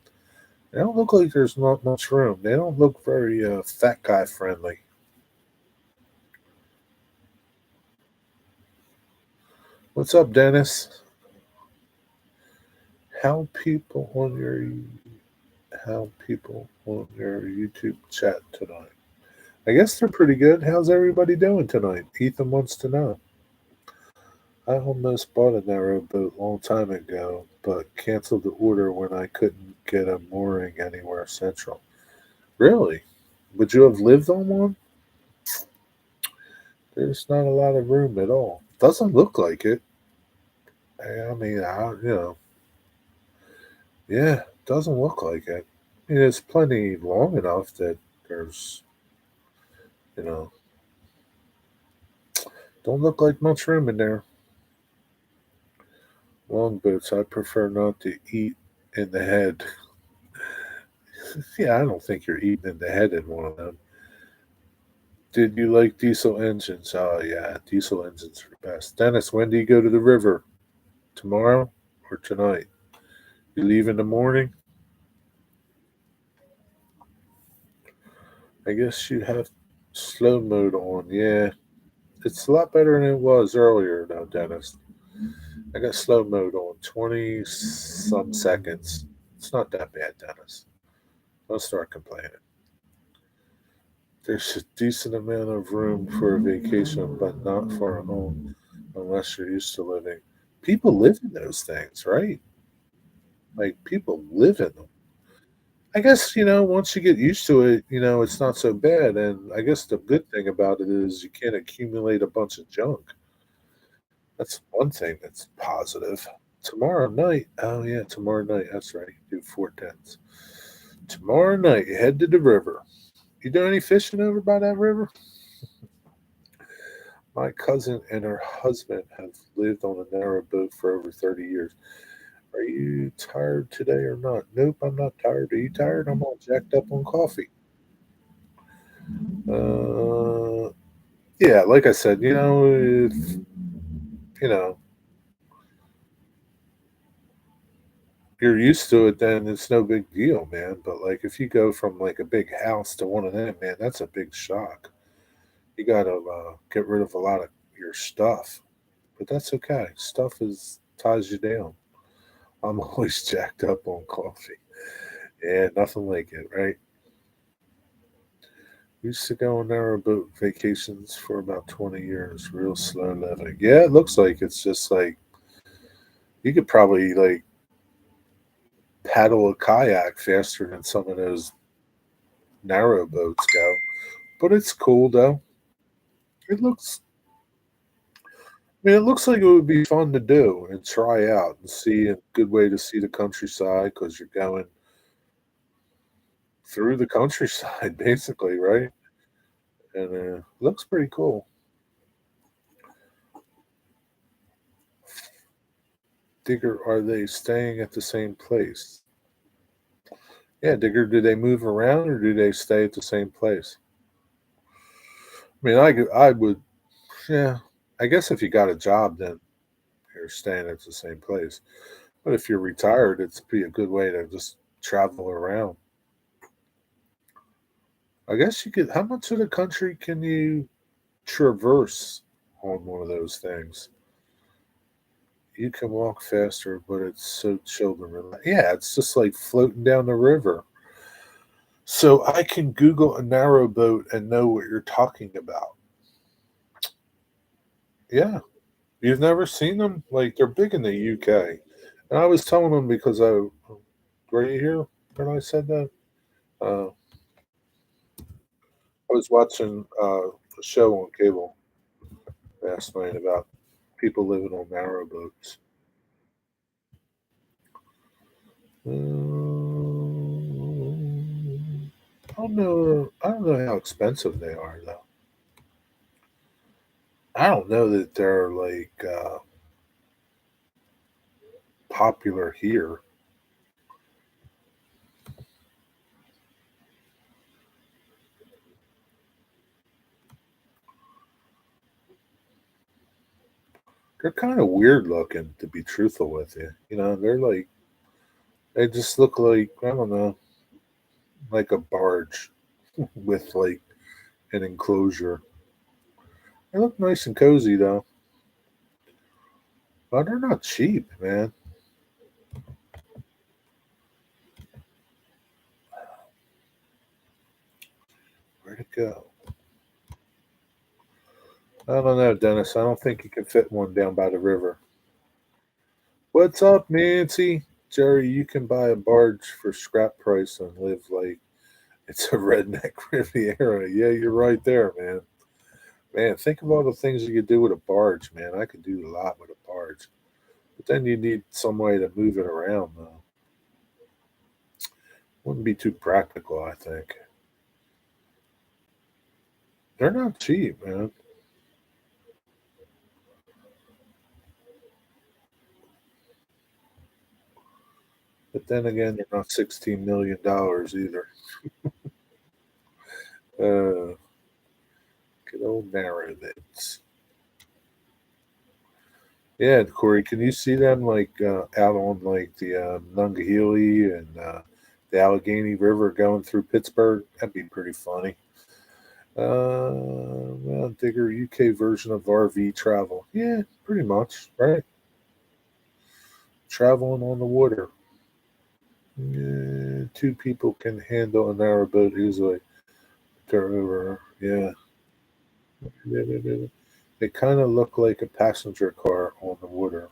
They don't look like there's not much room. They don't look very fat guy friendly. What's up, Dennis? How people on your how people on your YouTube chat tonight? I guess they're pretty good. How's everybody doing tonight? Ethan wants to know. I almost bought a narrow boat a long time ago, but canceled the order when I couldn't get a mooring anywhere central. Really? Would you have lived on one? There's not a lot of room at all. Doesn't look like it. I mean, yeah, doesn't look like it. I mean, it's plenty long enough that there's, you know, don't look like much room in there. Long boats, I prefer not to eat in the head. Yeah, I don't think you're eating in the head in one of them. Did you like diesel engines? Oh, yeah, diesel engines are the best. Dennis, when do you go to the river? Tomorrow or tonight? You leave in the morning? I guess you have slow mode on. Yeah, it's a lot better than it was earlier now, Dennis. I got slow mode on 20 some seconds. It's not that bad, Dennis. Don't start complaining. There's a decent amount of room for a vacation, but not for a home unless you're used to living. People live in those things, right? Like people live in them. I guess, once you get used to it, it's not so bad. And I guess the good thing about it is you can't accumulate a bunch of junk. That's one thing that's positive. Tomorrow night, oh yeah, tomorrow night, that's right. Do 4 10s. Tomorrow night, you head to the river. You do any fishing over by that river? My cousin and her husband have lived on a narrow boat for over 30 years. Are you tired today or not? Nope, I'm not tired. Are you tired? I'm all jacked up on coffee. Uh, yeah, like I said, if, you know, you're used to it, then it's no big deal, man. But like if you go from like a big house to one of them, man, that's a big shock. You got to get rid of a lot of your stuff, but that's okay. Stuff is ties you down. I'm always jacked up on coffee. Yeah, nothing like it, right? Used to go on narrowboat vacations for about 20 years, real slow living. Yeah, it looks like it's just like you could probably like paddle a kayak faster than some of those narrow boats go. But it's cool though. It looks, it looks like it would be fun to do and try out and see a good way to see the countryside because you're going through the countryside basically, right? And looks pretty cool. Digger, are they staying at the same place? Yeah, Digger, do they move around or do they stay at the same place? I mean, I would, yeah. I guess if you got a job, then you're staying at the same place. But if you're retired, it's be a good way to just travel around. I guess you could. How much of the country can you traverse on one of those things? You can walk faster, but it's so children. Yeah, it's just like floating down the river. So I can Google a narrowboat and know what you're talking about. Yeah, you've never seen them? Like they're big in the UK. And I was telling them because were you here when I said that? I was watching a show on cable last night about people living on narrowboats. I don't know. I don't know how expensive they are though. I don't know that they're like popular here. They're kind of weird looking, to be truthful with you. They're like they just look like I don't know, like a barge with like an enclosure. They look nice and cozy though, but they're not cheap, man. Where'd it go? I don't know, Dennis. I don't think you can fit one down by the river. What's up, Nancy? Jerry, you can buy a barge for scrap price and live like it's a redneck Riviera. Yeah, you're right there, man. Man, think of all the things you could do with a barge, man. I could do a lot with a barge. But then you need some way to move it around, though. Wouldn't be too practical, I think. They're not cheap, man. But then again, they're not $16 million either. Uh, Good old narratives. Yeah, Corey, can you see them like out on like the Nungahili and the Allegheny River going through Pittsburgh? That'd be pretty funny. Well, Digger, UK version of RV travel. Yeah, pretty much, right? Traveling on the water. Yeah, two people can handle a narrowboat easily. Turn over. Yeah. They kind of look like a passenger car on the water.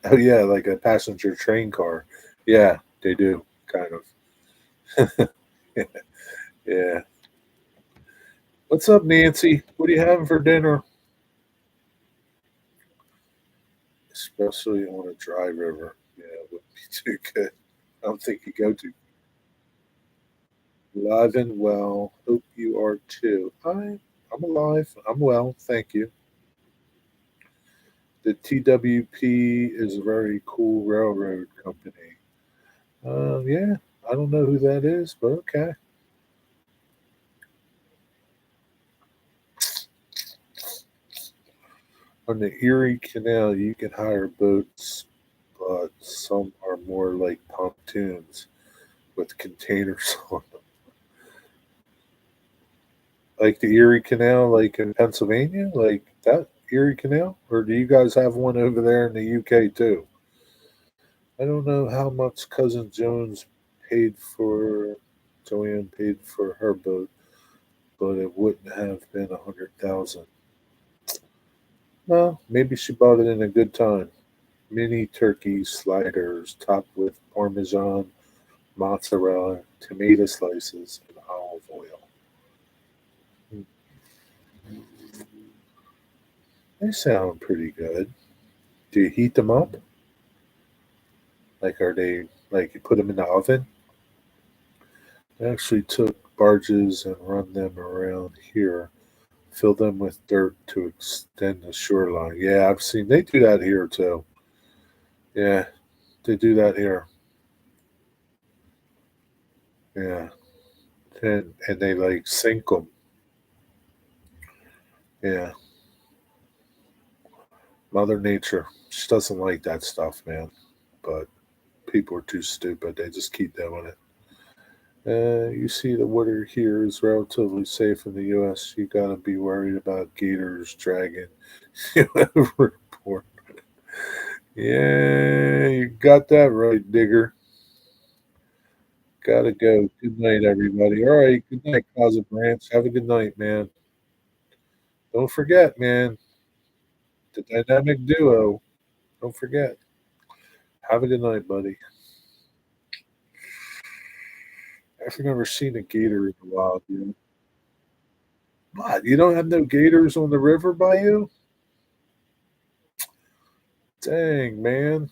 Oh yeah, like a passenger train car. Yeah, they do kind of. Yeah. What's up, Nancy? What are you having for dinner? Especially on a dry river. Yeah, it wouldn't be too good. I don't think you go to. Alive and well. Hope you are too. I'm alive. I'm well. Thank you. The TWP is a very cool railroad company. Yeah, I don't know who that is, but okay. On the Erie Canal, you can hire boats, but some are more like pontoons with containers on them. Like the Erie Canal, like in Pennsylvania, like that Erie Canal? Or do you guys have one over there in the UK too? I don't know how much cousin Joanne paid for her boat, but it wouldn't have been 100,000. Well, maybe she bought it in a good time. Mini turkey sliders topped with Parmesan, mozzarella, tomato slices, and olive oil. Hmm, they sound pretty good. Do you heat them up? Like, are they like you put them in the oven? I actually took barges and run them around here, fill them with dirt to extend the shoreline. Yeah, I've seen they do that here too. Yeah, they do that here. Yeah, and they like sink them. Yeah, Mother Nature. She doesn't like that stuff, man. But people are too stupid. They just keep doing it. You see, the water here is relatively safe in the U.S. You gotta be worried about gators dragging you overboard. Yeah, you got that right, Digger. Gotta go. Good night, everybody. All right, good night, Closet Branch. Have a good night, man. Don't forget, man, the dynamic duo. Don't forget. Have a good night, buddy. I've never seen a gator in the wild, dude. What? You don't have no gators on the river by you? Dang, man.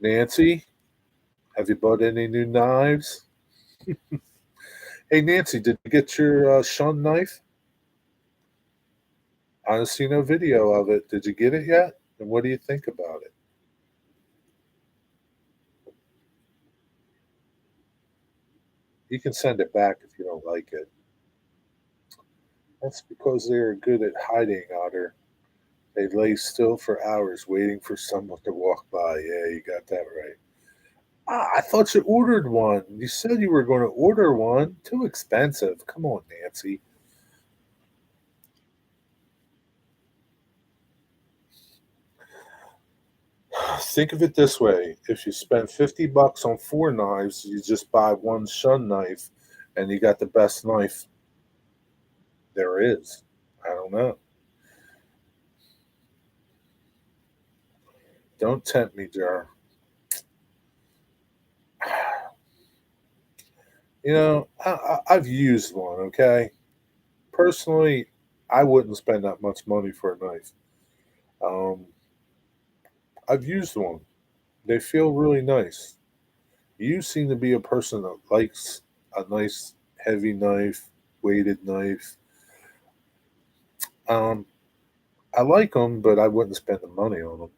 Nancy, have you bought any new knives? Hey, Nancy, did you get your Shun knife? I don't see no video of it. Did you get it yet? And what do you think about it? You can send it back if you don't like it. That's because they are good at hiding, Otter. They lay still for hours waiting for someone to walk by. Yeah, you got that right. I thought you ordered one. You said you were going to order one. Too expensive. Come on, Nancy. Think of it this way: if you spend $50 on four knives, you just buy one shun knife, and you got the best knife there is. I don't know. Don't tempt me, Jar. I've used one. Okay, personally, I wouldn't spend that much money for a knife. Um, I've used one. They feel really nice. You seem to be a person that likes a nice heavy knife, weighted knife. Um, I like them, but I wouldn't spend the money on them.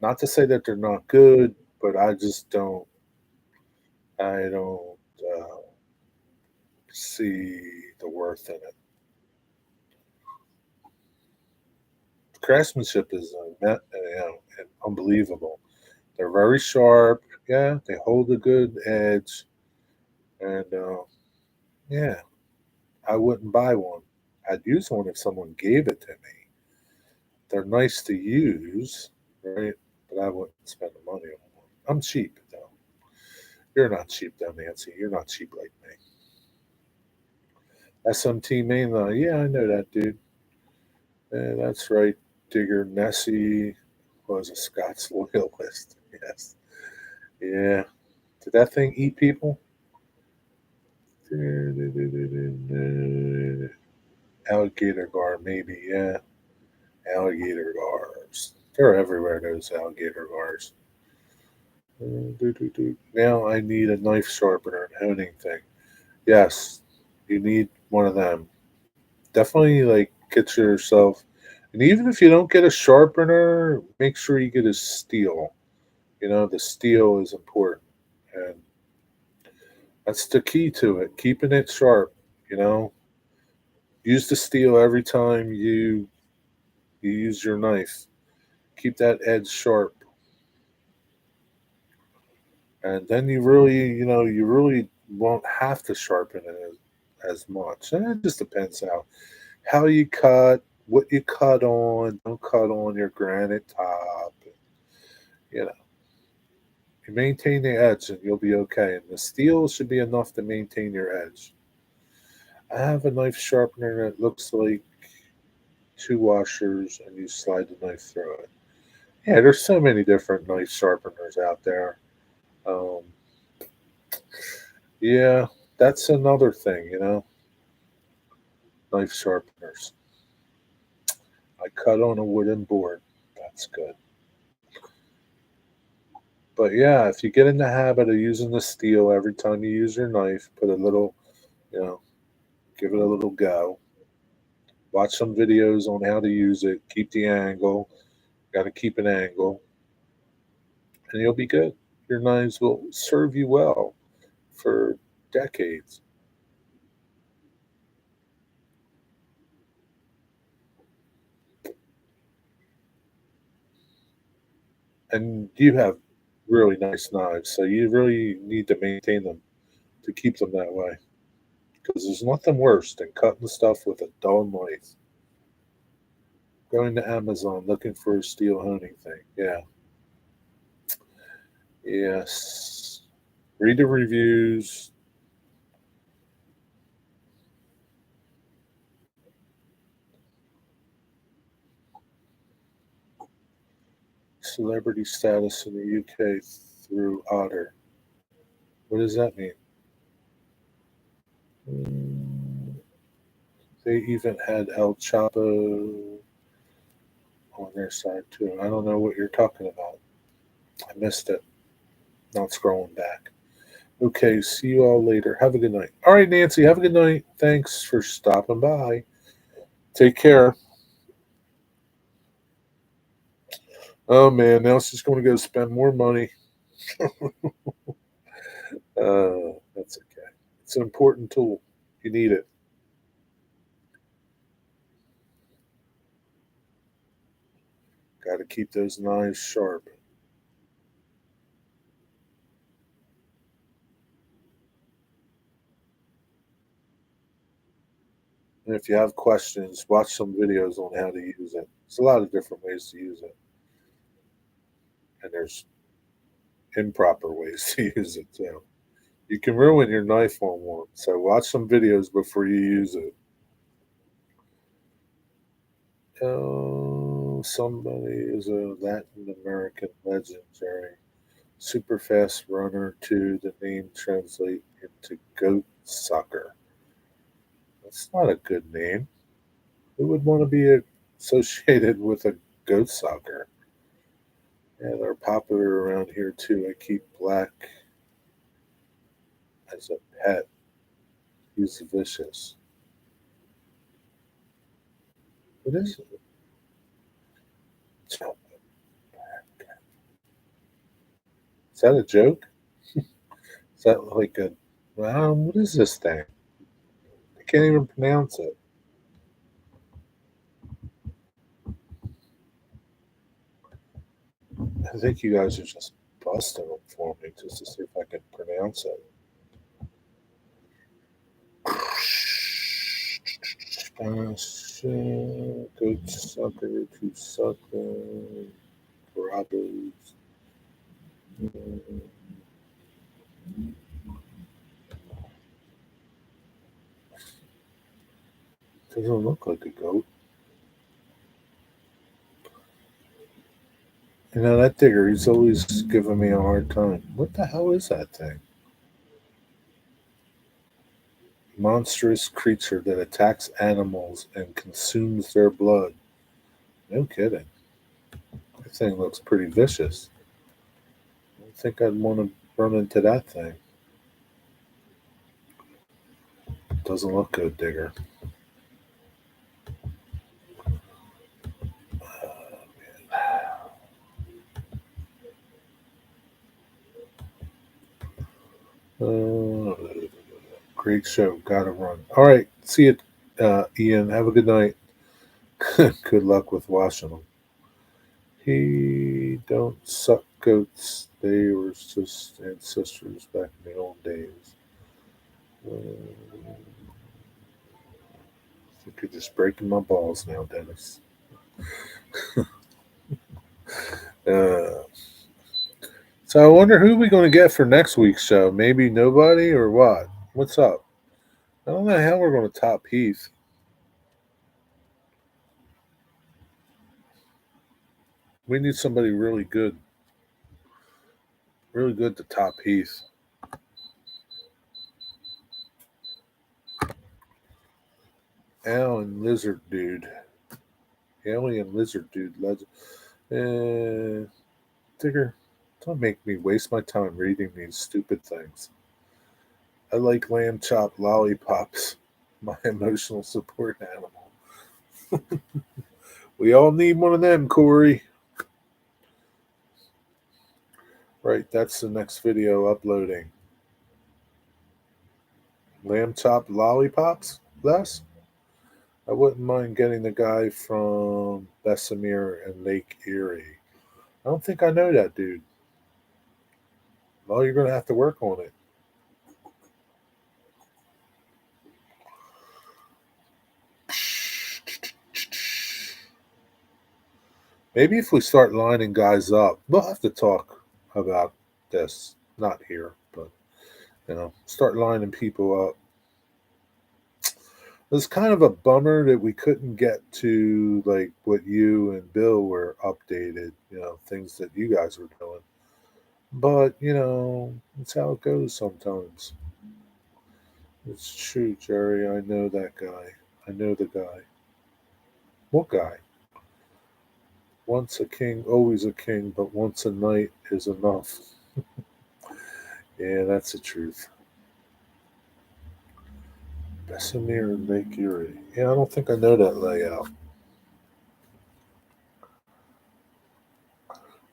Not to say that they're not good, but I just don't. I don't see the worth in it. Craftsmanship is unbelievable. They're very sharp. Yeah, they hold a good edge, and yeah, I wouldn't buy one. I'd use one if someone gave it to me. They're nice to use, right? But I wouldn't spend the money on one. I'm cheap, though. You're not cheap, though, Nancy. You're not cheap like me. SMT mainline. Yeah, I know that dude. Yeah, that's right. Digger Nessie was a Scots loyalist. Yes. Yeah. Did that thing eat people? Alligator gar, maybe. Yeah. Alligator gars. They're everywhere, those alligator gars. Now I need a knife sharpener and honing thing. Yes, you need one of them. Definitely, like, get yourself. And even if you don't get a sharpener, make sure you get a steel. The steel is important, and that's the key to it. Keeping it sharp. You know, use the steel every time you use your knife. Keep that edge sharp, and then you really won't have to sharpen it as much. And it just depends how you cut, what you cut on. Don't cut on your granite top. You know, you maintain the edge, and you'll be okay. And the steel should be enough to maintain your edge. I have a knife sharpener that looks like two washers, and you slide the knife through it. Yeah, there's so many different knife sharpeners out there. Um, yeah, that's another thing. Knife sharpeners. I cut on a wooden board. That's good. But yeah, if you get in the habit of using the steel every time you use your knife, put a little, you know, give it a little go. Watch some videos on how to use it. Keep the angle. Got to keep an angle, and you'll be good. Your knives will serve you well for decades. And you have really nice knives, so you really need to maintain them to keep them that way. Because there's nothing worse than cutting stuff with a dull knife. Going to Amazon looking for a steel honing thing. Yeah. Yes. Read the reviews. Celebrity status in the UK through Otter. What does that mean? Mm, they even had El Chapo on their side too. I don't know what you're talking about. I missed it. Not scrolling back. Okay, see you all later. Have a good night. All right, Nancy, have a good night. Thanks for stopping by. Take care. Oh man, now she's going to go spend more money. That's okay. It's an important tool. You need it. Got to keep those knives sharp. And if you have questions, watch some videos on how to use it. There's a lot of different ways to use it, and there's improper ways to use it too. You can ruin your knife on one, so watch some videos before you use it. Oh, somebody is a Latin American legend, Jerry. Super fast runner to the name translate into goat sucker. That's not a good name. Who would want to be associated with a goat sucker? Yeah, they're popular around here too. I keep Black as a pet. He's vicious. What is it? Is that a joke? Is that like a wow? What is this thing? I can't even pronounce it. I think you guys are just busting them for me just to see if I can pronounce it. Spanish goat sucker to sucker Robbers. Doesn't look like a goat. You know, that digger, he's always giving me a hard time. What the hell is that thing? Monstrous creature that attacks animals and consumes their blood. No kidding. That thing looks pretty vicious. I don't think I'd want to run into that thing. Doesn't look good, digger. Uh, Great show. Gotta run. All right. See you, Ian. Have a good night. Good luck with washing them. He don't suck goats. They were just ancestors back in the old days. I think you're just breaking my balls now, Dennis. Uh, so I wonder who we going to get for next week's show. Maybe nobody or what? What's up? I don't know how we're going to top Heath. We need somebody really good to top Heath. Alien Lizard Dude. Alien Lizard Dude. Digger, don't make me waste my time reading these stupid things. I like lamb chop lollipops, my emotional support animal. We all need one of them, Corey. Right, that's the next video uploading. Lamb chop lollipops, Les? I wouldn't mind getting the guy from Bessemer and Lake Erie. I don't think I know that dude. Well, you're going to have to work on it. Maybe if we start lining guys up, we'll have to talk about this. Not here, but start lining people up. It was kind of a bummer that we couldn't get to like what you and Bill were updated, things that you guys were doing. But, it's how it goes sometimes. It's true, Jerry. I know that guy. I know the guy. What guy? Once a king, always a king, but once a knight is enough. Yeah, that's the truth. Bessemer and Lake Erie. Yeah, I don't think I know that layout.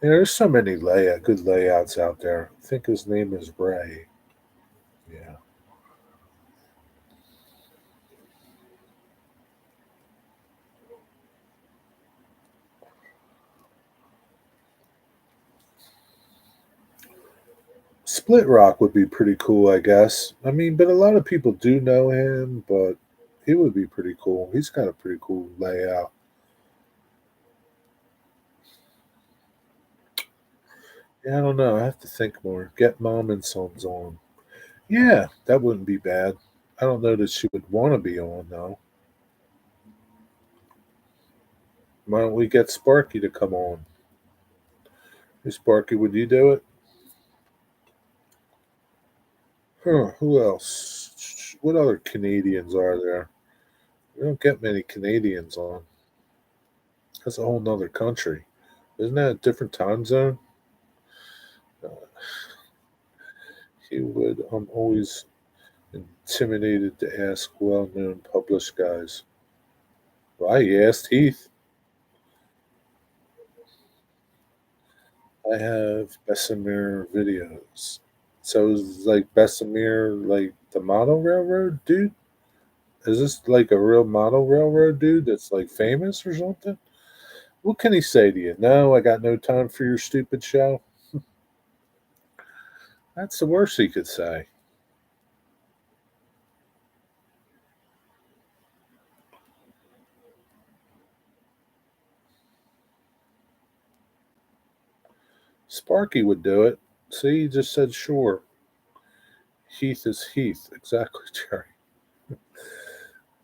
Yeah, there's so many good layouts out there. I think his name is Ray. Yeah. Split Rock would be pretty cool, I guess. I mean, but a lot of people do know him, but it would be pretty cool. He's got a pretty cool layout. Yeah, I don't know. I have to think more. Get Mom and Sons on. Yeah, that wouldn't be bad. I don't know that she would want to be on though. Why don't we get Sparky to come on? Hey, Sparky, would you do it? Huh, who else? What other Canadians are there? We don't get many Canadians on. That's a whole nother country. Isn't that a different time zone? Uh, he would. I'm always intimidated to ask well known published guys. Well, I asked Heath. I have Bessemer videos. So is like Bessemer like the model railroad dude? Is this like a real model railroad dude that's like famous or something? What can he say to you? No, I got no time for your stupid show. That's the worst he could say. Sparky would do it. See, he just said sure. Heath is Heath. Exactly, Jerry.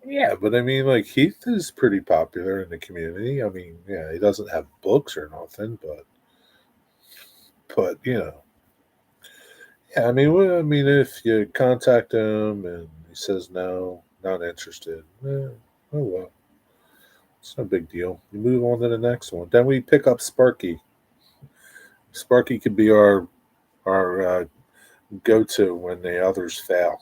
Yeah, but I mean, like, Heath is pretty popular in the community. I mean, yeah, he doesn't have books or nothing, but yeah, I mean, if you contact him and he says no, not interested, oh well, it's no big deal. You move on to the next one. Then we pick up Sparky. Sparky could be our go to when the others fail.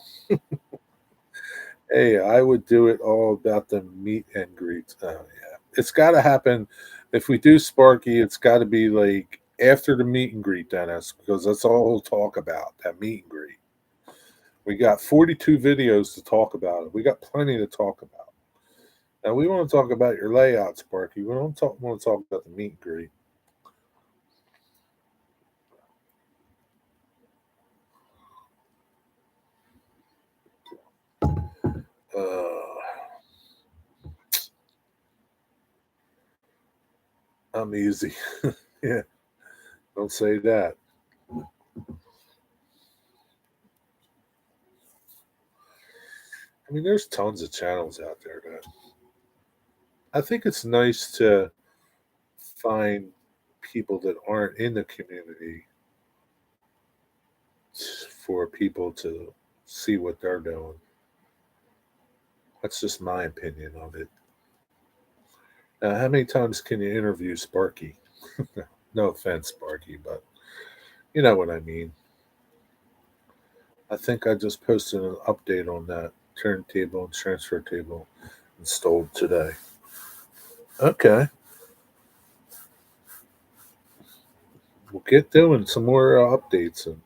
Hey, I would do it all about the meet and greet. Oh yeah, it's got to happen. If we do Sparky, it's got to be like after the meet and greet, Dennis, because that's all we'll talk about. That meet and greet. We got 42 videos to talk about it. We got plenty to talk about. Now we want to talk about your layout, Sparky. We don't want to talk about the meet and greet. Uh, I'm easy. Yeah, don't say that. I mean, there's tons of channels out there. That I think it's nice to find people that aren't in the community for people to see what they're doing. That's just my opinion of it. Now, how many times can you interview Sparky? No offense, Sparky, but you know what I mean. I think I just posted an update on that turntable and transfer table installed today. Okay, we'll get doing some more updates and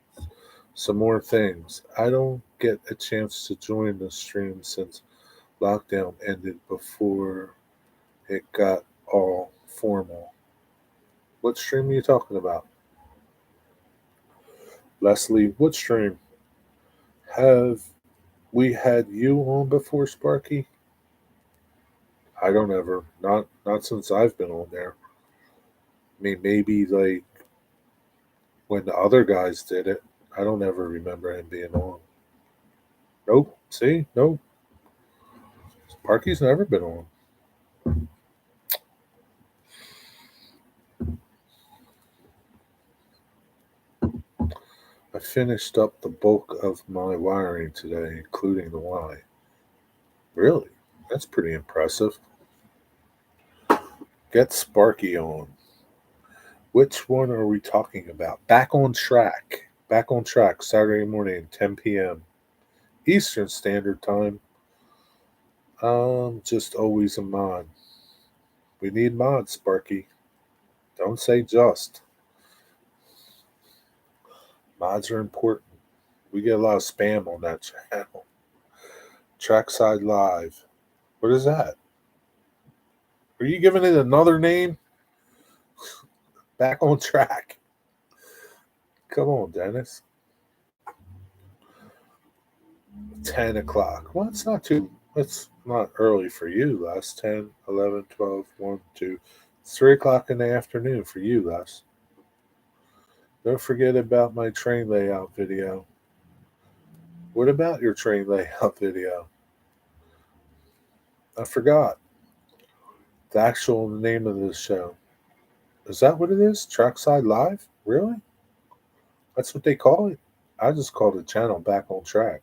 some more things. I don't get a chance to join the stream since lockdown ended before it got all formal. What stream are you talking about? Leslie, what stream? Have we had you on before, Sparky? I don't ever. Not since I've been on there. I mean, maybe like when the other guys did it. I don't ever remember him being on. Nope. See? Nope. Sparky's never been on. I finished up the bulk of my wiring today, including the Y. Really? That's pretty impressive. Get Sparky on. Which one are we talking about? Back on track. Back on track, Saturday morning, 10 p.m. Eastern Standard Time. Just always a mod. We need mods, Sparky. Don't say just. Mods are important. We get a lot of spam on that channel. Trackside Live. What is that? Are you giving it another name? Back on track. Come on, Dennis. 10 o'clock. Well, it's not early for you, Les. 10, 11, 12, 1, 2. It's 3 o'clock in the afternoon for you, Les. Don't forget about my train layout video. What about your train layout video? I forgot the actual name of this show. Is that what it is? Trackside Live? Really? That's what they call it? I just called the channel Back on Track.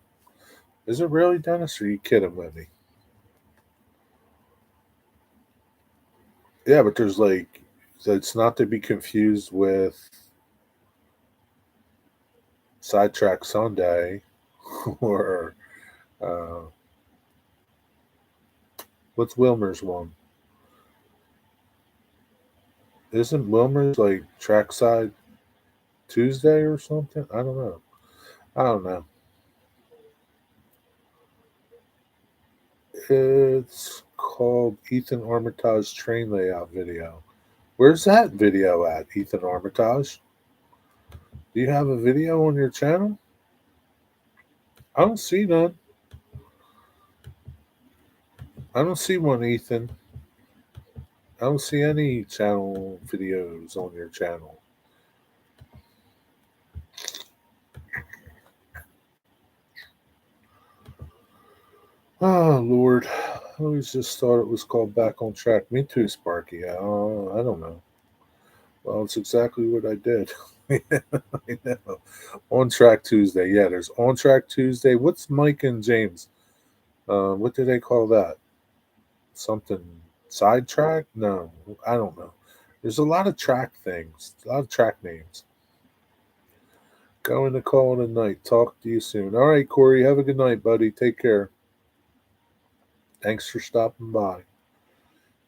Is it really, Dennis? Or are you kidding with me? Yeah, but there's like, it's not to be confused with Sidetrack Sunday or uh, what's Wilmer's one? Isn't Wilmer's like Trackside Tuesday or something? I don't know. I don't know. It's called Ethan Armitage train layout video. Where's that video at, Ethan Armitage? Do you have a video on your channel? I don't see none. I don't see one, Ethan. I don't see any channel videos on your channel. Oh, Lord. I always just thought it was called Back on Track. Me too, Sparky. I don't know. Well, it's exactly what I did. I know. On Track Tuesday. Yeah, there's On Track Tuesday. What's Mike and James? What do they call that? Something sidetrack? No, I don't know. There's a lot of track things, a lot of track names. Going to call it a night. Talk to you soon. All right, Corey. Have a good night, buddy. Take care. Thanks for stopping by.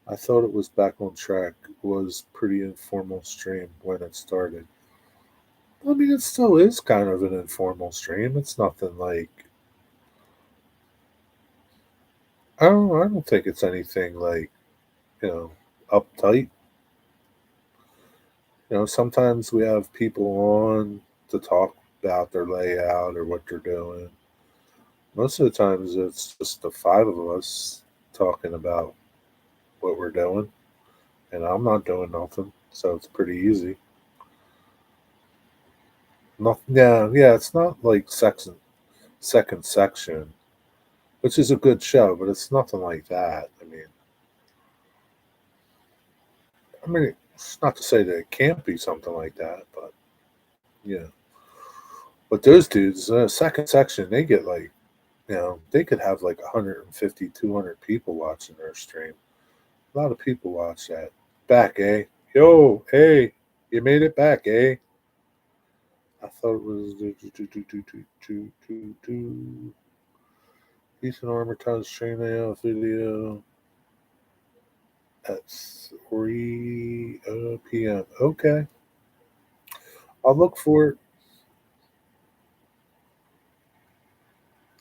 I thought it was Back on Track. It was pretty informal stream when it started. I mean, it still is kind of an informal stream. It's nothing like I don't think it's anything like uptight. Sometimes we have people on to talk about their layout or what they're doing. Most of the times, it's just the five of us talking about what we're doing, and I'm not doing nothing, so it's pretty easy. Nothing, yeah, it's not like second section, which is a good show, but it's nothing like that. I mean, it's not to say that it can't be something like that, but yeah. But those dudes, second section, they get like, they could have like 150, 200 people watching their stream. A lot of people watch that. Back, eh? Yo, hey, you made it back, eh? I thought it was Ethan Armitage train layout video at 3 p.m. Okay, I'll look for it.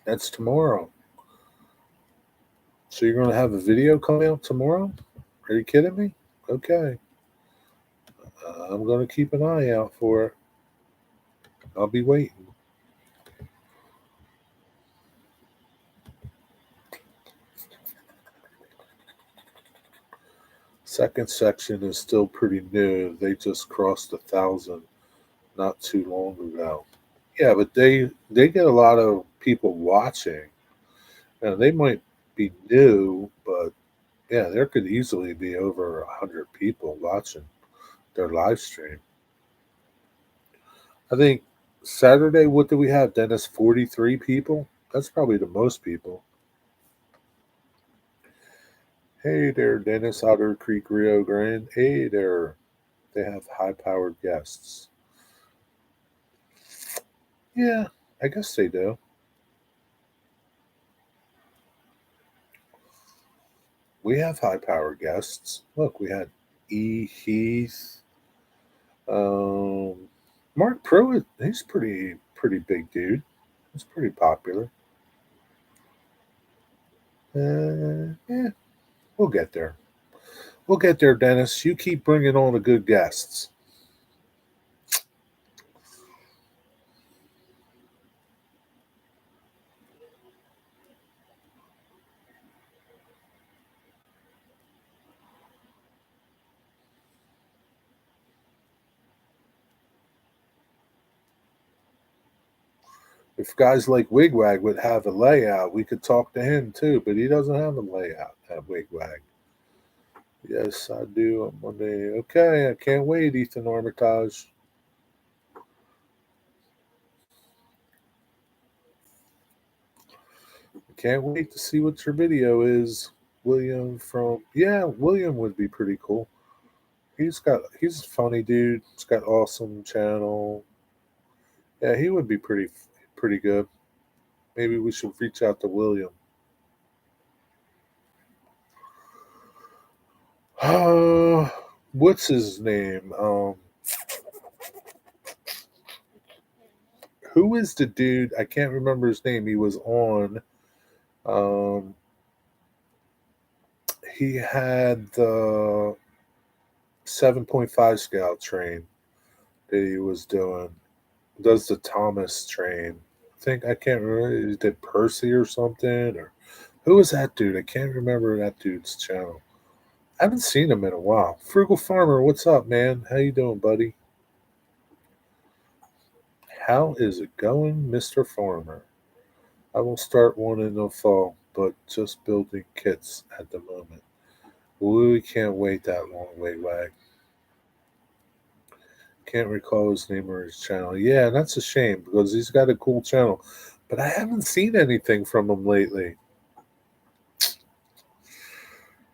That's tomorrow. So you're going to have a video coming out tomorrow? Are you kidding me? Okay. I'm going to keep an eye out for it. I'll be waiting. Second section is still pretty new. They just crossed 1,000 not too long ago. Yeah, but they get a lot of people watching. Now, they might be new, but yeah, there could easily be over 100 people watching their live stream. I think Saturday, what do we have, Dennis? 43 people? That's probably the most people. Hey there, Dennis, Otter Creek, Rio Grande. Hey there. They have high powered guests. Yeah, I guess they do. We have high powered guests. Look, we had E. Heath. Um, Mark Pruitt, he's pretty big dude. He's pretty popular. Yeah, we'll get there. We'll get there, Dennis. You keep bringing on the good guests. If guys like Wigwag would have a layout, we could talk to him too, but he doesn't have a layout at Wigwag. Yes, I do on Monday. Okay, I can't wait, Ethan Armitage. Can't wait to see what your video is. William from yeah, William would be pretty cool. He's a funny dude. He's got awesome channel. Yeah, he would be pretty good. Maybe we should reach out to William. What's his name? Who is the dude? I can't remember his name. He was on. Um, he had the 7.5 scale train that he was doing. Does the Thomas train? I can't remember. He did Percy or something, or who was that dude? I can't remember that dude's channel. I haven't seen him in a while. Frugal Farmer, what's up, man? How you doing, buddy? How is it going, Mr. Farmer? I will start one in the fall, but just building kits at the moment. We can't wait that long, Wag. Can't recall his name or his channel. Yeah, that's a shame because he's got a cool channel, but I haven't seen anything from him lately.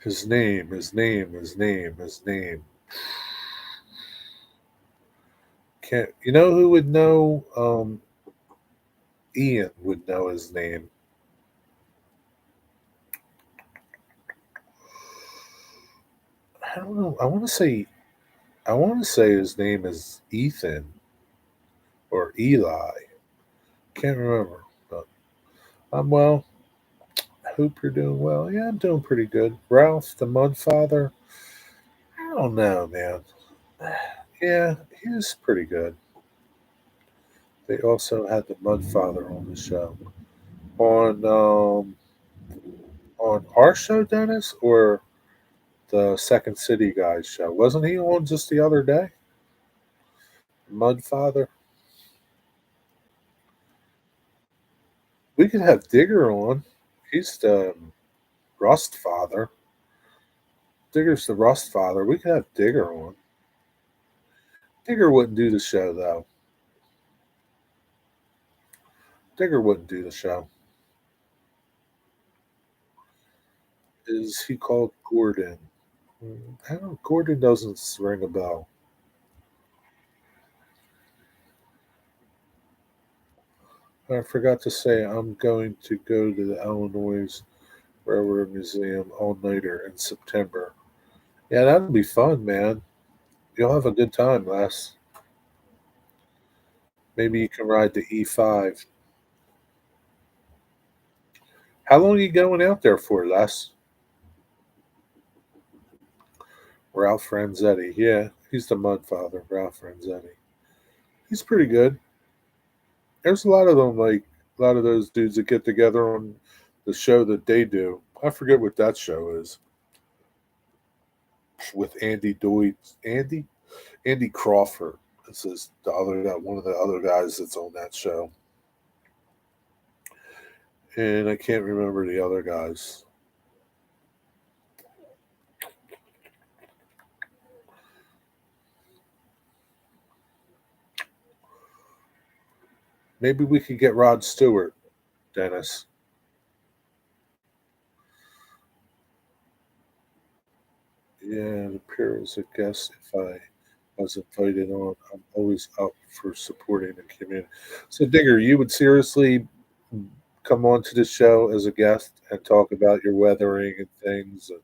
His name. Can't you know who would know? Ian would know his name. I don't know. I want to say his name is Ethan or Eli. Can't remember, but I'm well. Hope you're doing well. Yeah, I'm doing pretty good. Ralph, the Mudfather. I don't know, man. Yeah, he was pretty good. They also had the Mudfather on the show. On on our show, Dennis, or the Second City guys show. Wasn't he on just the other day? Mudfather. We could have Digger on. He's the Rust Father. Digger's the Rust Father. We could have Digger on. Digger wouldn't do the show though. Digger wouldn't do the show. Is he called Gordon? I don't. Gordon doesn't ring a bell. I forgot to say I'm going to go to the Illinois Railroad Museum all nighter in September. Yeah, that'll be fun, man. You'll have a good time, Les. Maybe you can ride the E5. How long are you going out there for, Les? Ralph Franzetti. Yeah, he's the Mudfather, Ralph Franzetti. He's pretty good. There's a lot of them, like a lot of those dudes that get together on the show that they do. I forget what that show is. With Andy Doid, Andy Crawford. This is the other guy, one of the other guys that's on that show, and I can't remember the other guys. Maybe we could get Rod Stewart, Dennis. Yeah, it appears as a guest if I was invited on. I'm always up for supporting the community. So, Digger, you would seriously come on to the show as a guest and talk about your weathering and things? And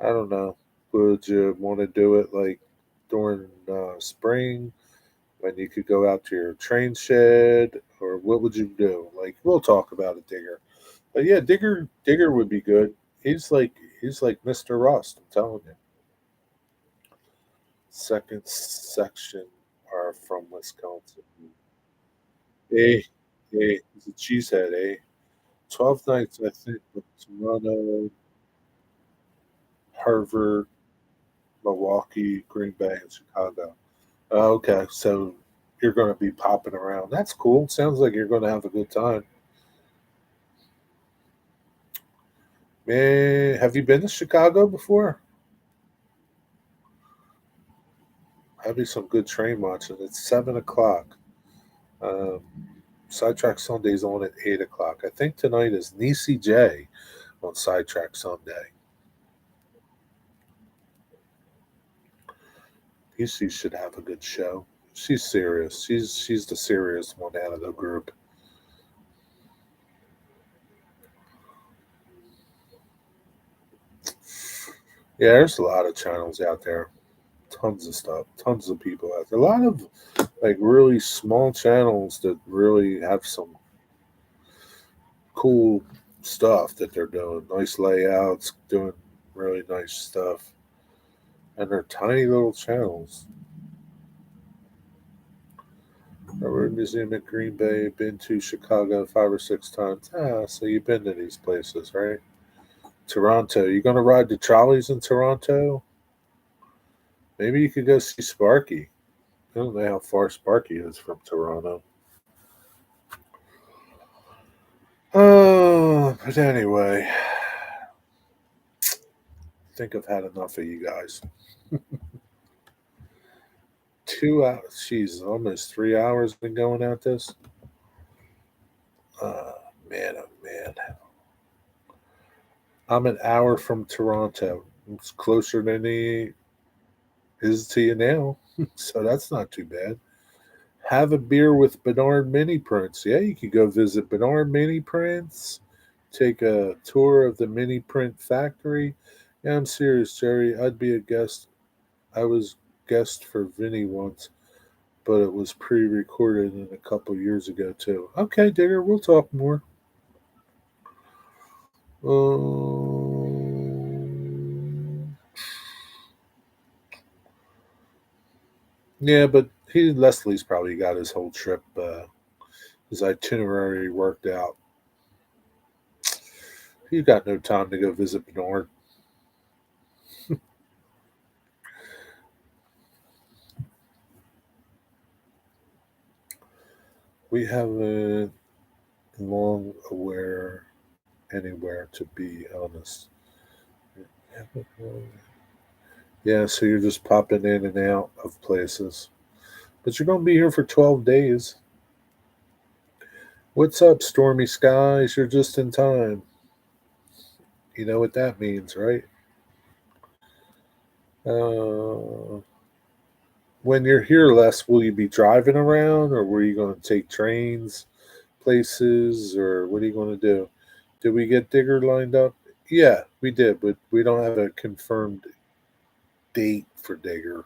I don't know. Would you want to do it like during spring when you could go out to your train shed, or what would you do? Like, we'll talk about it, Digger. But yeah, Digger would be good. He's like Mr. Rust. I'm telling you. Second section are from Wisconsin. Eh, he's a cheesehead, 12 nights, I think, with Toronto, Harvard, Milwaukee, Green Bay, and Chicago. Okay, so you're going to be popping around. That's cool. Sounds like you're going to have a good time. Man, have you been to Chicago before? That'd be some good train watching. It's 7 o'clock. Um, Sidetrack Sunday's on at 8 o'clock. I think tonight is Niecy J on Sidetrack Sunday. Niecy should have a good show. She's serious. She's the serious one out of the group. Yeah, there's a lot of channels out there. Tons of stuff. Tons of people out there. A lot of like really small channels that really have some cool stuff that they're doing. Nice layouts, doing really nice stuff. And they're tiny little channels. Railroad Museum at Green Bay, been to Chicago 5 or 6 times. So you've been to these places, right? Toronto. You gonna ride the trolleys in Toronto? Maybe you could go see Sparky. I don't know how far Sparky is from Toronto. Oh, but anyway, I think I've had enough of you guys. 2 hours. Jeez, almost 3 hours been going at this. Oh man, oh man. I'm an hour from Toronto. It's closer than he is to you now, so that's not too bad. Have a beer with Bernard Mini Prints. Yeah, you could go visit Bernard Mini Prints. Take a tour of the mini print factory. Yeah, I'm serious, Jerry. I'd be a guest. I was guest for Vinny once, but it was pre-recorded and a couple years ago too. Okay, Digger, we'll talk more. Yeah, but Leslie's probably got his whole trip, his itinerary worked out. He got no time to go visit Bernard. We haven't long aware anywhere, to be honest. Yeah, so you're just popping in and out of places. But you're going to be here for 12 days. What's up, Stormy Skies? You're just in time. You know what that means, right? Uh, when you're here, Les, will you be driving around or were you going to take trains places or what are you going to do? Did we get Digger lined up? Yeah, we did, but we don't have a confirmed date for Digger.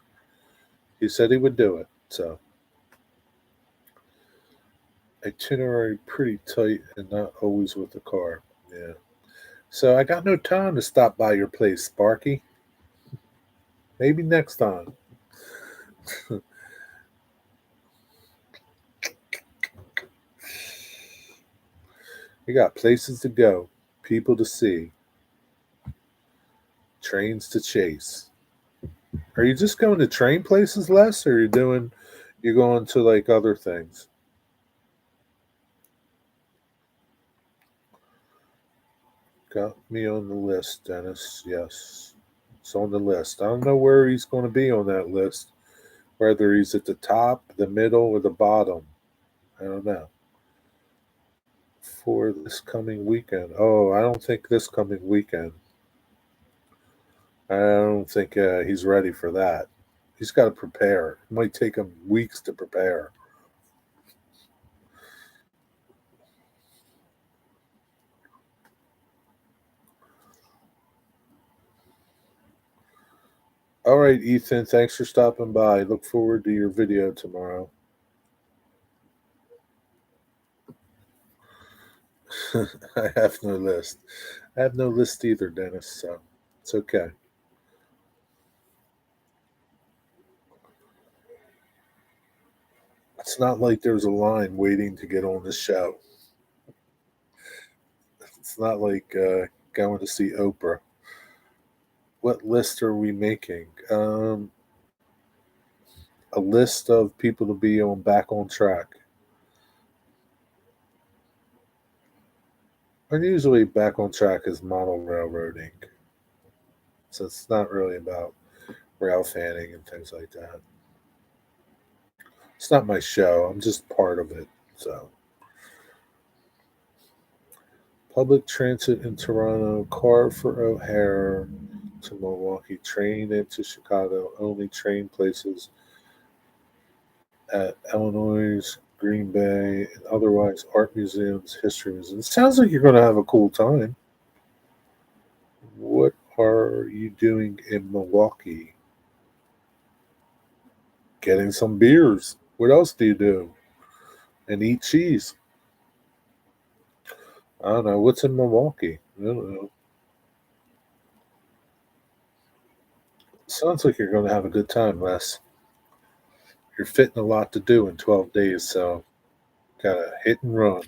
He said he would do it, so itinerary pretty tight and not always with the car. Yeah. So I got no time to stop by your place, Sparky. Maybe next time. We got places to go, people to see, trains to chase. Are you just going to train places less, or you're going to like other things? Got me on the list, Dennis. Yes, it's on the list. I don't know where he's going to be on that list. Whether he's at the top, the middle, or the bottom. I don't know. For this coming weekend. Oh, I don't think this coming weekend. I don't think he's ready for that. He's got to prepare. It might take him weeks to prepare. All right, Ethan. Thanks for stopping by. Look forward to your video tomorrow. I have no list. I have no list either, Dennis. So it's okay. It's not like there's a line waiting to get on the show. It's not like going to see Oprah. What list are we making? a list of people to be on back on track. And usually back on track is model railroading. So it's not really about rail fanning and things like that. It's not my show. I'm just part of it. So public transit in Toronto, car for O'Hare to Milwaukee, train into Chicago, only train places at Illinois, Green Bay, and otherwise art museums, history museums. It sounds like you're going to have a cool time. What are you doing in Milwaukee? Getting some beers. What else do you do? And eat cheese. I don't know. What's in Milwaukee? I don't know. Sounds like you're going to have a good time, Les. You're fitting a lot to do in 12 days, so gotta hit and run.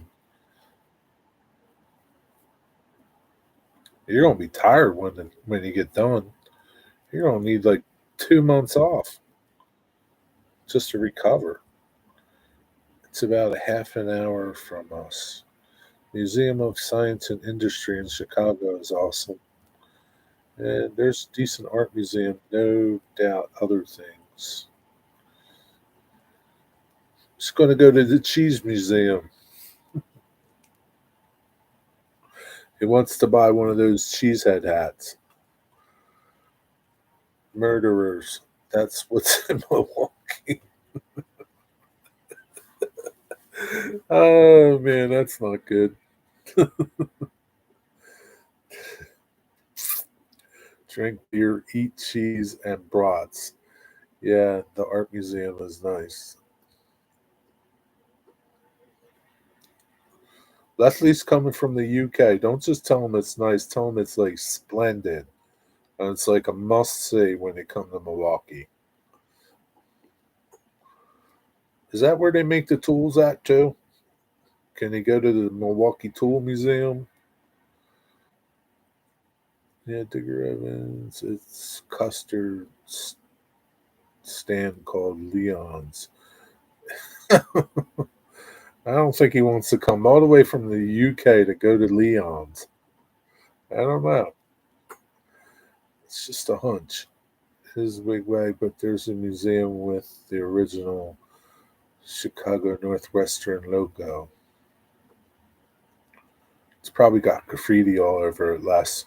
You're going to be tired when you get done. You're going to need like 2 months off just to recover. It's about a half an hour from us. Museum of Science and Industry in Chicago is awesome. And there's a decent art museum, no doubt other things. Just going to go to the Cheese Museum. He wants to buy one of those cheesehead hats. Murderers. That's what's in Milwaukee. Oh man, that's not good. Drink beer, eat cheese, and brats. Yeah, the art museum is nice. Leslie's coming from the UK. Don't just tell him it's nice. Tell him it's like splendid. And it's like a must see when you come to Milwaukee. Is that where they make the tools at too? Can you go to the Milwaukee Tool Museum? Yeah, Digger Evans. It's custard stand called Leon's. I don't think he wants to come all the way from the UK to go to Leon's. I don't know. It's just a hunch. His wigwag, but there's a museum with the original Chicago Northwestern logo. It's probably got graffiti all over it, Les.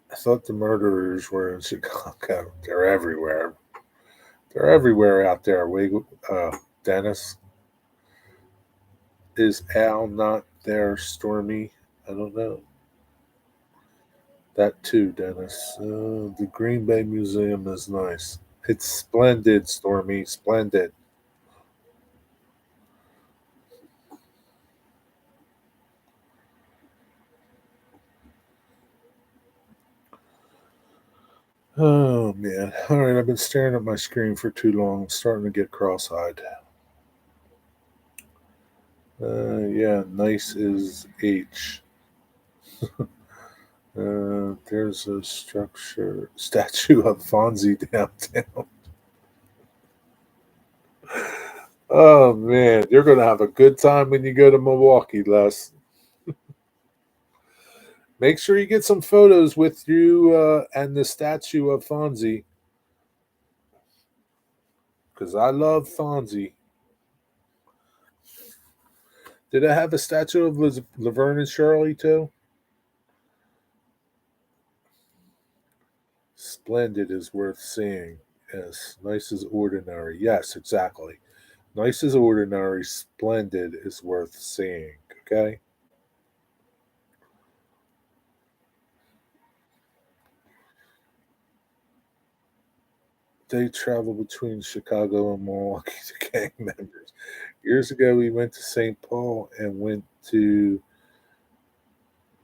I thought the murderers were in Chicago. They're everywhere. They're everywhere out there. Dennis. Is Al not there, Stormy? I don't know. That too, Dennis. The Green Bay Museum is nice. It's splendid, Stormy. Splendid. Oh man. All right, I've been staring at my screen for too long. I'm starting to get cross-eyed. Yeah, nice is H. There's a statue of Fonzie downtown. Oh man, you're gonna have a good time when you go to Milwaukee, Les. Make sure you get some photos with you and the statue of Fonzie, because I love Fonzie. Did I have a statue of Laverne and Shirley too? Splendid is worth seeing. Yes, nice is ordinary. Yes, exactly. Nice is ordinary. Splendid is worth seeing. Okay. They travel between Chicago and Milwaukee to gang members. Years ago, we went to St. Paul and went to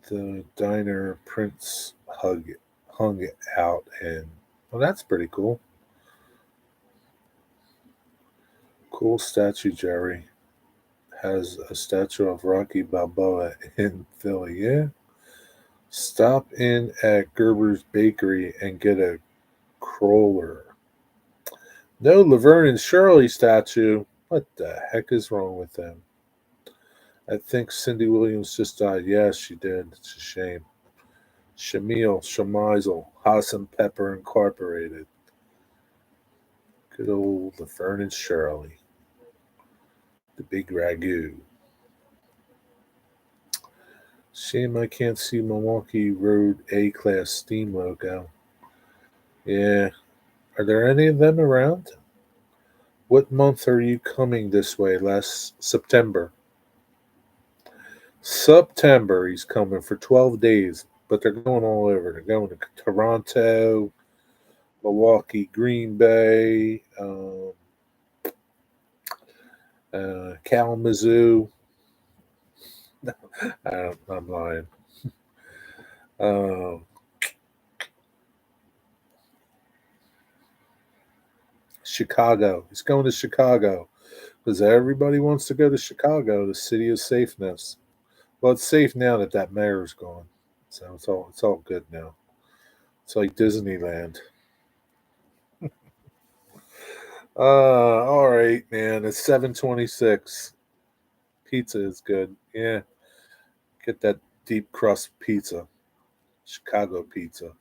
the diner Prince hung out in. Well, that's pretty cool. Cool statue, Jerry. Has a statue of Rocky Balboa in Philly. Yeah. Stop in at Gerber's Bakery and get a crawler. No Laverne and Shirley statue. What the heck is wrong with them? I think Cindy Williams just died. Yes, she did. It's a shame. Shamil, Shamizel, Hassan Pepper Incorporated. Good old Laverne and Shirley. The big ragu. Shame I can't see Milwaukee Road A-Class Steam logo. Yeah. Are there any of them around? What month are you coming this way? Last September. September, he's coming for 12 days, but they're going all over. They're going to Toronto, Milwaukee, Green Bay, Kalamazoo. I'm lying. Uh, Chicago. He's going to Chicago because everybody wants to go to Chicago, the city of safeness. Well, it's safe now that that mayor's gone, so it's all good now. It's like Disneyland. All right, man. It's 7:26. Pizza is good. Yeah, get that deep crust pizza, Chicago pizza.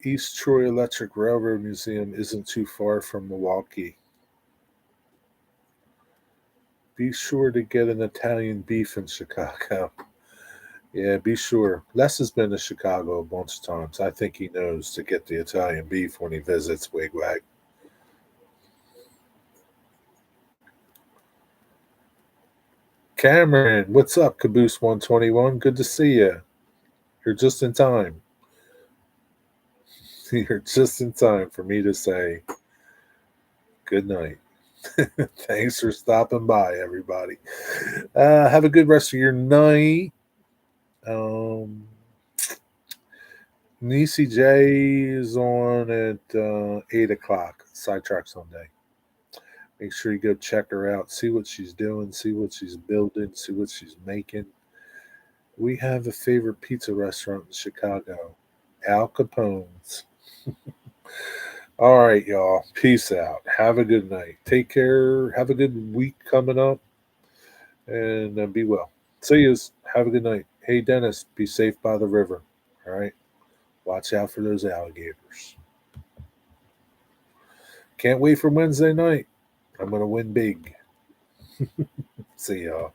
East Troy Electric Railroad Museum isn't too far from Milwaukee. Be sure to get an Italian beef in Chicago. Yeah, be sure. Les has been to Chicago a bunch of times. I think he knows to get the Italian beef when he visits Wigwag. Cameron, what's up, Caboose 121? Good to see you. You're just in time. You're just in time for me to say good night. Thanks for stopping by, everybody. Have a good rest of your night. Nisi J is on at 8 o'clock, Sidetrack Sunday. Make sure you go check her out, see what she's doing, see what she's building, see what she's making. We have a favorite pizza restaurant in Chicago, Al Capone's. All right, y'all. Peace out. Have a good night. Take care. Have a good week coming up, and be well. See you. Have a good night. Hey, Dennis, be safe by the river. All right. Watch out for those alligators. Can't wait for Wednesday night. I'm going to win big. See y'all.